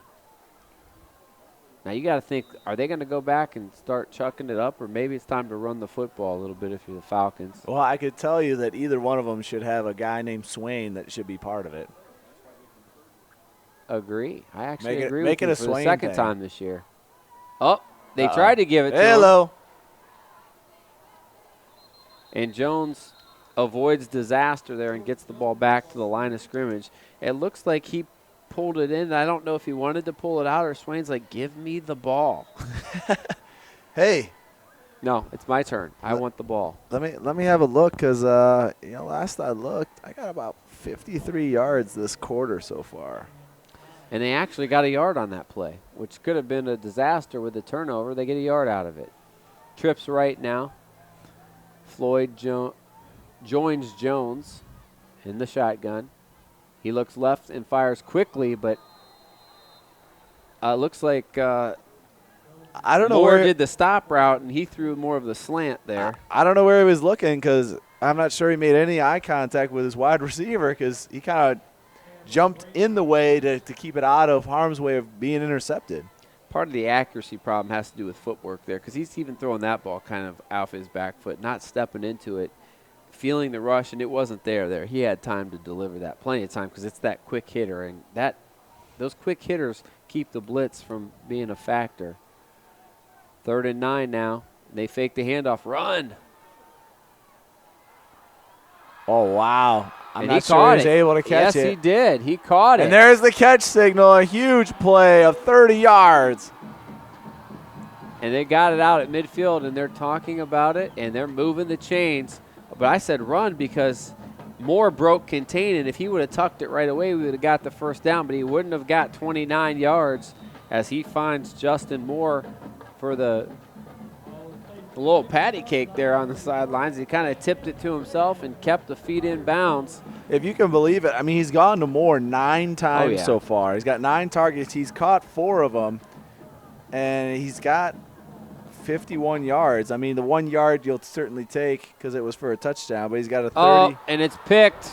Speaker 2: Now you got to think, are they going to go back and start chucking it up, or maybe it's time to run the football a little bit if you're the Falcons?
Speaker 3: Well, I could tell you that either one of them should have a guy named Swain that should be part of it.
Speaker 2: Agree. I actually
Speaker 3: Make it-
Speaker 2: agree
Speaker 3: make
Speaker 2: with
Speaker 3: it
Speaker 2: you
Speaker 3: a
Speaker 2: for the
Speaker 3: Swain
Speaker 2: second
Speaker 3: thing.
Speaker 2: time this year. Oh, they tried to give it to him.
Speaker 3: Hello.
Speaker 2: And Jones avoids disaster there and gets the ball back to the line of scrimmage. It looks like he pulled it in. I don't know if he wanted to pull it out or Swain's like, give me the ball.
Speaker 3: Hey,
Speaker 2: No, it's my turn. I want the ball.
Speaker 3: let me have a look because last I looked, I got about 53 yards this quarter so far.
Speaker 2: And they actually got a yard on that play, which could have been a disaster with the turnover. They get a yard out of it. Trips right now. Floyd joins Jones in the shotgun. He looks left and fires quickly, but looks like
Speaker 3: I don't know
Speaker 2: Moore
Speaker 3: where
Speaker 2: did the stop route, and he threw more of the slant there.
Speaker 3: I don't know where he was looking because I'm not sure he made any eye contact with his wide receiver because he kind of jumped in the way to keep it out of harm's way of being intercepted.
Speaker 2: Part of the accuracy problem has to do with footwork there because he's even throwing that ball kind of off his back foot, not stepping into it, feeling the rush, and it wasn't there. He had time to deliver that, plenty of time, because it's that quick hitter, and those quick hitters keep the blitz from being a factor. 3rd and 9 now. They fake the handoff. Run!
Speaker 3: Oh, wow. I'm
Speaker 2: And
Speaker 3: not
Speaker 2: he
Speaker 3: sure
Speaker 2: caught
Speaker 3: he was
Speaker 2: it.
Speaker 3: able to catch
Speaker 2: yes,
Speaker 3: it.
Speaker 2: he did. He caught it.
Speaker 3: And there's the catch signal, a huge play of 30 yards.
Speaker 2: And they got it out at midfield, and they're talking about it, and they're moving the chains. But I said run because Moore broke contain, and if he would have tucked it right away, we would have got the first down, but he wouldn't have got 29 yards as he finds Justin Moore for the little patty cake there on the sidelines. He kind of tipped it to himself and kept the feet in bounds.
Speaker 3: If you can believe it, I mean, he's gone to Moore 9 times so far. He's got 9 targets. He's caught 4 of them, and he's got 51 yards. I mean, the 1 yard you'll certainly take because it was for a touchdown, but he's got a 30.
Speaker 2: Oh, and it's picked.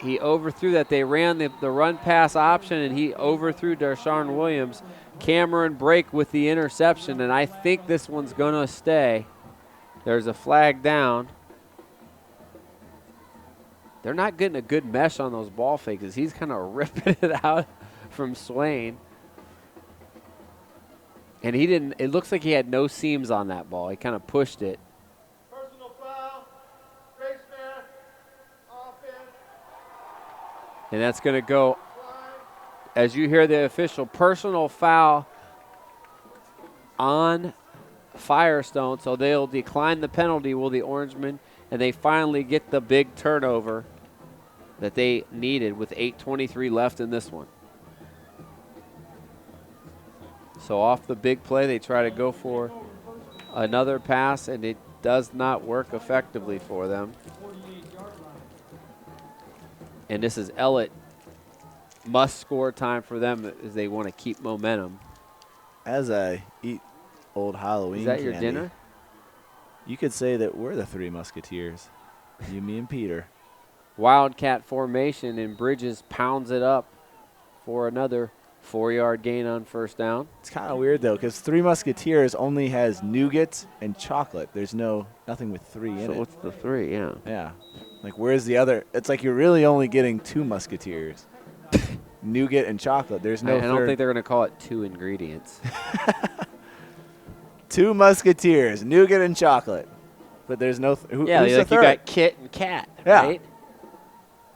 Speaker 2: He overthrew that. They ran the run-pass option, and he overthrew Darshawn Williams. Cameron Brake with the interception, and I think this one's going to stay. There's a flag down. They're not getting a good mesh on those ball fakes. He's kind of ripping it out from Swain. And he didn't – it looks like he had no seams on that ball. He kind of pushed it.
Speaker 5: Personal foul, race man, offense,
Speaker 2: And that's going to go, as you hear the official, personal foul on Firestone. So they'll decline the penalty, will the Orangemen, and they finally get the big turnover that they needed with 8:23 left in this one. So off the big play, they try to go for another pass, and it does not work effectively for them. And this is Ellet. Must-score time for them as they want to keep momentum.
Speaker 3: As I eat old Halloween
Speaker 2: Is that your
Speaker 3: candy,
Speaker 2: dinner?
Speaker 3: you could say that we're the 3 Musketeers. You, me, and Peter.
Speaker 2: Wildcat formation, and Bridges pounds it up for another 4-yard gain on first down.
Speaker 3: It's kind of weird, though, because 3 Musketeers only has nougat and chocolate. There's nothing with 3 in
Speaker 2: So
Speaker 3: it.
Speaker 2: what's the 3? Yeah.
Speaker 3: Yeah. Like, where's the other? It's like you're really only getting 2 Musketeers. Nougat and chocolate. There's no
Speaker 2: I don't
Speaker 3: third.
Speaker 2: think they're going to call it 2 ingredients.
Speaker 3: 2 Musketeers, nougat and chocolate. But there's no who's
Speaker 2: Yeah,
Speaker 3: the
Speaker 2: like you
Speaker 3: third?
Speaker 2: got Kit and Cat,
Speaker 3: Yeah.
Speaker 2: right?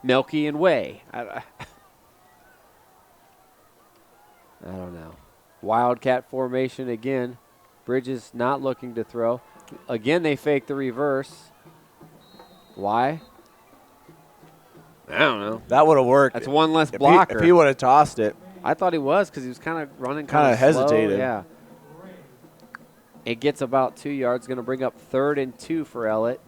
Speaker 2: Milky and Whey. I don't know. Wildcat formation again. Bridges not looking to throw. Again, they fake the reverse. Why? I don't know.
Speaker 3: That would have worked.
Speaker 2: That's one less
Speaker 3: If
Speaker 2: blocker.
Speaker 3: If he would have tossed it.
Speaker 2: I thought he was because he was kind of running
Speaker 3: Kinda
Speaker 2: kind of slow.
Speaker 3: hesitated.
Speaker 2: Yeah. It gets about 2 yards. Going to bring up 3rd and 2 for Ellet.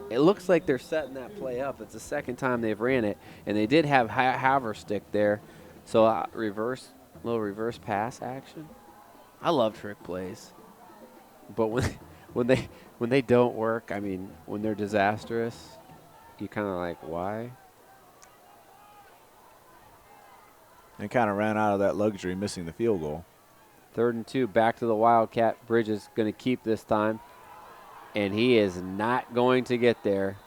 Speaker 2: It looks like they're setting that play up. It's the second time they've ran it, and they did have Haverstick there. So little reverse pass action. I love trick plays, but when they don't work, I mean, when they're disastrous, you kind of like, why?
Speaker 3: And kind of ran out of that luxury, missing the field goal.
Speaker 2: 3rd and 2, back to the Wildcat. Bridges going to keep this time, and he is not going to get there.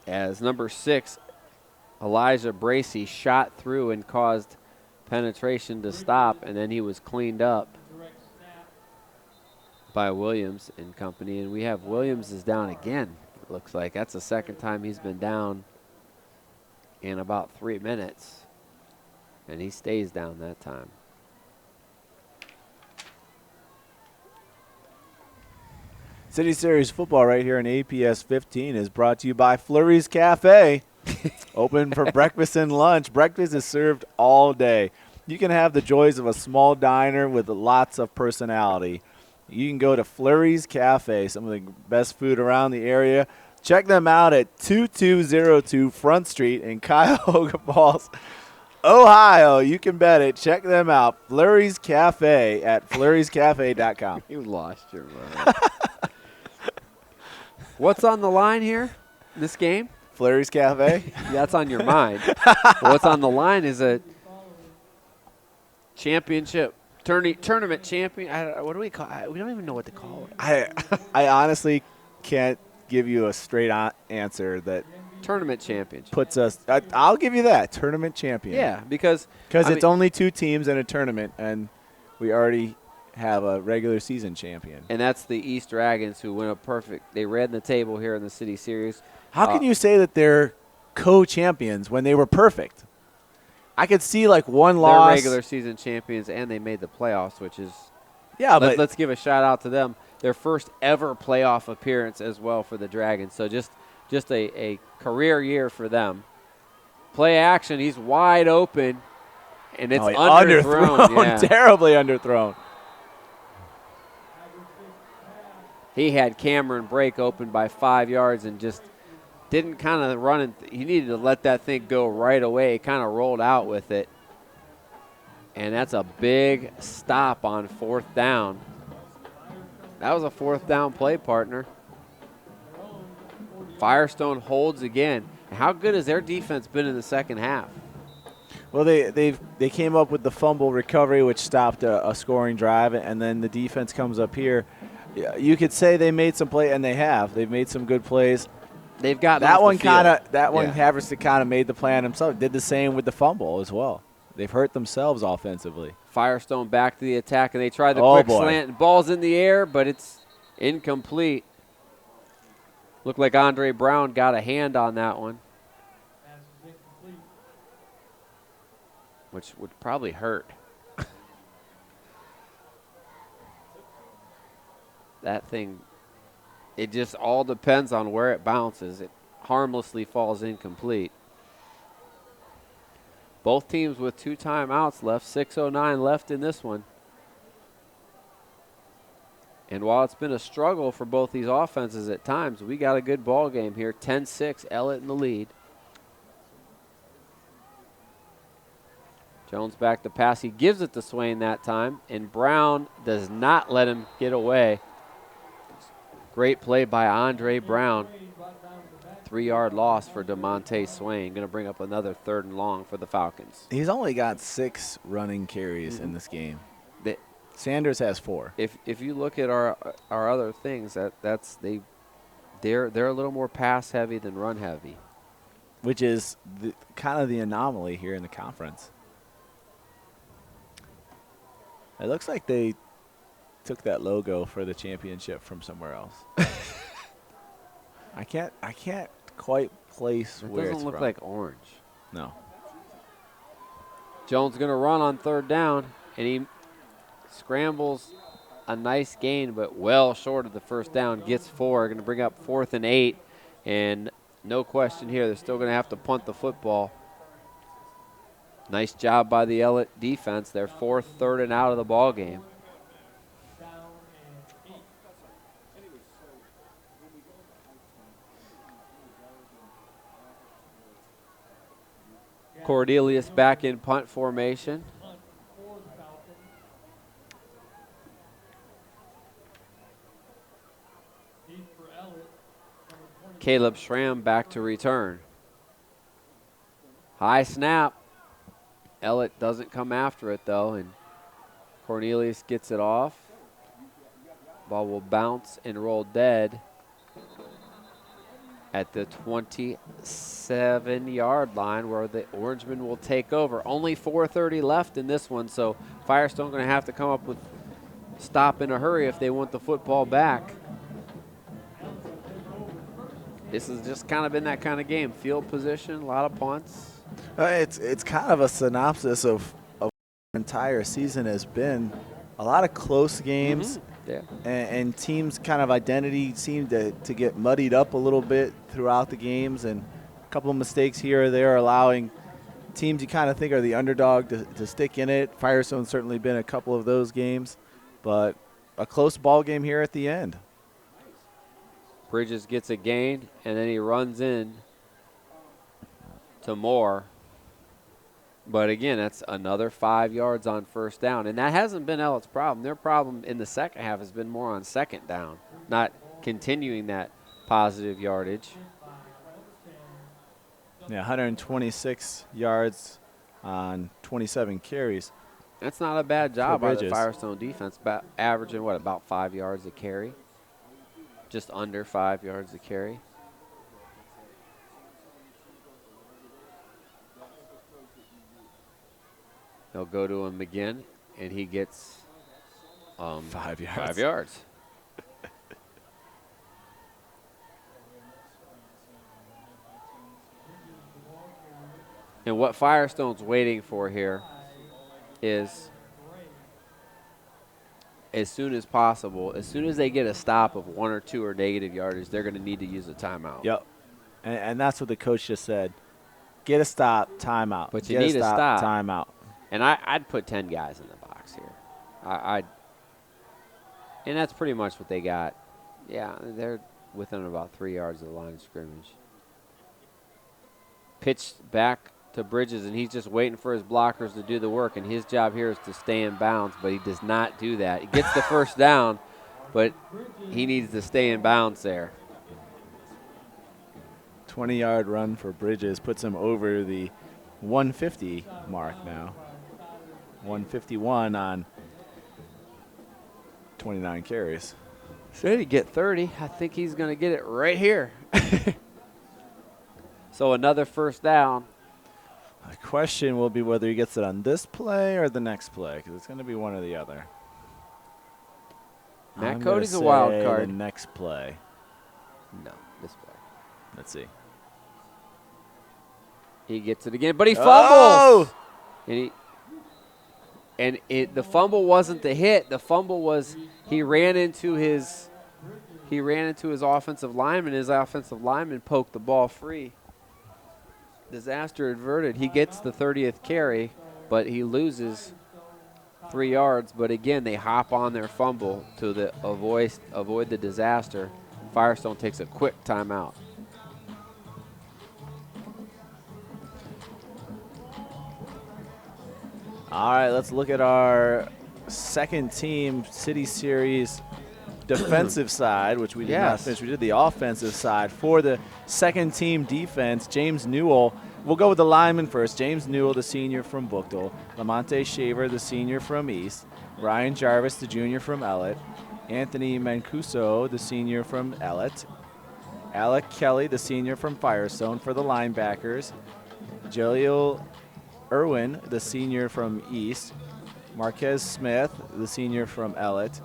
Speaker 2: As number 6, Elijah Bracey, shot through and caused penetration to stop, and then he was cleaned up by Williams and company. And we have Williams is down again, it looks like. That's the second time he's been down in about 3 minutes, and he stays down that time.
Speaker 3: City Series football right here in APS 15 is brought to you by Flurry's Cafe. Open for breakfast and lunch. Breakfast is served all day. You can have the joys of a small diner with lots of personality. You can go to Flurry's Cafe, some of the best food around the area. Check them out at 2202 Front Street in Cuyahoga Falls, Ohio. You can bet it. Check them out. Flurry's Cafe at flurryscafe.com.
Speaker 2: You lost your mind. What's on the line here in this game?
Speaker 3: Flurry's Cafe?
Speaker 2: That's on your mind. What's on the line is a championship, tournament champion. What do we call it? We don't even know what to call it.
Speaker 3: I honestly can't give you a straight answer that
Speaker 2: Tournament championship.
Speaker 3: puts us – I'll give you that, tournament champion.
Speaker 2: Yeah, because
Speaker 3: Because it's only 2 teams in a tournament, and we already have a regular season champion.
Speaker 2: and that's the East Dragons who went up perfect. They ran the table here in the City Series.
Speaker 3: How can you say that they're co-champions when they were perfect? I could see like one
Speaker 2: They're
Speaker 3: loss.
Speaker 2: regular season champions, and they made the playoffs, which is
Speaker 3: Yeah, but
Speaker 2: let's give a shout out to them. Their first ever playoff appearance as well for the Dragons. So just a career year for them. Play action. He's wide open, and it's underthrown. Yeah.
Speaker 3: Terribly underthrown.
Speaker 2: He had Cameron Brake open by 5 yards and just didn't kind of run it. He needed to let that thing go right away. Kind of rolled out with it. And that's a big stop on 4th down. That was a 4th down play, partner. Firestone holds again. How good has their defense been in the second half?
Speaker 3: Well, they came up with the fumble recovery, which stopped a scoring drive, and then the defense comes up here. You could say they made some play, and they have. They've made some good plays.
Speaker 2: They've got
Speaker 3: that one.
Speaker 2: Yeah.
Speaker 3: Haverstick kind of made the plan himself. Did the same with the fumble as well. They've hurt themselves offensively.
Speaker 2: Firestone back to the attack, and they try the quick slant. And ball's in the air, but it's incomplete. Looked like Andre Brown got a hand on that one, which would probably hurt. That thing, it just all depends on where it bounces. It harmlessly falls incomplete. Both teams with 2 timeouts left, 6:09 left in this one. And while it's been a struggle for both these offenses at times, we got a good ball game here. 10-6, Ellet in the lead. Jones back to pass. He gives it to Swain that time, and Brown does not let him get away. Great play by Andre Brown. 3-yard loss for DeMonte Swain. Going to bring up another 3rd and long for the Falcons.
Speaker 3: He's only got 6 running carries in this game. Sanders has 4.
Speaker 2: If you look at our other things, they They're a little more pass heavy than run heavy.
Speaker 3: Which is kind of the anomaly here in the conference. It looks like they took that logo for the championship from somewhere else. I can't quite place where it's
Speaker 2: It doesn't look
Speaker 3: from.
Speaker 2: like orange.
Speaker 3: No.
Speaker 2: Jones going to run on 3rd down, and he scrambles a nice gain, but well short of the 1st down. Gets 4, going to bring up 4th and 8, and no question here, they're still going to have to punt the football. Nice job by the Ellet defense. Their 4th, 3rd and out of the ball game. Cordelius back in punt formation. Caleb Schramm back to return. High snap. Ellet doesn't come after it though, and Cornelius gets it off. Ball will bounce and roll dead at the 27-yard line, where the Orangemen will take over. Only 4:30 left in this one, so Firestone going to have to come up with stop in a hurry if they want the football back. This has just kind of been that kind of game. Field position, a lot of punts.
Speaker 3: It's kind of a synopsis of the entire season has been a lot of close games.
Speaker 2: Yeah.
Speaker 3: And teams' kind of identity seemed to get muddied up a little bit throughout the games, and a couple of mistakes here or there allowing teams you kind of think are the underdog to stick in it. Firestone's certainly been a couple of those games, but a close ball game here at the end.
Speaker 2: Bridges gets a gain, and then he runs in to Moore. But again, that's another 5 yards on 1st down. And that hasn't been Ellet's problem. Their problem in the second half has been more on 2nd down, not continuing that positive yardage.
Speaker 3: Yeah, 126 yards on 27 carries.
Speaker 2: That's not a bad job by the
Speaker 3: Bridges.
Speaker 2: Firestone defense, averaging, what, about 5 yards a carry? Just under 5 yards a carry. They'll go to him again, and he gets
Speaker 3: 5 yards.
Speaker 2: 5 yards. And what Firestone's waiting for here is, as soon as possible, as soon as they get a stop of 1 or 2 or negative yardage, they're going to need to use a timeout.
Speaker 3: Yep. And that's what the coach just said. Get a stop, timeout.
Speaker 2: But you need a stop.
Speaker 3: Timeout.
Speaker 2: And I'd put 10 guys in the box here. And that's pretty much what they got. Yeah, they're within about 3 yards of the line of scrimmage. Pitched back to Bridges, and he's just waiting for his blockers to do the work. And his job here is to stay in bounds, but he does not do that. He gets the 1st down, but he needs to stay in bounds there.
Speaker 3: 20-yard run for Bridges puts him over the 150 mark now. 151 on 29 carries.
Speaker 2: Said he'd get 30. I think he's going to get it right here. So another 1st down.
Speaker 3: The question will be whether he gets it on this play or the next play, because it's going to be one or the other.
Speaker 2: Matt
Speaker 3: I'm
Speaker 2: Cody's a
Speaker 3: gonna
Speaker 2: wild
Speaker 3: say
Speaker 2: card.
Speaker 3: The next play.
Speaker 2: No, this play.
Speaker 3: Let's see.
Speaker 2: He gets it again, but he fumbles.
Speaker 3: Oh!
Speaker 2: And the fumble wasn't the hit. The fumble was he ran into his offensive lineman. His offensive lineman poked the ball free. Disaster averted. He gets the 30th carry, but he loses 3 yards. But again, they hop on their fumble to avoid the disaster. Firestone takes a quick timeout.
Speaker 3: All right, let's look at our second team City Series defensive side, which we did not finish. We did the offensive side. For the second team defense, James Newell. We'll go with the lineman first. James Newell, the senior from Bookdale. Lamonte Shaver, the senior from East. Brian Jarvis, the junior from Ellet. Anthony Mancuso, the senior from Ellet. Alec Kelly, the senior from Firestone, for the linebackers. Jaleel Irwin, the senior from East. Marquez Smith, the senior from Ellet.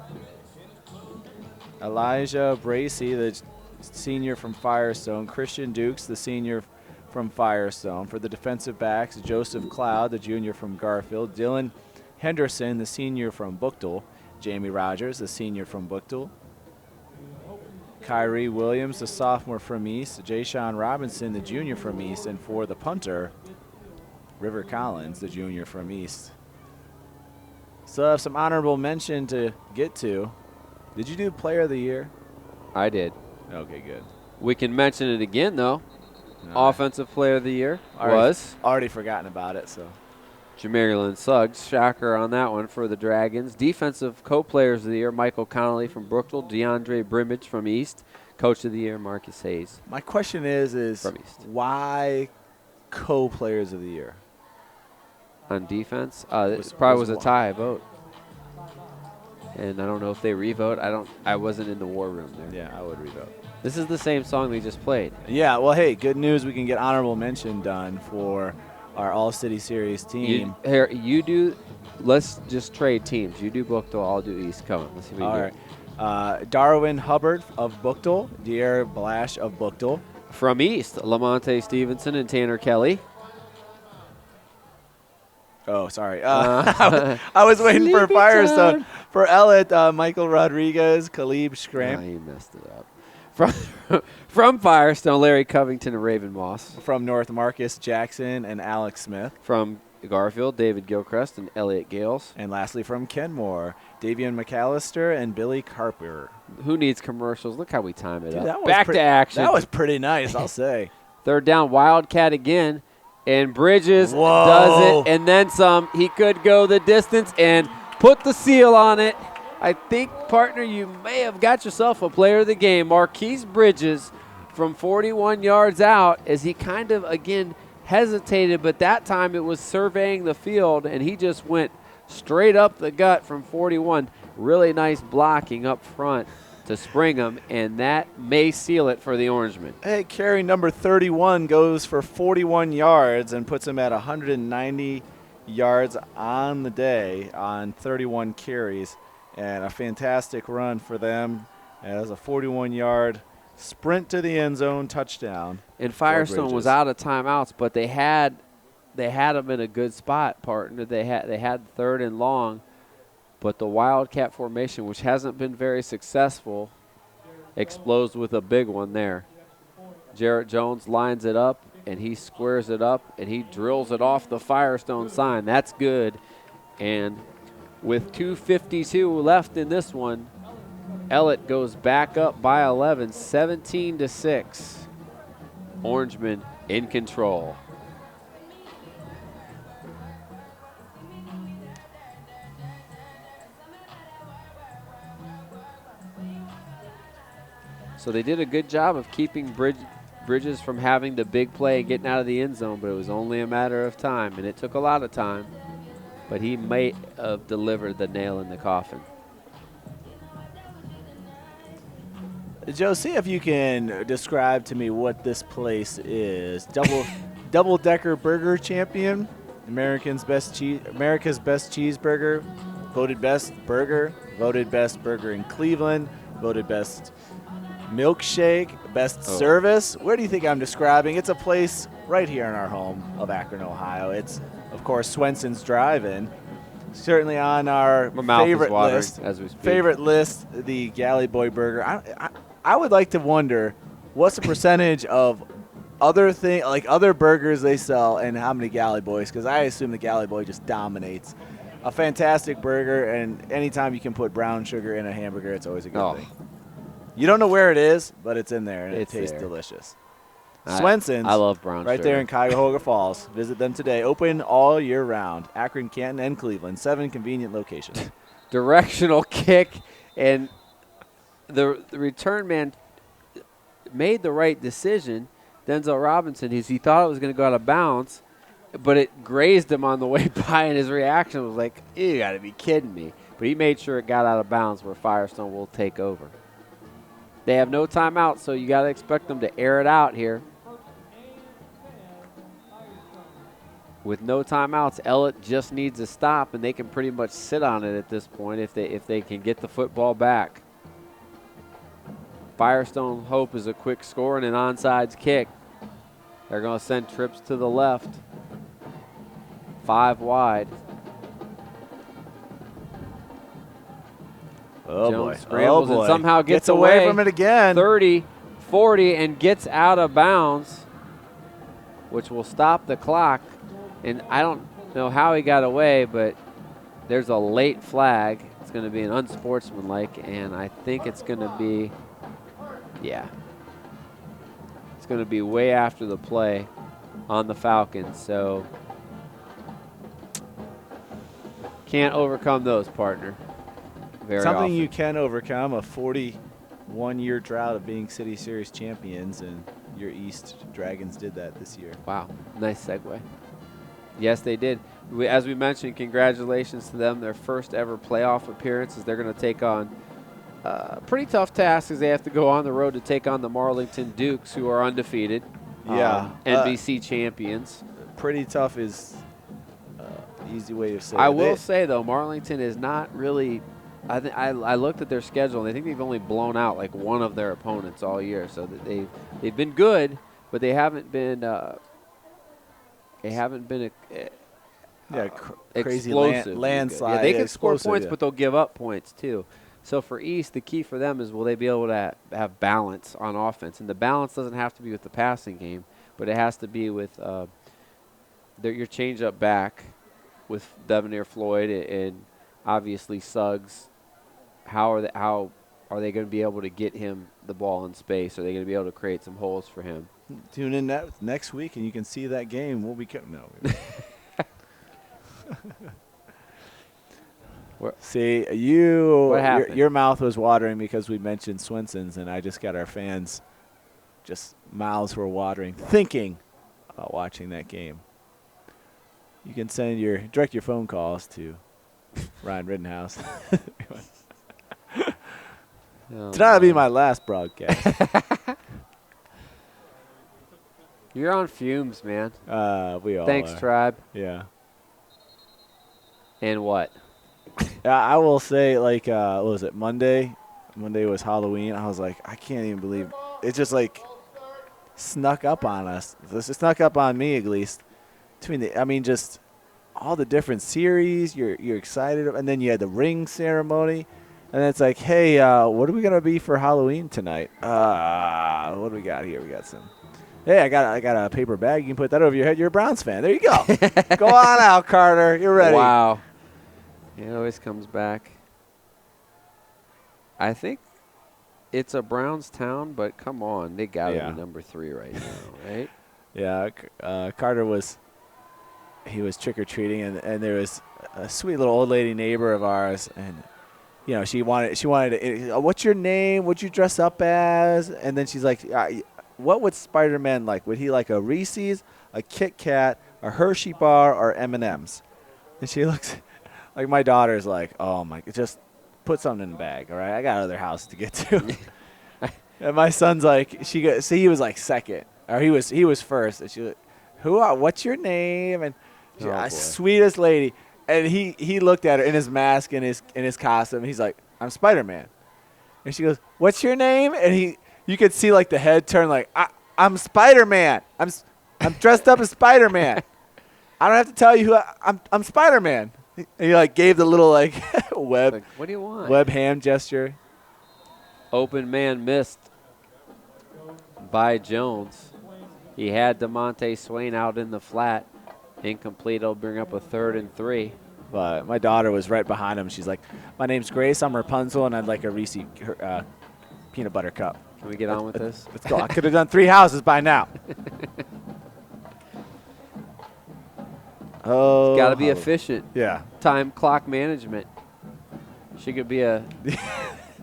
Speaker 3: Elijah Bracey, the senior from Firestone. Christian Dukes, the senior from Firestone. For the defensive backs, Joseph Cloud, the junior from Garfield. Dylan Henderson, the senior from Buchtel. Jamie Rogers, the senior from Buchtel. Kyrie Williams, the sophomore from East. Jay-Sean Robinson, the junior from East. And for the punter, River Collins, the junior from East. So I have some honorable mention to get to. Did you do Player of the Year?
Speaker 2: I did.
Speaker 3: Okay, good.
Speaker 2: We can mention it again, though.
Speaker 3: All right.
Speaker 2: Offensive Player of the Year was
Speaker 3: Already forgotten about it, so.
Speaker 2: Jamarylin Suggs. Shocker on that one for the Dragons. Defensive Co-Players of the Year, Michael Connolly from Brookville. DeAndre Brimage from East. Coach of the Year, Marcus Hayes
Speaker 3: My question is
Speaker 2: from East.
Speaker 3: why Co-Players of the Year?
Speaker 2: On defense, it probably was a tie vote. And I don't know if they revote. I wasn't in the war room there.
Speaker 3: Yeah, I would revote.
Speaker 2: This is the same song we just played.
Speaker 3: Yeah, well, hey, good news. We can get honorable mention done for our All-City Series team.
Speaker 2: You do. Let's just trade teams. You do Buchtel, I'll do East. Come on, let's see what
Speaker 3: All
Speaker 2: you
Speaker 3: right. Darwin Hubbard of Buchtel, Dier Blash of Buchtel.
Speaker 2: do. From East, Lamonte Stevenson and Tanner Kelly.
Speaker 3: Oh, sorry. I was waiting for
Speaker 2: Sleepy
Speaker 3: Firestone.
Speaker 2: time.
Speaker 3: For Ellet, Michael Rodriguez, Khalib Schramp.
Speaker 2: You messed it up. From Firestone, Larry Covington and Raven Moss.
Speaker 3: From North, Marcus Jackson and Alex Smith.
Speaker 2: From Garfield, David Gilchrist and Elliot Gales.
Speaker 3: And lastly, from Kenmore, Davian McAllister and Billy Carper.
Speaker 2: Who needs commercials? Look how we time it
Speaker 3: Dude,
Speaker 2: up.
Speaker 3: that was
Speaker 2: Back to action.
Speaker 3: That was pretty nice, I'll say.
Speaker 2: Third down, Wildcat again. And Bridges
Speaker 3: Whoa.
Speaker 2: does it, and then some. He could go the distance and put the seal on it. I think, partner, you may have got yourself a player of the game. Marquise Bridges from 41 yards out as he kind of, again, hesitated, but that time it was surveying the field, and he just went straight up the gut from 41. Really nice blocking up front to spring him, and that may seal it for the Orangemen.
Speaker 3: Hey, carry number 31 goes for 41 yards and puts him at 190 yards on the day on 31 carries. And a fantastic run for them as a 41-yard sprint to the end zone touchdown.
Speaker 2: And Firestone was out of timeouts, but they had them in a good spot, partner. They had third and long, but the Wildcat formation, which hasn't been very successful, explodes with a big one there. Jarrett Jones lines it up, and he squares it up, and he drills it off the Firestone sign. That's good. And with 2:52 left in this one, Ellet goes back up by 11, 17-6. Orangemen in control. So they did a good job of keeping Bridges from having the big play and getting out of the end zone, but it was only a matter of time, and it took a lot of time. But he may have delivered the nail in the coffin.
Speaker 3: Joe, see if you can describe to me what this place is. Double-decker burger champion, America's best cheeseburger, voted best burger in Cleveland, voted best milkshake, best service. Where do you think I'm describing? It's a place right here in our home of Akron, Ohio. It's, of course, Swenson's Drive-In. Certainly on our favorite list,
Speaker 2: as we speak.
Speaker 3: The Galley Boy Burger. I would like to wonder what's the percentage of other burgers they sell and how many Galley Boys, because I assume the Galley Boy just dominates. A fantastic burger, and anytime you can put brown sugar in a hamburger, it's always a good thing. You don't know where it is, but it's in there, and it tastes delicious. Swenson's.
Speaker 2: I love brown sugar.
Speaker 3: Right there in Cuyahoga Falls. Visit them today. Open all year round. Akron, Canton, and Cleveland. 7 convenient locations.
Speaker 2: Directional kick, and the return man made the right decision. Denzel Robinson, he thought it was going to go out of bounds, but it grazed him on the way by, and his reaction was like, you got to be kidding me. But he made sure it got out of bounds where Firestone will take over. They have no timeout, so you got to expect them to air it out here. With no timeouts, Ellet just needs a stop, and they can pretty much sit on it at this point if they can get the football back. Firestone hope is a quick score and an onside kick. They're going to send trips to the left. 5 wide.
Speaker 3: Oh,
Speaker 2: Jones
Speaker 3: boy.
Speaker 2: scrambles
Speaker 3: Oh, boy.
Speaker 2: and somehow gets
Speaker 3: away from it again.
Speaker 2: 30, 40, and gets out of bounds, which will stop the clock. And I don't know how he got away, but there's a late flag. It's going to be an unsportsmanlike, and I think it's going to be, yeah. It's going to be way after the play on the Falcons, so can't overcome those, partner. Very
Speaker 3: Something
Speaker 2: often.
Speaker 3: you can overcome, a 41-year drought of being City Series champions, and your East Dragons did that this year.
Speaker 2: Wow, nice segue. Yes, they did. As we mentioned, congratulations to them. Their first ever playoff appearances. They're going to take on pretty tough tasks as they have to go on the road to take on the Marlington Dukes, who are undefeated.
Speaker 3: Yeah.
Speaker 2: NBC champions.
Speaker 3: Pretty tough is easy way to say it.
Speaker 2: I will say, though, Marlington is not really – I looked at their schedule, and I think they've only blown out like one of their opponents all year. So that they've been good, but they haven't been
Speaker 3: crazy
Speaker 2: explosive.
Speaker 3: landslide.
Speaker 2: Yeah, they can score
Speaker 3: explosive,
Speaker 2: points,
Speaker 3: yeah.
Speaker 2: but they'll give up points too. So for East, the key for them is will they be able to have balance on offense? And the balance doesn't have to be with the passing game, but it has to be with your change-up back with Devonair Floyd and obviously Suggs. How are they going to be able to get him the ball in space? Are they going to be able to create some holes for him?
Speaker 3: Tune in next week, and you can see that game. We'll be no. See, your mouth was watering because we mentioned Swenson's, and I just got our fans, just mouths were watering, thinking about watching that game. You can direct your phone calls to Ryan Rittenhouse. Tonight will be my last broadcast.
Speaker 2: You're on fumes, man.
Speaker 3: We all
Speaker 2: Thanks,
Speaker 3: are.
Speaker 2: Tribe.
Speaker 3: Yeah.
Speaker 2: And what?
Speaker 3: I will say, like, what was it, Monday? Monday was Halloween. I was like, I can't even believe it just, like, snuck up on us. It snuck up on me, at least. Just all the different series. You're excited. And then you had the ring ceremony. And then it's like, hey, what are we going to be for Halloween tonight? What do we got here? We got some. Hey, I got a paper bag. You can put that over your head. You're a Browns fan. There you go. Go on out, Carter. You're ready.
Speaker 2: Wow. It always comes back. I think it's a Browns town, but come on. They got to be number 3 right now, right?
Speaker 3: Yeah. Carter was trick-or-treating, and there was a sweet little old lady neighbor of ours, and she wanted to, what's your name? What'd you dress up as? And then she's like, what would Spider-Man like? Would he like a Reese's, a Kit Kat, a Hershey bar, or M&M's? And she looks like my daughter's like, oh my, just put something in the bag, all right? I got other houses to get to. And my son's like, he was like second, or he was first. And she like, what's your name? And sweetest lady. And he looked at her in his mask and his costume. And he's like, I'm Spider-Man. And she goes, what's your name? And you could see like the head turn like, I'm Spider-Man. I'm dressed up as Spider-Man. I don't have to tell you who I'm Spider-Man. And he like gave the little like web.
Speaker 2: Like, what do you want?
Speaker 3: Web hand gesture.
Speaker 2: Open man missed by Jones. He had DeMonte Swain out in the flat. Incomplete. It'll bring up a 3rd and 3.
Speaker 3: But my daughter was right behind him. She's like, my name's Grace. I'm Rapunzel, and I'd like a Reese peanut butter cup.
Speaker 2: Can we get on with this?
Speaker 3: Let's go. I could have done 3 houses by now. Oh,
Speaker 2: Got to be efficient.
Speaker 3: Yeah.
Speaker 2: Time clock management. She could be a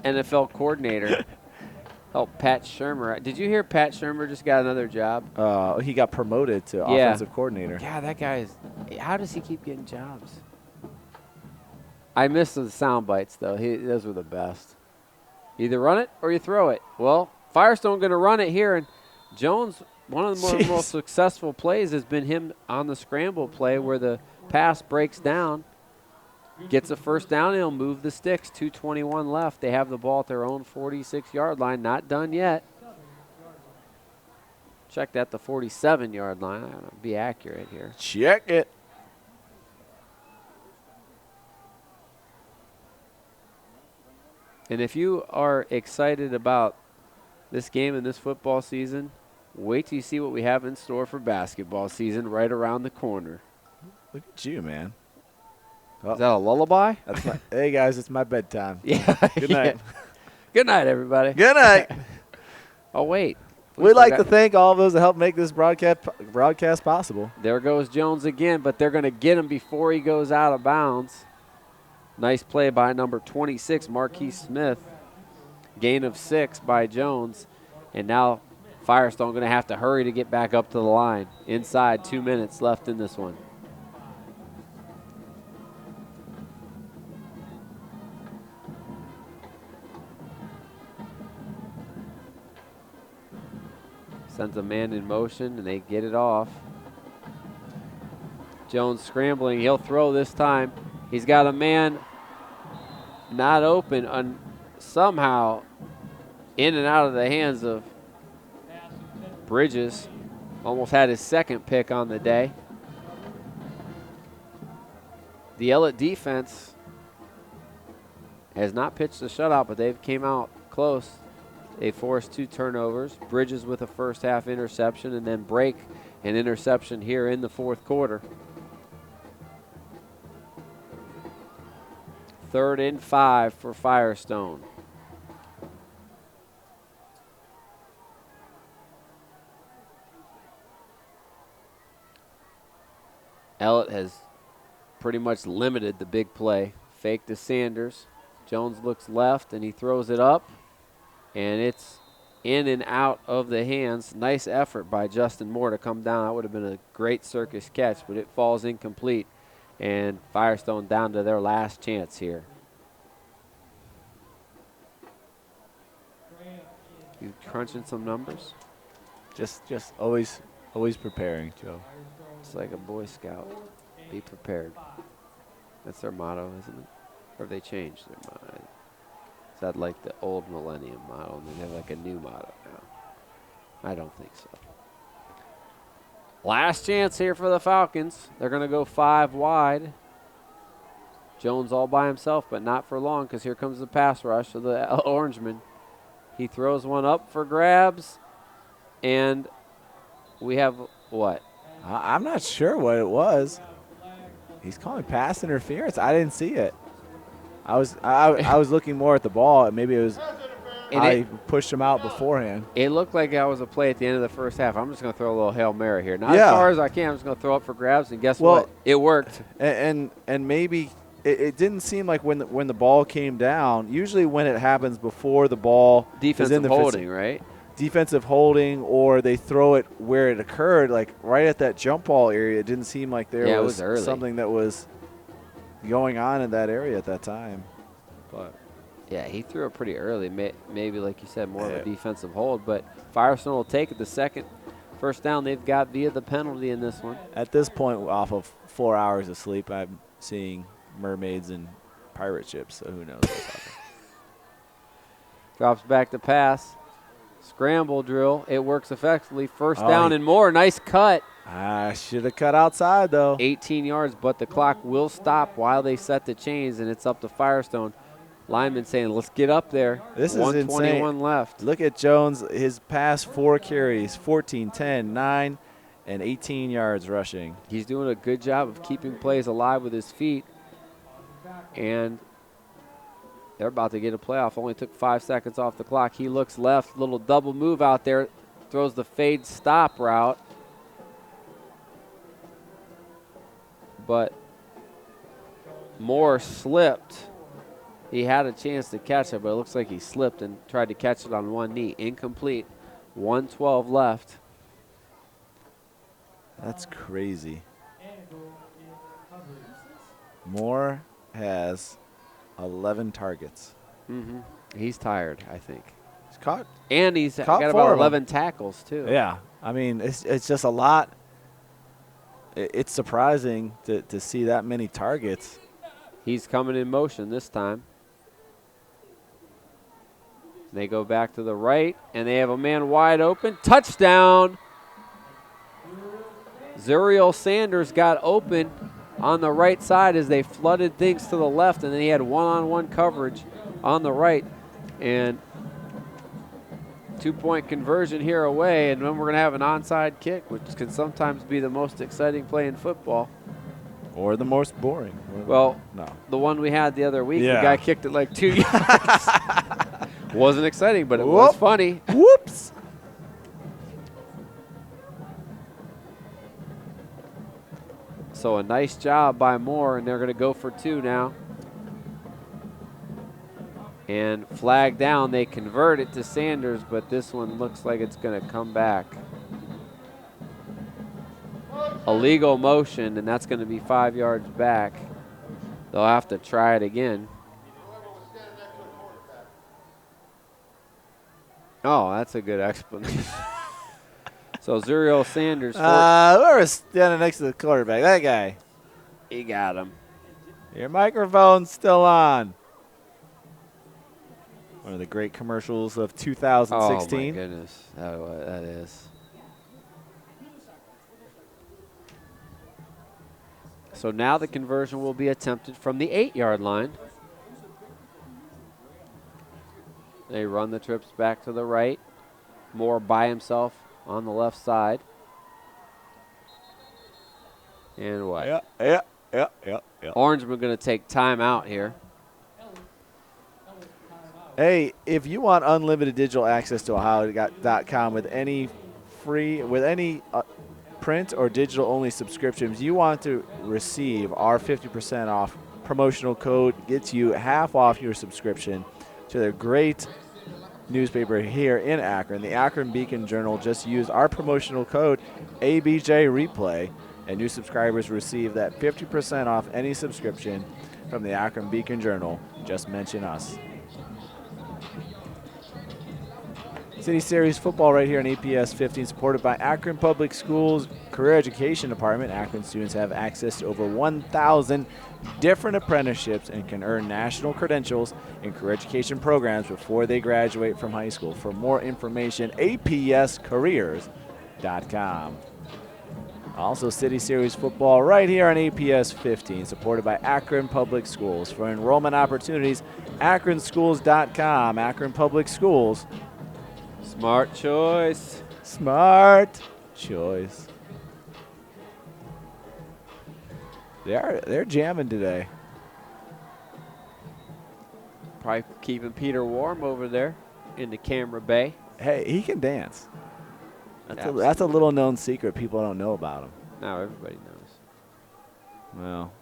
Speaker 2: NFL coordinator. Help Pat Shurmur. Did you hear Pat Shurmur just got another job?
Speaker 3: He got promoted to offensive coordinator.
Speaker 2: Yeah, that guy how does he keep getting jobs? I missed the sound bites, though. Those were the best. Either run it or you throw it. Well, Firestone going to run it here, and Jones, one of the most successful plays has been him on the scramble play where the pass breaks down, gets a first down, and he'll move the sticks. 2:21 left. They have the ball at their own 46-yard line. Not done yet. Check that, the 47-yard line. I'm going to be accurate here.
Speaker 3: Check it.
Speaker 2: And if you are excited about this game and this football season, wait till you see what we have in store for basketball season right around the corner.
Speaker 3: Look at you, man.
Speaker 2: Is that a lullaby?
Speaker 3: That's my, hey, guys, it's my bedtime.
Speaker 2: Yeah.
Speaker 3: Good night.
Speaker 2: Good night, everybody.
Speaker 3: Good night.
Speaker 2: Oh, wait.
Speaker 3: We'd like to thank all of those that helped make this broadcast possible.
Speaker 2: There goes Jones again, but they're going to get him before he goes out of bounds. Nice play by number 26, Marquise Smith. Gain of 6 by Jones. And now Firestone going to have to hurry to get back up to the line. Inside, 2 minutes left in this one. Sends a man in motion, and they get it off. Jones scrambling. He'll throw this time. He's got a man not open, somehow in and out of the hands of Bridges. Almost had his second pick on the day. The Ellet defense has not pitched a shutout, but they've came out close. They forced 2 turnovers. Bridges with a first half interception, and then break an interception here in the fourth quarter. 3rd and 5 for Firestone. Ellet has pretty much limited the big play. Fake to Sanders. Jones looks left, and he throws it up. And it's in and out of the hands. Nice effort by Justin Moore to come down. That would have been a great circus catch, but it falls incomplete. And Firestone down to their last chance here. You crunching some numbers?
Speaker 3: Just always preparing, Joe.
Speaker 2: It's like a Boy Scout. Be prepared. That's their motto, isn't it? Or have they changed their motto? Is that like the old millennium motto, and they have like a new motto now? I don't think so. Last chance here for the Falcons. They're going to go 5 wide. Jones all by himself, but not for long, because here comes the pass rush of the Orangemen. He throws one up for grabs, and we have what?
Speaker 3: I'm not sure what it was. He's calling pass interference. I didn't see it. I was looking more at the ball, and maybe it was I pushed him out beforehand.
Speaker 2: It looked like that was a play at the end of the first half. I'm just going to throw a little Hail Mary here. Not as far as I can. I'm just going to throw up for grabs, and guess what? It worked.
Speaker 3: And maybe it didn't seem like when the ball came down. Usually when it happens before the ball
Speaker 2: defensive
Speaker 3: is in the
Speaker 2: holding, right?
Speaker 3: Defensive holding, or they throw it where it occurred, like right at that jump ball area. It didn't seem like there was something that was going on in that area at that time.
Speaker 2: But yeah, he threw it pretty early. Maybe, like you said, more of a defensive hold. But Firestone will take it. The second first down they've got via the penalty in this one.
Speaker 3: At this point, off of 4 hours of sleep, I'm seeing mermaids and pirate ships, so who knows what's happening.
Speaker 2: Drops back to pass. Scramble drill. It works effectively. First down and more. Nice cut.
Speaker 3: I should have cut outside, though.
Speaker 2: 18 yards, but the clock will stop while they set the chains, and it's up to Firestone. Lineman saying, let's get up there.
Speaker 3: This is
Speaker 2: 121
Speaker 3: insane.
Speaker 2: left.
Speaker 3: Look at Jones. His past 4 carries, 14, 10, 9, and 18 yards rushing.
Speaker 2: He's doing a good job of keeping plays alive with his feet, and they're about to get a playoff. Only took 5 seconds off the clock. He looks left, little double move out there, throws the fade stop route. But Moore slipped. He had a chance to catch it, but it looks like he slipped and tried to catch it on one knee. Incomplete. 1:12 left.
Speaker 3: That's crazy. Moore has 11 targets.
Speaker 2: He's tired, I think.
Speaker 3: He's caught.
Speaker 2: And he's
Speaker 3: Caught
Speaker 2: got
Speaker 3: 4
Speaker 2: about
Speaker 3: of 'em.
Speaker 2: 11 tackles, too.
Speaker 3: Yeah. I mean, it's just a lot. It's surprising to see that many targets.
Speaker 2: He's coming in motion this time. They go back to the right, and they have a man wide open. Touchdown! Zuriel Sanders got open on the right side as they flooded things to the left, and then he had one-on-one coverage on the right. And 2-point conversion here away, and then we're going to have an onside kick, which can sometimes be the most exciting play in football.
Speaker 3: Or the most boring.
Speaker 2: Well,
Speaker 3: no.
Speaker 2: The one we had the other week,
Speaker 3: Yeah.
Speaker 2: the guy kicked it like 2 yards. Wasn't exciting, but it was funny.
Speaker 3: Whoops.
Speaker 2: So a nice job by Moore, and they're going to go for 2 now. And flag down, they convert it to Sanders, but this one looks like it's going to come back. Illegal motion, and that's going to be 5 yards back. They'll have to try it again. Oh, that's a good explanation. So Zuriel Sanders.
Speaker 3: Whoever's standing next to the quarterback, that guy.
Speaker 2: He got him.
Speaker 3: Your microphone's still on. One of the great commercials of 2016.
Speaker 2: Oh, my goodness. That is. So now the conversion will be attempted from the 8-yard line. They run the trips back to the right. Moore by himself on the left side. And what?
Speaker 3: Yeah.
Speaker 2: Orangemen going to take time out here.
Speaker 3: Hey, if you want unlimited digital access to Ohio.com with any print or digital only subscriptions, you want to receive our 50% off promotional code, gets you half off your subscription to their great newspaper here in Akron. The Akron Beacon Journal just used our promotional code ABJ Replay, and new subscribers receive that 50% off any subscription from the Akron Beacon Journal. Just mention us. City Series football right here on APS 15, supported by Akron Public Schools Career Education Department. Akron students have access to over 1,000 different apprenticeships and can earn national credentials in career education programs before they graduate from high school. For more information, apscareers.com. Also, City Series football right here on APS 15, supported by Akron Public Schools. For enrollment opportunities, akronschools.com. Akron Public Schools.
Speaker 2: Smart choice.
Speaker 3: Smart choice. They're jamming today.
Speaker 2: Probably keeping Peter warm over there in the camera bay.
Speaker 3: Hey, he can dance. That's a little known secret people don't know about him.
Speaker 2: Now everybody knows.
Speaker 3: Well.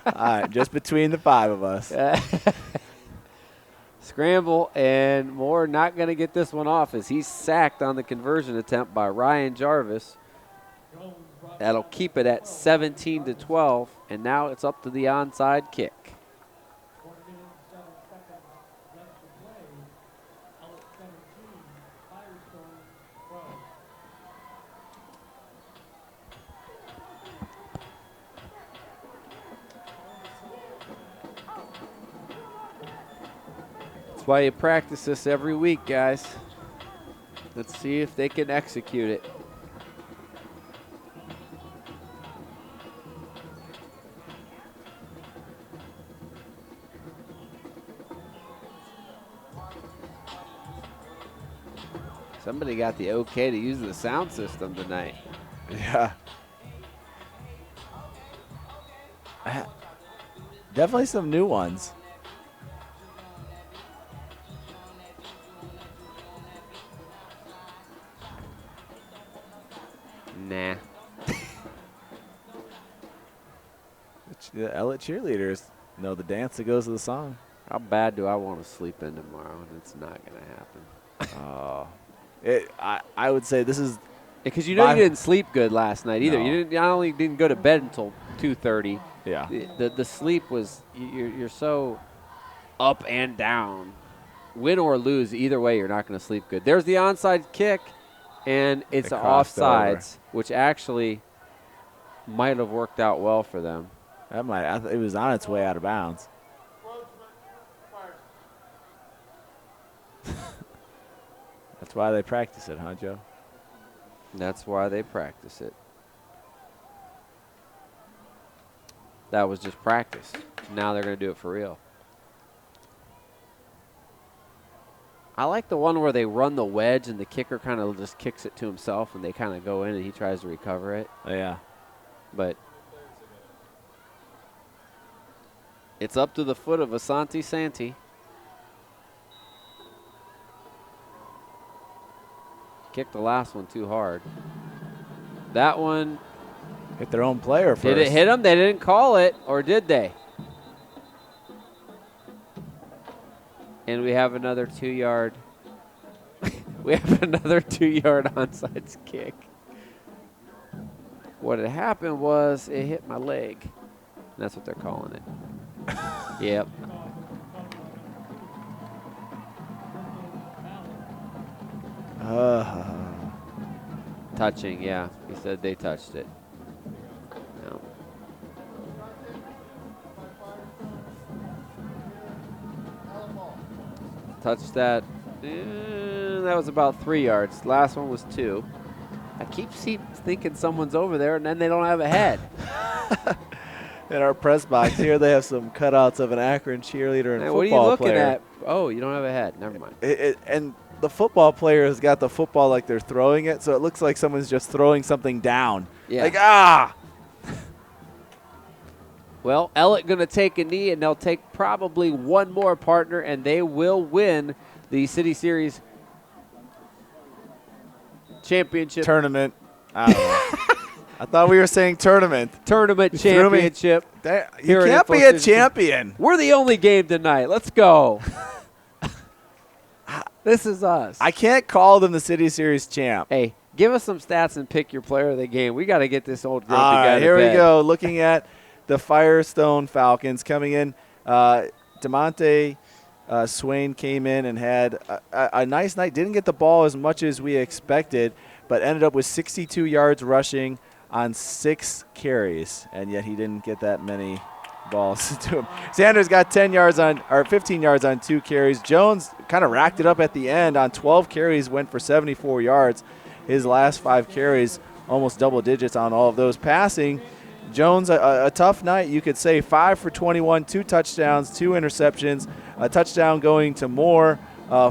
Speaker 3: All right, just between the 5 of us.
Speaker 2: Scramble, and Moore not going to get this one off as he's sacked on the conversion attempt by Ryan Jarvis. That'll keep it at 17-12, and now it's up to the onside kick. That's why you practice this every week, guys. Let's see if they can execute it. Somebody got the okay to use the sound system tonight.
Speaker 3: Yeah. Definitely some new ones.
Speaker 2: Nah.
Speaker 3: The Ellet cheerleaders know the dance that goes to the song.
Speaker 2: How bad do I want to sleep in tomorrow? And it's not going to happen.
Speaker 3: Oh. I would say this is
Speaker 2: because you know you didn't sleep good last night either.
Speaker 3: No.
Speaker 2: You not only didn't go to bed until 2:30.
Speaker 3: Yeah.
Speaker 2: The sleep was you're so up and down. Win or lose, either way, you're not going to sleep good. There's the onside kick, and it's
Speaker 3: It crossed
Speaker 2: offsides, which actually might have worked out well for them.
Speaker 3: It was on its way out of bounds. That's why they practice it, huh, Joe?
Speaker 2: That's why they practice it. That was just practice. Now they're going to do it for real. I like the one where they run the wedge and the kicker kind of just kicks it to himself and they kind of go in and he tries to recover it.
Speaker 3: Oh, yeah.
Speaker 2: But it's up to the foot of Asante Santee. Kicked the last one too hard. That one
Speaker 3: hit their own player first.
Speaker 2: Did it hit them? They didn't call it, or did they? And we have another 2-yard. We have another 2-yard onside kick. What had happened was it hit my leg. And that's what they're calling it. Yep. Touching, yeah. He said they touched it. No. Touched that. That was about 3 yards. Last one was 2. I keep thinking someone's over there, and then they don't have a head.
Speaker 3: In our press box here, they have some cutouts of an Akron cheerleader and
Speaker 2: Hey,
Speaker 3: football player.
Speaker 2: what are you looking at? Oh, you don't have a head. Never mind.
Speaker 3: And the football player has got the football like they're throwing it, so it looks like someone's just throwing something down.
Speaker 2: Yeah.
Speaker 3: Like, ah!
Speaker 2: Well, Ellet going to take a knee, and they'll take probably one more partner, and they will win the City Series championship.
Speaker 3: Tournament. I don't know. I thought we were saying tournament.
Speaker 2: Tournament championship.
Speaker 3: You can't be a champion.
Speaker 2: We're the only game tonight. Let's go. This is us.
Speaker 3: I can't call them the City Series champ.
Speaker 2: Hey, give us some stats and pick your player of the game. We got to get this old grumpy
Speaker 3: All
Speaker 2: guy
Speaker 3: right,
Speaker 2: to
Speaker 3: here
Speaker 2: bed.
Speaker 3: we go. Looking at the Firestone Falcons coming in. DeMonte Swain came in and had a nice night. Didn't get the ball as much as we expected, but ended up with 62 yards rushing on 6 carries, and yet he didn't get that many balls to him. Sanders got 15 yards on 2 carries. Jones kind of racked it up at the end on 12 carries, went for 74 yards. His last 5 carries, almost double digits on all of those. Passing, Jones, a tough night, you could say. 5 for 21, 2 touchdowns, 2 interceptions, a touchdown going to Moore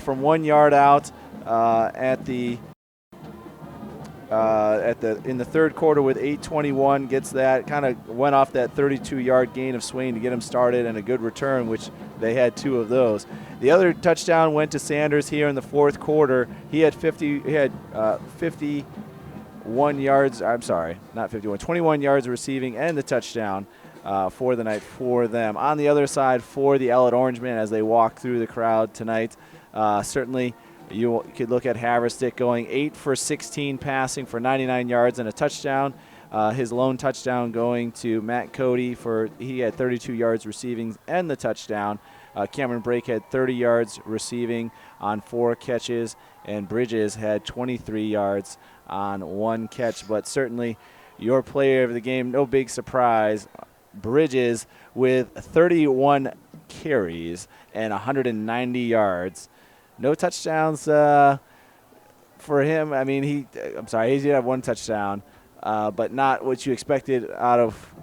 Speaker 3: from 1 yard out in the third quarter with 8:21, gets that, kind of went off that 32-yard gain of Swain to get him started, and a good return, which they had 2 of those. The other touchdown went to Sanders here in the fourth quarter. He had 51 yards. I'm sorry, not 51, 21 yards receiving and the touchdown for the night for them. On the other side for the Ellet Orangemen as they walk through the crowd tonight, certainly you could look at Haverstick going 8 for 16 passing for 99 yards and a touchdown. His lone touchdown going to Matt Cody he had 32 yards receiving and the touchdown. Cameron Brake had 30 yards receiving on 4 catches, and Bridges had 23 yards on 1 catch. But certainly your player of the game, no big surprise, Bridges with 31 carries and 190 yards. No touchdowns for him. I mean, he did have 1 touchdown, but not what you expected out of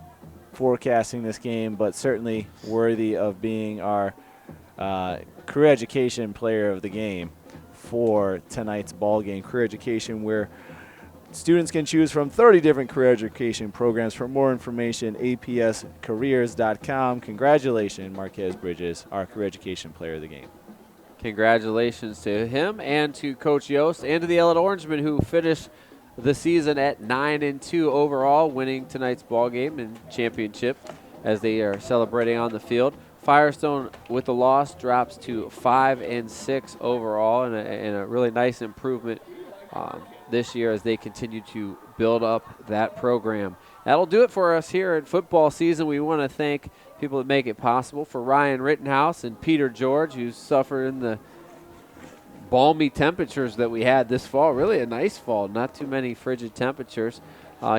Speaker 3: forecasting this game, but certainly worthy of being our career education player of the game for tonight's ball game. Career education, where students can choose from 30 different career education programs. For more information, apscareers.com. Congratulations, Marquez Bridges, our career education player of the game.
Speaker 2: Congratulations to him and to Coach Yost and to the Ellet Orangemen, who finished the season at 9-2 overall, winning tonight's ball game and championship as they are celebrating on the field. Firestone, with the loss, drops to 5-6 overall, and a really nice improvement this year as they continue to build up that program. That'll do it for us here in football season. We want to thank people that make it possible. For Ryan Rittenhouse and Peter George, who's suffering the balmy temperatures that we had this fall. Really a nice fall, not too many frigid temperatures.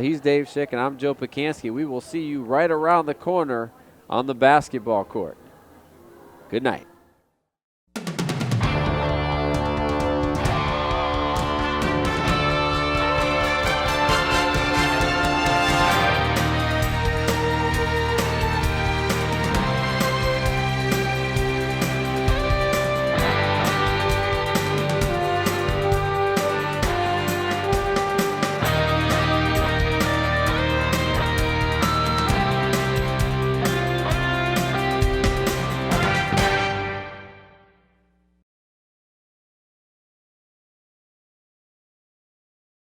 Speaker 2: He's Dave Schick, and I'm Joe Pacansky. We will see you right around the corner on the basketball court. Good night.